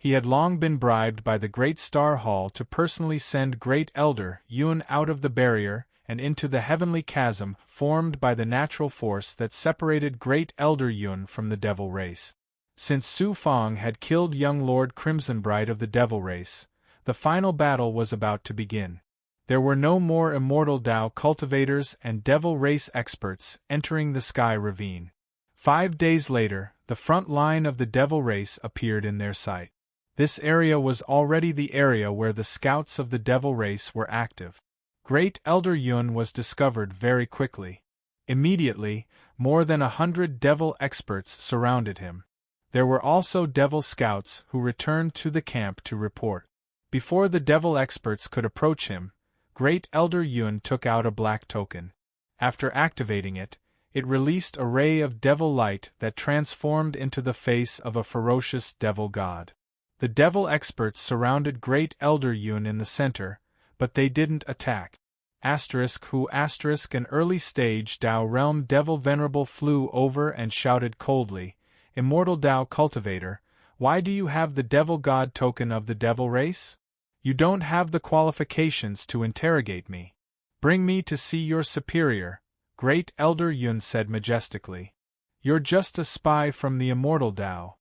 He had long been bribed by the Great Star Hall to personally send Great Elder Yun out of the barrier and into the heavenly chasm formed by the natural force that separated Great Elder Yun from the Devil Race. Since Su Fang had killed young Lord Crimsonbright of the Devil Race, the final battle was about to begin. There were no more Immortal Tao cultivators and Devil Race experts entering the Sky Ravine. 5 days later, the front line of the Devil Race appeared in their sight. This area was already the area where the scouts of the Devil Race were active. Great Elder Yun was discovered very quickly. Immediately, more than 100 Devil experts surrounded him. There were also Devil scouts who returned to the camp to report. Before the Devil experts could approach him, Great Elder Yun took out a black token. After activating it, it released a ray of devil light that transformed into the face of a ferocious devil god. The Devil experts surrounded Great Elder Yun in the center, but they didn't attack. An early stage Tao realm devil venerable flew over and shouted coldly, "Immortal Tao cultivator, why do you have the devil god token of the Devil Race? You don't have the qualifications to interrogate me. Bring me to see your superior," Great Elder Yun said majestically. "You're just a spy from the Immortal Tao.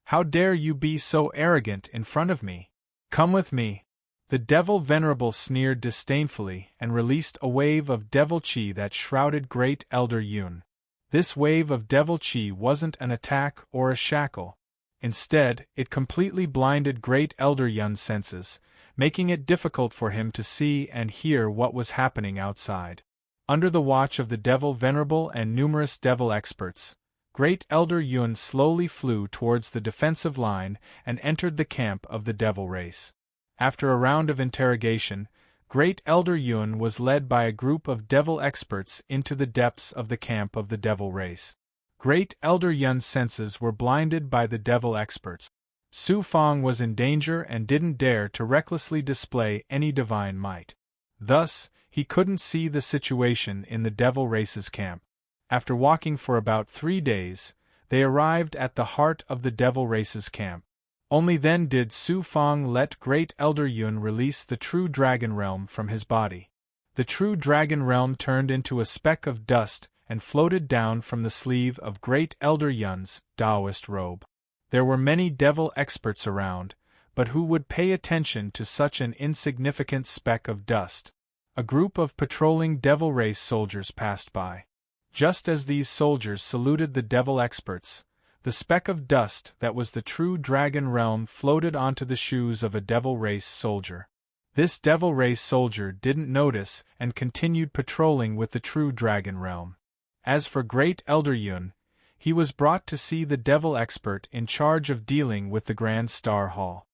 How dare you be so arrogant in front of me? Come with me." The Devil Venerable sneered disdainfully and released a wave of devil chi that shrouded Great Elder Yun. This wave of devil chi wasn't an attack or a shackle. Instead, it completely blinded Great Elder Yun's senses, making it difficult for him to see and hear what was happening outside. Under the watch of the Devil Venerable and numerous devil experts, Great Elder Yun slowly flew towards the defensive line and entered the camp of the devil race. After a round of interrogation, Great Elder Yun was led by a group of devil experts into the depths of the camp of the devil race. Great Elder Yun's senses were blinded by the devil experts. Su Fang was in danger and didn't dare to recklessly display any divine might. Thus, he couldn't see the situation in the devil race's camp. After walking for about 3 days, they arrived at the heart of the devil race's camp. Only then did Su Fang let Great Elder Yun release the true dragon realm from his body. The true dragon realm turned into a speck of dust and floated down from the sleeve of Great Elder Yun's Taoist robe. There were many devil experts around, but who would pay attention to such an insignificant speck of dust? A group of patrolling devil race soldiers passed by. Just as these soldiers saluted the devil experts, the speck of dust that was the true dragon realm floated onto the shoes of a devil race soldier. This devil race soldier didn't notice and continued patrolling with the true dragon realm. As for Great Elder Yun, he was brought to see the devil expert in charge of dealing with the Grand Star Hall.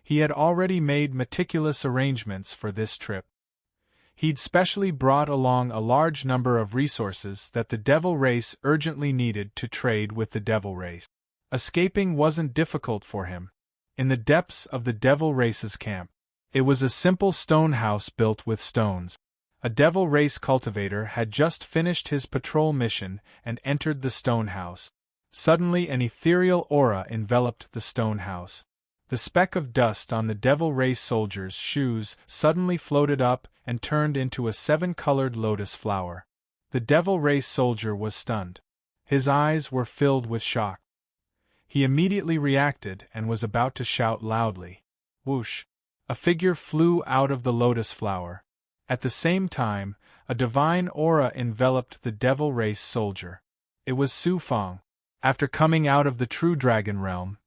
He had already made meticulous arrangements for this trip. He'd specially brought along a large number of resources that the devil race urgently needed to trade with the devil race. Escaping wasn't difficult for him. In the depths of the devil race's camp, it was a simple stone house built with stones. A devil race cultivator had just finished his patrol mission and entered the stone house. Suddenly an ethereal aura enveloped the stone house. The speck of dust on the devil race soldier's shoes suddenly floated up and turned into a 7-colored lotus flower. The devil race soldier was stunned. His eyes were filled with shock. He immediately reacted and was about to shout loudly. Whoosh! A figure flew out of the lotus flower. At the same time, a divine aura enveloped the devil race soldier. It was Su Fang. After coming out of the true dragon realm,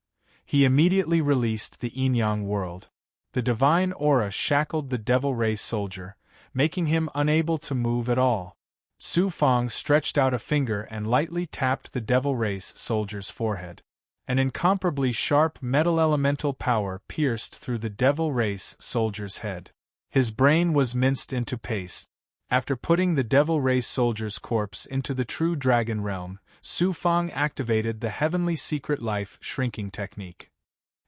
he immediately released the yin-yang world. The divine aura shackled the devil race soldier, making him unable to move at all. Su Fang stretched out a finger and lightly tapped the devil race soldier's forehead. An incomparably sharp metal elemental power pierced through the devil race soldier's head. His brain was minced into paste. After putting the devil race soldier's corpse into the true dragon realm, Su Fang activated the heavenly secret life shrinking technique.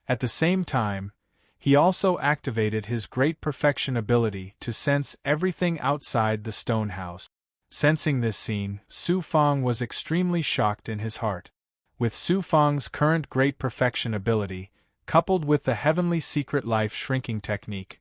At the same time, he also activated his great perfection ability to sense everything outside the stone house. Sensing this scene, Su Fang was extremely shocked in his heart. With Su Fang's current great perfection ability, coupled with the heavenly secret life shrinking technique,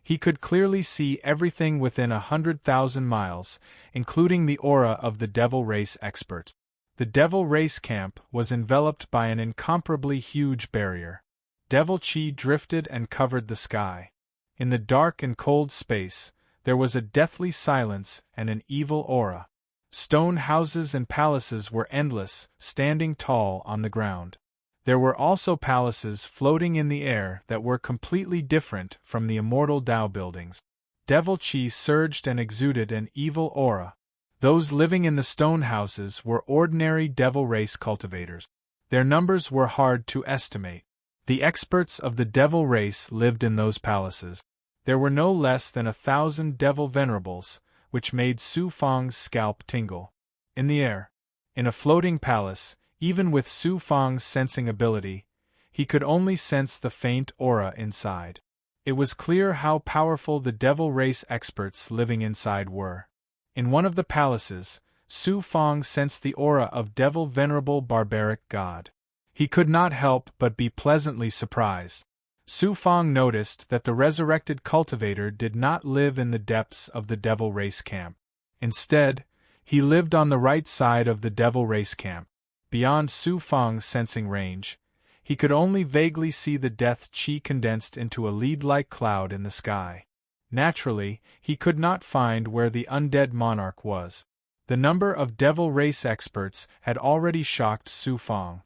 he could clearly see everything within 100,000 miles, including the aura of the devil race expert. The devil race camp was enveloped by an incomparably huge barrier. Devil chi drifted and covered the sky. In the dark and cold space, there was a deathly silence and an evil aura. Stone houses and palaces were endless, standing tall on the ground. There were also palaces floating in the air that were completely different from the immortal Tao buildings. Devil chi surged and exuded an evil aura. Those living in the stone houses were ordinary devil race cultivators. Their numbers were hard to estimate. The experts of the devil race lived in those palaces. There were no less than 1,000 devil venerables, which made Su Fang's scalp tingle. In the air, in a floating palace, even with Su Fang's sensing ability, he could only sense the faint aura inside. It was clear how powerful the devil race experts living inside were. In one of the palaces, Su Fang sensed the aura of devil venerable barbaric god. He could not help but be pleasantly surprised. Su Fang noticed that the resurrected cultivator did not live in the depths of the devil race camp. Instead, he lived on the right side of the devil race camp. Beyond Su Fang's sensing range, he could only vaguely see the death chi condensed into a lead-like cloud in the sky. Naturally, he could not find where the undead monarch was. The number of devil race experts had already shocked Su Fang.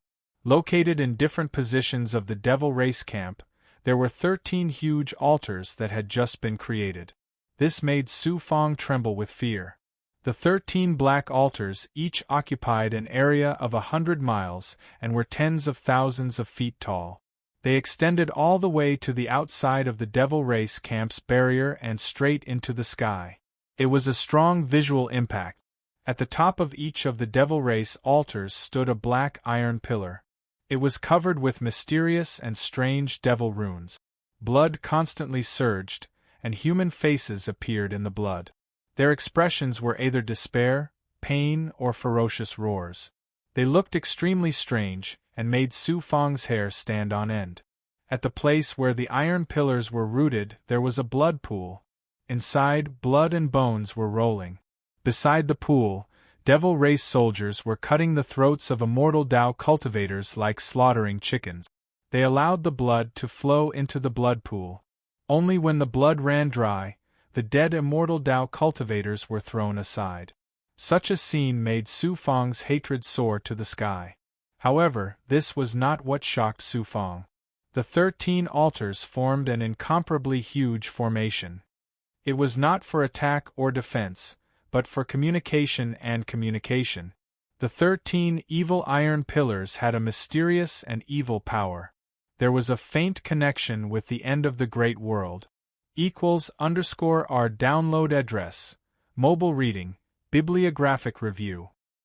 Located in different positions of the Devil Race camp, there were 13 huge altars that had just been created. This made Su Fong tremble with fear. The 13 black altars each occupied an area of 100 miles and were tens of thousands of feet tall. They extended all the way to the outside of the Devil Race camp's barrier and straight into the sky. It was a strong visual impact. At the top of each of the Devil Race altars stood a black iron pillar. It was covered with mysterious and strange devil runes. Blood constantly surged, and human faces appeared in the blood. Their expressions were either despair, pain, or ferocious roars. They looked extremely strange, and made Su Fong's hair stand on end. At the place where the iron pillars were rooted, there was a blood pool. Inside, blood and bones were rolling. Beside the pool, Devil Race soldiers were cutting the throats of immortal Tao cultivators like slaughtering chickens. They allowed the blood to flow into the blood pool. Only when the blood ran dry, the dead immortal Tao cultivators were thrown aside. Such a scene made Su Fong's hatred soar to the sky. However, this was not what shocked Su Fong. The 13 altars formed an incomparably huge formation. It was not for attack or defense, but for communication and communication. The 13 evil iron pillars had a mysterious and evil power. There was a faint connection with the end of the great world. =_ our download address, mobile reading, bibliographic review.